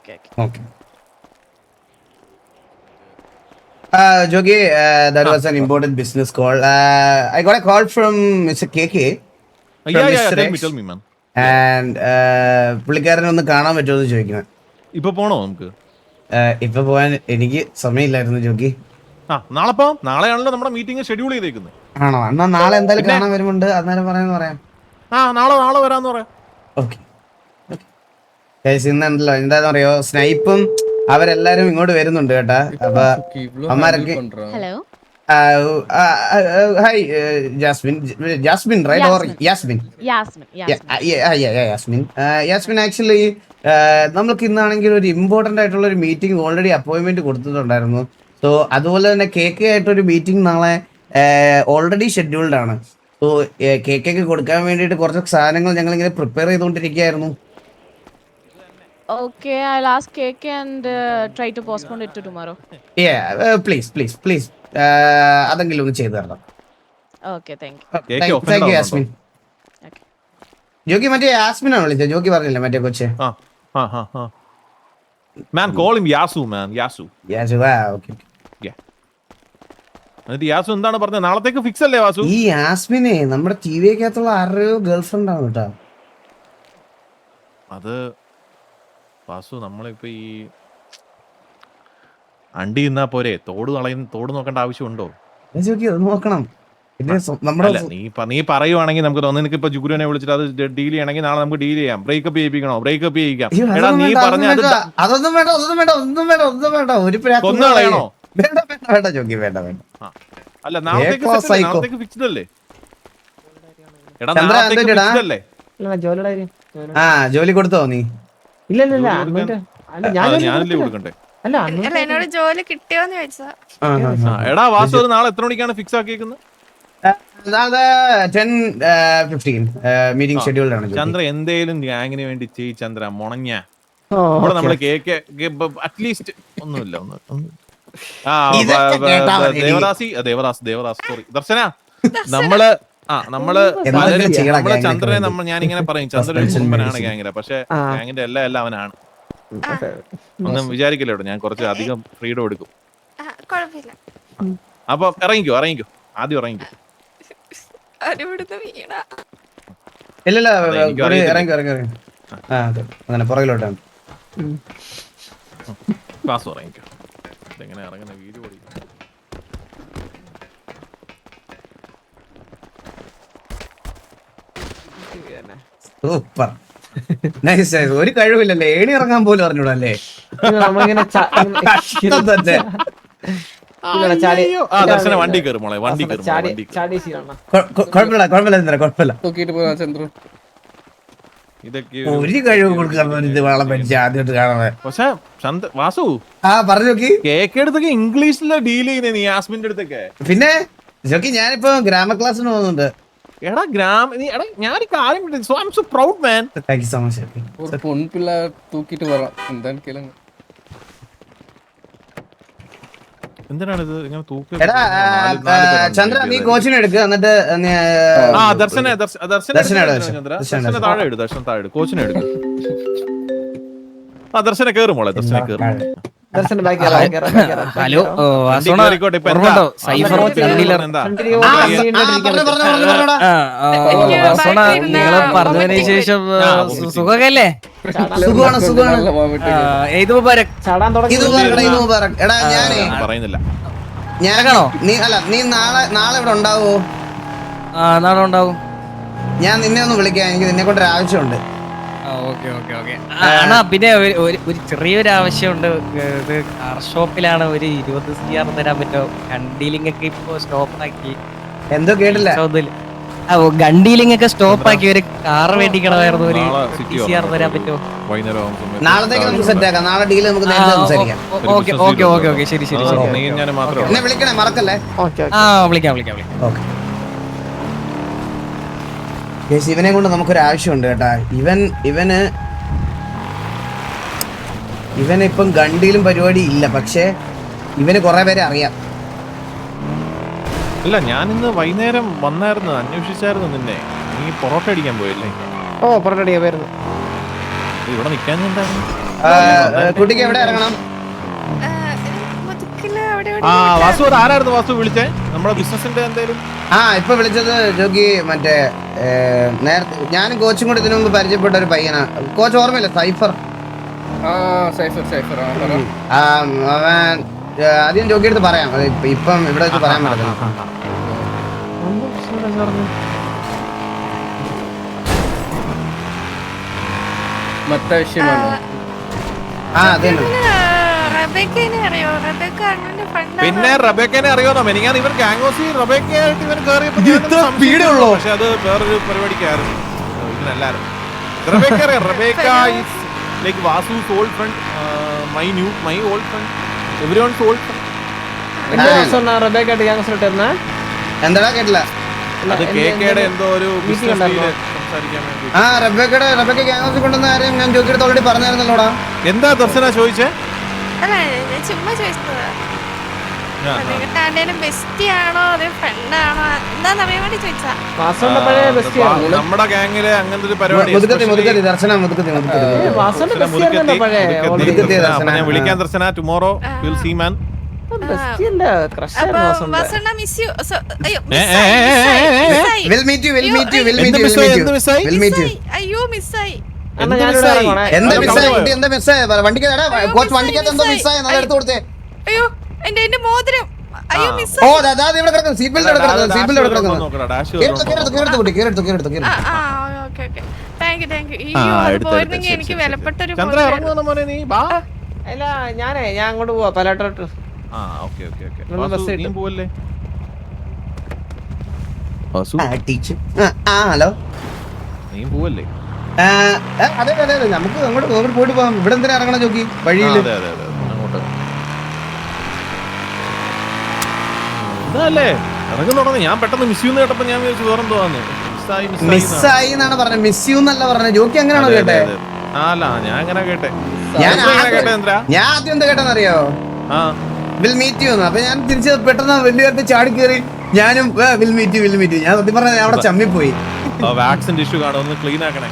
Jogi, that was an important business call. I got a call from Mr. KK. Tell me, man. And പുള്ളിക്കാരനെ ഒന്ന് കാണാൻ പറ്റുമോ എന്ന് ചോദിക്കണം. ഇപ്പൊ പോണോ നമുക്ക്? ഇപ്പൊ പോവാൻ എനിക്ക് സമയമില്ലായിരുന്നു ജോക്കി. നാളെ പോവാം. നാളെയാണല്ലോ നമ്മുടെ മീറ്റിംഗ് ഷെഡ്യൂൾ ചെയ്തേക്കുന്നത്. ആണോ? എന്നാ നാളെ എന്തായാലും കാണാൻ വരുമുണ്ട്, അന്നേരം പറയാം. നാളെ വരാന്ന് പറയാം. ഓക്കെ. ഇന്നുണ്ടല്ലോ എന്താന്ന് പറയോ, സ്നൈപ്പും അവരെല്ലാരും ഇങ്ങോട്ട് വരുന്നുണ്ട് കേട്ടാ. അപ്പൊ അമ്മാരൊക്കെ hi Jasmine right? Or Yasmin? Yasmin actually നമ്മൾക്ക് ഇന്നാണെങ്കിൽ ഒരു ഇമ്പോർട്ടന്റ് ആയിട്ടുള്ള ഒരു മീറ്റിംഗ് ഓൾറെഡി അപ്പോയിന്റ്മെന്റ് കൊടുത്തിട്ടുണ്ടായിരുന്നു. സോ അതുപോലെ തന്നെ KK ആയിട്ടൊരു മീറ്റിംഗ് നാളെ ഓൾറെഡി ഷെഡ്യൂൾഡ് ആണ്. സോ KK കൊടുക്കാൻ വേണ്ടിയിട്ട് കുറച്ച് സാധനങ്ങൾ ഞങ്ങൾ ഇങ്ങനെ പ്രിപ്പയർ ചെയ്തുകൊണ്ടിരിക്കുകയായിരുന്നു. Okay, I'll ask KK and try to postpone it to tomorrow. Yeah, please. അതെങ്കിലും ഒന്ന് ചെയ്തു തരണം. Okay, thank you, Yasmin. Jockey മറ്റേ യാസ്മിനാണ് വിളിച്ചത്, ജോക്കി പറഞ്ഞില്ലേ മറ്റേ കൊച്ചെ? Man, call him Yasu, man. Yasu. Okay. Yeah. എന്നിട്ട് യാസു എന്താണ് പറഞ്ഞത്? നാളത്തേക്ക് ഫിക്സ് അല്ലേ വാസു? ഈ യാസ്മിനെ നമ്മുടെ TVക്കകത്തുള്ള ആരുടെയോ ഗേൾഫ്രണ്ട് ആണ് കേട്ടോ. അത് വാസു, നമ്മളിപ്പോ ഈ അണ്ടി നിന്നാ പോരെ, തോട് നോക്കേണ്ട ആവശ്യമുണ്ടോ? ജോക്കി അത് നോക്കണം. പിന്നെ നമ്മുടെ നീ പറയുവാണെങ്കിൽ നമുക്ക് തോന്നുന്നു നിനക്ക് ഇപ്പൊ ജുഗുരുവിനെ വിളിച്ചിട്ട് അത് ഡീൽ ചെയ്യണമെങ്കിൽ നാളെ നമുക്ക് ഡീൽ ചെയ്യാം. ബ്രേക്കപ്പ് ചെയ്യിപ്പിക്കണോ? ബ്രേക്കപ്പ് ചെയ്യിക്കാം. എടാ നീ പറഞ്ഞ അതൊന്നും വേണ്ട ഒരു കൊന്നുകളയണോ? വേണ്ട ജോക്കി വേണ്ട. അല്ല നാളത്തേക്ക് ഫിക്സ്ഡ് അല്ലേ? എടാ നാളത്തേക്ക് ഫിക്സ്ഡ് അല്ലേ? ജോലി കൊടുത്തോ നീ? ഇല്ല ഞാനല്ലേ കൊടുക്കണ്ടേ? അല്ല എന്നോട് ജോലി കിട്ടിയോന്ന് ചോദിച്ചതാ. എടാ വാസു അത് നാളെ എത്ര മണിക്കാണ് ഫിക്സ് ആക്കിയേക്കുന്നത്? മീറ്റിംഗ് ഷെഡ്യൂൾഡ് ആണ്. ചന്ദ്ര എന്തേലും ഗ്യാങ്ങിന് വേണ്ടി ചെയ് ചന്ദ്ര. മുണങ്ങ ഇവിടെ നമ്മള് കേക്ക് അറ്റ്ലീസ്റ്റ് ഒന്നുമില്ല. ദേവദാസ് സോറി ദർശന. നമ്മള് ചന്ദ്രനെ ഞാനിങ്ങനെ പറയും ചന്ദ്രൻ മുമ്പനാണ് ഗ്യാങ്ങിലെ. പക്ഷെ ഗ്യാങ്ങിന്റെ എല്ലാം അവനാണ്. ഒന്നും വിചാരിക്കില്ല. ഞാൻ കുറച്ച് അധികം ഫ്രീഡം എടുക്കും. അപ്പൊ ഇറങ്ങിക്കോ ആദ്യം ഇറങ്ങിക്കോ. ഇല്ല ഇറങ്ങി അങ്ങനെ പുറകിലോട്ടാണ്. ക്ലാസ് ഇറങ്ങിക്കോ. ഇതെങ്ങനെ ഇറങ്ങുന്ന വീഡിയോ ഓടിക്കും. Super nice. ഒരു കഴിവില്ലല്ലേ? ഏണി ഇറങ്ങാൻ പോലും അറിഞ്ഞൂടല്ലേ? ദർശന വണ്ടി കയറും മോളെ. വണ്ടി കുഴപ്പമില്ല. ഇതൊക്കെ ഒരു കഴിവ് കൊടുക്കാൻ ആദ്യമായിട്ട് കാണാൻ. പക്ഷെ വാസു പറഞ്ഞു കേക്ക് അടുത്തൊക്കെ ഇംഗ്ലീഷില് ഡീൽ ചെയ്യുന്നേ നീ യാസ്മിന്റെ അടുത്തൊക്കെ. പിന്നെ ജോക്കി ഞാനിപ്പോ ഗ്രാമർ ക്ലാസ്സിന് പോകുന്നുണ്ട്. എടാ ഞാൻ കാര്യം so I am so proud man. Thank you so much. ഒരു പൊൺപിള്ള തൂക്കിട്ട് വരാം. എന്താണ് കേളങ്ങ്? എന്തിനാണ് ഇത് ഇങ്ങനെ തൂക്കി? ചന്ദ്ര നീ കോച്ചിനെ എടുക്കുക. എന്നിട്ട് ദർശന താഴെ ഇട്. ദർശന താഴെ ഇട്. കോച്ചിനെ എടുക്കും. ദർശന കേറും മോളെ. ദർശന കേറും. ഹലോ നിങ്ങള് പറഞ്ഞതിന് ശേഷം സുഖല്ലേ? പറയുന്നില്ല. നീ നാളെ ഇവിടെ ഉണ്ടാവോ? നാളെ ഉണ്ടാവും. ഞാൻ നിന്നെ ഒന്ന് വിളിക്കാം. എനിക്ക് നിന്നെ കൊണ്ടൊരു ആവശ്യമുണ്ട്. പിന്നെ ഒരു ചെറിയൊരു ആവശ്യമുണ്ട്. ഇത് കാർ ഷോപ്പിലാണ്. ഒരു 20 CR തരാൻ പറ്റുമോ? ഗണ്ടീലിംഗ് ഒക്കെ ഇപ്പൊ സ്റ്റോപ്പ് ആക്കി. എന്തോ കേട്ടില്ല. ഗണ്ടീലിംഗ് ഒക്കെ സ്റ്റോപ്പ് ആക്കി. ഒരു കാർ മേടിക്കണമായിരുന്നു. ഒരു 20 CR തരാൻ പറ്റുമോ? നാളത്തേക്ക് നമുക്ക് സെറ്റ് ആക്കാം. നാളെ ഡീല് നമുക്ക് നേരത്തെ സംസാരിക്കാം. ഓക്കെ ശരി. എന്നെ വിളിക്കണേ മറക്കല്ലേ. വിളിക്കാം. ഇവനെ കൊണ്ട് നമുക്കൊരു ആവശ്യമുണ്ട് കേട്ടാ. ഇവനിപ്പം ഗണ്ടിയിലും പരിപാടി ഇല്ല. പക്ഷെ ഇവന് കുറെ പേരെ അറിയാം. അല്ല ഞാനിന്ന് വൈകുന്നേരം വന്നായിരുന്നു. അന്വേഷിച്ചായിരുന്നു നിന്നെ. നീ പൊറോട്ട അടിക്കാൻ പോയല്ലേ? പൊറോട്ട അടിക്കാൻ പോയിരുന്നു. ഇവിടെ നിക്കാൻ എന്തായിരുന്നു? കുട്ടിക്ക് എവിടെ ഇറങ്ങണം? വാസു ആരായിരുന്നു വാസു വിളിച്ചേ? നമ്മുടെ ബിസിനസിന്റെ എന്തേലും? ഇപ്പൊ വിളിച്ചത് ജോഗി മറ്റേ നേരത്തെ ഞാനും കോച്ചും കൂടി ഇതിനു മുമ്പ് പരിചയപ്പെട്ട ഒരു പയ്യനാ. കോച്ച് ഓർമ്മയില്ല? സൈഫർ. അവൻ ആദ്യം ജോഗി എടുത്ത് പറയാം. ഇപ്പം ഇവിടെ വെച്ച് പറയാൻ പറ്റില്ല. പിന്നെ റബേക്കനെ അറിയാമോ? മെനിങ്ങാൻ ഇവർ ഗാംഗോസി റബേക്കയായിട്ട് ഇവർ കയറിയപ്പോ പക്ഷെ അത് വേറൊരു പരിപാടിക്കായിരുന്നു. ഇതിനെല്ലാരും റബേക്ക അറിയാം. Rebecca is like Vasu's old friend, my old friend, everyone's old friend. എന്താ കേട്ടില്ല? അത് കേക്കയുടെ എന്തോ ഒരു ബിസിനസ് സംസാരിക്കാൻ വേണ്ടി. റബേക്ക ഗ്യാങ്സ് കൊണ്ടുവന്ന കാര്യം ഞാൻ ജോക്കിയുടെ ഓൾറെഡി പറഞ്ഞായിരുന്നല്ലോടാ. എന്താ ദർശന ചോദിച്ചേ? ചുമ്മാ ചോദിച്ചതാ. ബെസ്റ്റിയാണോ അതോ ഫ്രണ്ടാണോ എന്താന്ന് അറിയാൻ വേണ്ടി ചോദിച്ചാ. നമ്മുടെ ഗാങ്ങിലെ അങ്ങനത്തെ ഒരു പരിപാടി ഞാൻ വിളിക്കാൻ ദർശന. ടുമോറോ വിൽ സീ മാൻ. അയ്യോ മിസ്സായി. വണ്ടിക്ക് കോച്ച് വണ്ടിക്കകത്ത് എന്തോ മിസ്സായി. എടുത്തു കൊടുത്തേ. അയ്യോ എന്റെ മോതിരം ഓ ദാ ഇവിടെ കിടക്കുന്നു, സീറ്റ് ബെൽറ്റ് ഇവിടെ കിടക്കുന്നു, സീറ്റ് ബെൽറ്റ് ഇവിടെ കിടക്കുന്നു. കേറെടുത്തു. ഓക്കെ താങ്ക് യു ഈ പോയിരുന്നെങ്കിൽ എനിക്ക് വിലപ്പെട്ടൊരു അല്ല ഞാൻ അങ്ങോട്ട് പോവാ പലാട്ടോട്ട്. ഹലോ നീ പോവല്ലേ? അതെ നമുക്ക് അങ്ങോട്ട് പോയിട്ട് പോവാം. ഇവിടെ എന്തിനാ ഇറങ്ങണം ജോക്കി വഴിയിൽ? ഇതല്ലേ ഇറങ്ങും തുടങ്ങി. ഞാൻ പെട്ടെന്ന് മിസ് യു കേട്ടപ്പോ ഞാൻ വിചാരിച്ചു വേറെന്തോ മിസ്സായി എന്നാണ് പറഞ്ഞത്, മിസ് യു എന്നല്ല പറഞ്ഞത്. ജോക്കി അങ്ങനെയാണോ കേട്ടെ? അല്ല ഞാൻ അങ്ങനെ കേട്ടെ. ഞാൻ ആദ്യം എന്താ കേട്ടെന്നറിയോ? Will meet you. അപ്പൊ ഞാൻ തിരിച്ച് പെട്ടെന്ന് വലിയ ചാടി കയറി ഞാനും വിൽ മീറ്റ് യു. ഞാൻ സത്യം പറഞ്ഞ അവിടെ ചമ്മിപ്പോയി. വാക്സിന്റെ ഇഷ്യൂ കാണും, ഒന്ന് ക്ലീൻ ആക്കണേ.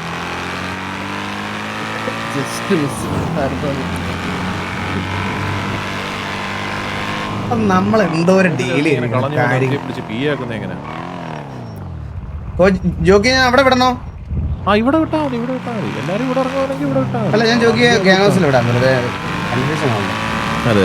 നമ്മൾ എന്തോ ഒരു ഡീല് ജോക്കി ഞാൻ അവിടെ വിടണോ? ഇവിടെ വിട്ടാ മതി, ഇവിടെ വിട്ടാ മതി. എല്ലാരും ഇവിടെ ഇറങ്ങുവാണെങ്കിൽ ഇവിടെ വിട്ടാ മതി. അല്ല ഞാൻ ജോക്കിയെ ഗ്യാങ് ഹൗസിൽ വിടാം, വെറുതെ കൺഫ്യൂഷൻ ആവുന്നു. അതെ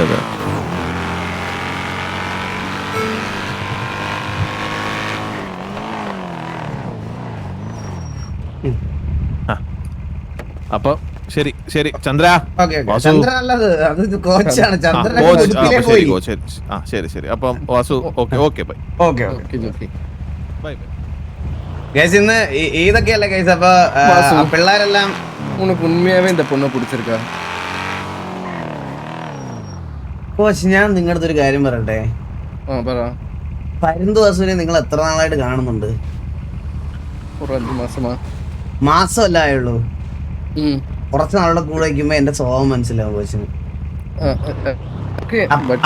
അപ്പൊ ശരി ചന്ദ്ര. ചന്ദ്രൻ അല്ലത്, അത് കോച്ചാണ്. ചന്ദ്രൻ ശരി അപ്പം വാസു ഓക്കെ ബൈ. ഗൈസ് ഇന്ന് ഇതൊക്കെയല്ലേ ഗൈസ്? അപ്പൊ പിള്ളേരെല്ലാം ഉണ്മയാവേ இந்த பொண்ணை பிடிச்சிருக்கா? കോച്ച് ഞാൻ നിങ്ങളുടെ ഒരു കാര്യം പറയട്ടെ. പരുന്ത് വാസുവിനെ നിങ്ങൾ എത്ര നാളായിട്ട് കാണുന്നുണ്ട്? ഒരു 5 മാസമാ. മാസമല്ല ആയുള്ളൂ. കുറച്ച് നാളുടെ കൂടെ വയ്ക്കുമ്പോ എന്റെ സ്വഭാവം മനസ്സിലാവും കോച്ചിന്.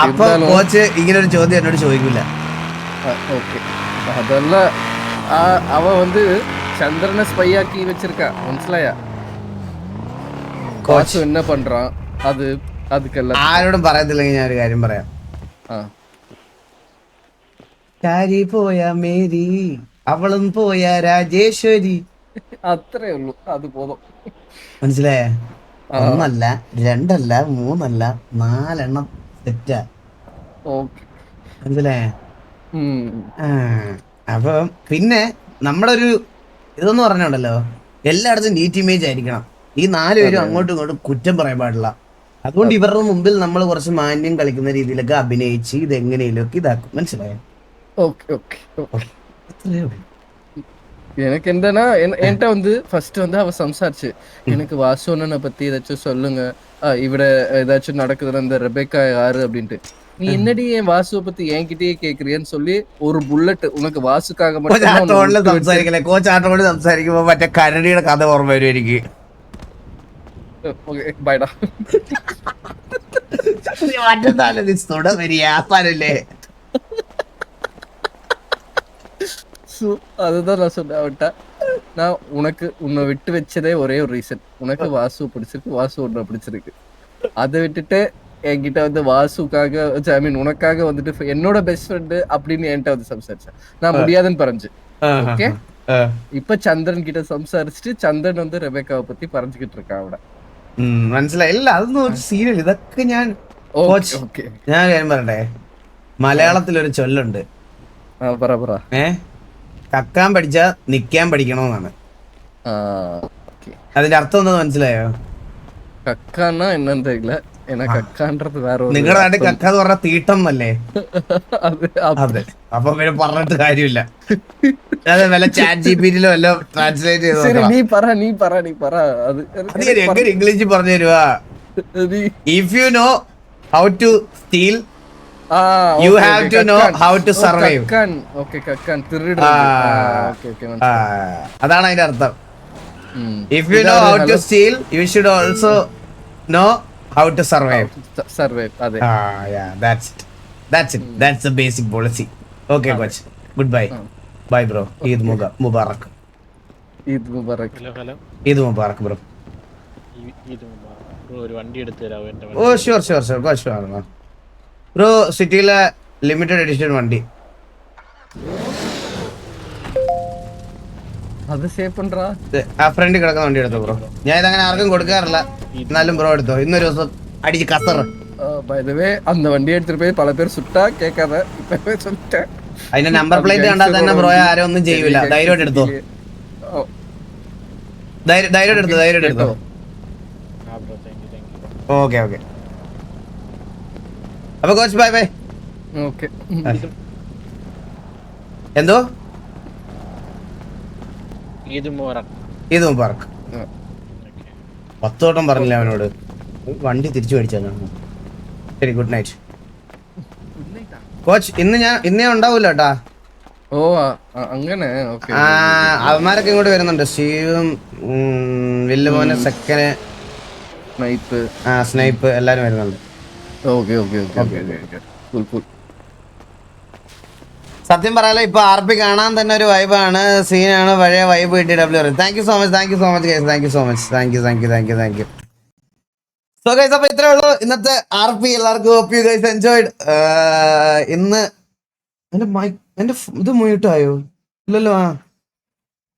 അപ്പൊ കോച്ച് ഇങ്ങനെ ഒരു ചോദ്യം എന്നോട് ചോദിക്കില്ല. അതല്ല, അവ வந்து ചന്ദ്രനെ സ്പൈ ആക്കി വെച്ചിരിക്ക, മനസ്സിലായ? കോച്ച് என்ன பண்றான் அதுக்கெல்லாம் ആരോടും പറയത്തില്ലെങ്കിൽ ഞാൻ ഒരു കാര്യം പറയാം. ചാരി പോയ മേരി, അവളും പോയ രാജേശ്വരി. അത്രേ ഉള്ളൂ, അത് പോതും. മനസ്സിലായ? 1 അല്ല 2 അല്ല 3 അല്ല 4 എണ്ണം സെറ്റാ. മനസ്സിലായ? അപ്പൊ പിന്നെ നമ്മുടെ ഒരു ഇതെന്ന് പറഞ്ഞുണ്ടല്ലോ, എല്ലായിടത്തും നീറ്റ് ഇമേജ് ആയിരിക്കണം. ഈ 4 പേരും അങ്ങോട്ടും ഇങ്ങോട്ടും കുറ്റം പറയാൻ പാടില്ല. അതുകൊണ്ട് ഇവരുടെ മുമ്പിൽ നമ്മൾ കുറച്ച് മാന്യം കളിക്കുന്ന രീതിയിലൊക്കെ അഭിനയിച്ച് ഇതെങ്ങനെയും ഒക്കെ ഇതാക്കും. മനസ്സിലായോ? எனக்கு என்னன்னா என்கிட்ட வந்து ஃபர்ஸ்ட் வந்து அவ சம்சாரிச்சு எனக்கு வாசுவனனை பத்தி ஏதாச்சும் சொல்லுங்க, இவட ஏதாச்சும் நடக்குதுன்னா இந்த ரெபேக்கா யாரு அப்படின்ட்டு. நீ என்னடி என் வாசுவை பத்தி என்கிட்டயே கேக்குறியன்னு சொல்லி ஒரு புல்லட் உனக்கு வாசுக்காக மட்டும் സംസാരിക്കല്ലേ? കോച്ച് ആട്ടോട് സംസാരിക്കുമ്പോ മറ്റേ കരടിയുടെ കഥ ഓർമ്മ വരും എനിക്ക്. ബൈഡാ വരിയാപ്പാനല്ലേ? அதுதான் நான் சொன்னேன் அவன்கிட்ட. நான் உன்னை விட்டு வச்சதே ஒரே ஒரு ரீசன், உனக்கு வாசு பிடிச்சிருக்கு, வாசு உன்னை பிடிச்சிருக்கு. அதை விட்டுட்டு என்கிட்ட வந்து வாசுக்காக ஐ மீன் உனக்காக வந்துட்டு என்னோட பெஸ்ட் ஃப்ரெண்டு அப்படின்னு என்கிட்ட வந்து சம்சாரிச்சேன். நான் முடியாதுன்னு பறஞ்சு. ஓகே, இப்ப சந்திரன் கிட்ட സംസാരിച്ചിട്ട് ചന്ദ്രൻ வந்து ரெபேக்காவை பத்தி പറഞ്ഞിട്ട് இருக்கான் അവിടെ. മനസ്സിലായില്ല? അതൊന്നും ഒരു സീരിയൽ. ഇതൊക്കെ ഞാൻ പറയട്ടെ, മലയാളത്തിലൊരു ചൊല്ലുണ്ട്, കക്കാൻ പഠിച്ചാ നിക്കാൻ പഠിക്കണമെന്നാണ്. അതിന്റെ അർത്ഥം എന്താ മനസ്സിലായോ? കക്കാന്നാ എന്നു തെരിയില്ല, നിങ്ങളുടെ നാട്ടിൽ കക്ക എന്ന് പറഞ്ഞ തീട്ടം അല്ലേ? അതെ. അപ്പൊ പിന്നെ പറഞ്ഞിട്ട് കാര്യമില്ല. അതെ, വല്ല ചാറ്റ് ജിപിടിയിലോ വല്ലോ ട്രാൻസ്ലേറ്റ് ചെയ്ത് എങ്ങനെ ഇംഗ്ലീഷിൽ പറഞ്ഞു തരുവാ? If you know how to steal, you have to know how to survive. അതാണ് അതിന്റെ അർത്ഥം. If you know how to steal, you should also know how to survive. Yeah, that's it. That's the basic policy. Okay, coach. Goodbye. Bye, bro. Eid Mubarak. Eid Mubarak, bro. ഒരു വണ്ടി എടുത്തു തരാമോ? Oh, sure. Go sure. Bro, സിറ്റിയിലെ ലിമിറ്റഡ് എഡിഷൻ വണ്ടി. അത് സേവ് പண்றா? ആ ഫ്രണ്ട് കിടക്കുന്ന വണ്ടി എടുത്തോ ബ്രോ. ഞാൻ ഇതങ്ങനെ ആർക്കും കൊടുക്കാറില്ല, എന്നാലും ബ്രോ എടുത്തോ. ഇന്നൊരു ദിവസം അടിച്ച് കസറ്. By the way, அந்த வண்டி எடுத்துட்டு போய் பல பேர் சுட்டா கேட்காத இப்பவே சொல்லிட்டேன். അതിന്റെ നമ്പർ പ്ലേറ്റ് കണ്ടാൽ തന്നെ ബ്രോയെ ആരും ഒന്നും ചെയ്യൂല. ധൈര്യമായിട്ട് എടുത്തോ. ധൈര്യമായിട്ട് എടുത്തോ. ഓക്കെ അപ്പൊ കോച്ച് ബൈ ബൈ. ഓക്കെ. എന്തോ ഈദ് മുബാറക് 10 വട്ടം പറഞ്ഞില്ല അവനോട്. വണ്ടി തിരിച്ചു മേടിച്ചാണ്. ശരി, ഗുഡ് നൈറ്റ് കോച്ച്. ഇന്നേ ഉണ്ടാവൂല കേട്ടാ. ഓ അങ്ങനെ. അവന്മാരൊക്കെ ഇങ്ങോട്ട് വരുന്നുണ്ട്. സ്റ്റീവും വില്ലുമോനെ സെക്കന് സ്നൈപ്പ് എല്ലാരും വരുന്നുണ്ട്. സത്യം പറയാലോ ഇപ്പൊ RP കാണാൻ തന്നെ ഒരു വൈബാണ്, സീനാണ്, പഴയ വൈബ് കിട്ടി. W thank you so much. So guys അപ്പൊ ഇത്രേ ഉള്ളൂ ഇന്നത്തെ RP. എല്ലാവർക്കും ഹോപ്പ് യു ഗൈസ് എൻജോയ്ഡ്. ഇന്ന് എന്റെ ഇത് മ്യൂട്ടായോ? ഇല്ലല്ലോ.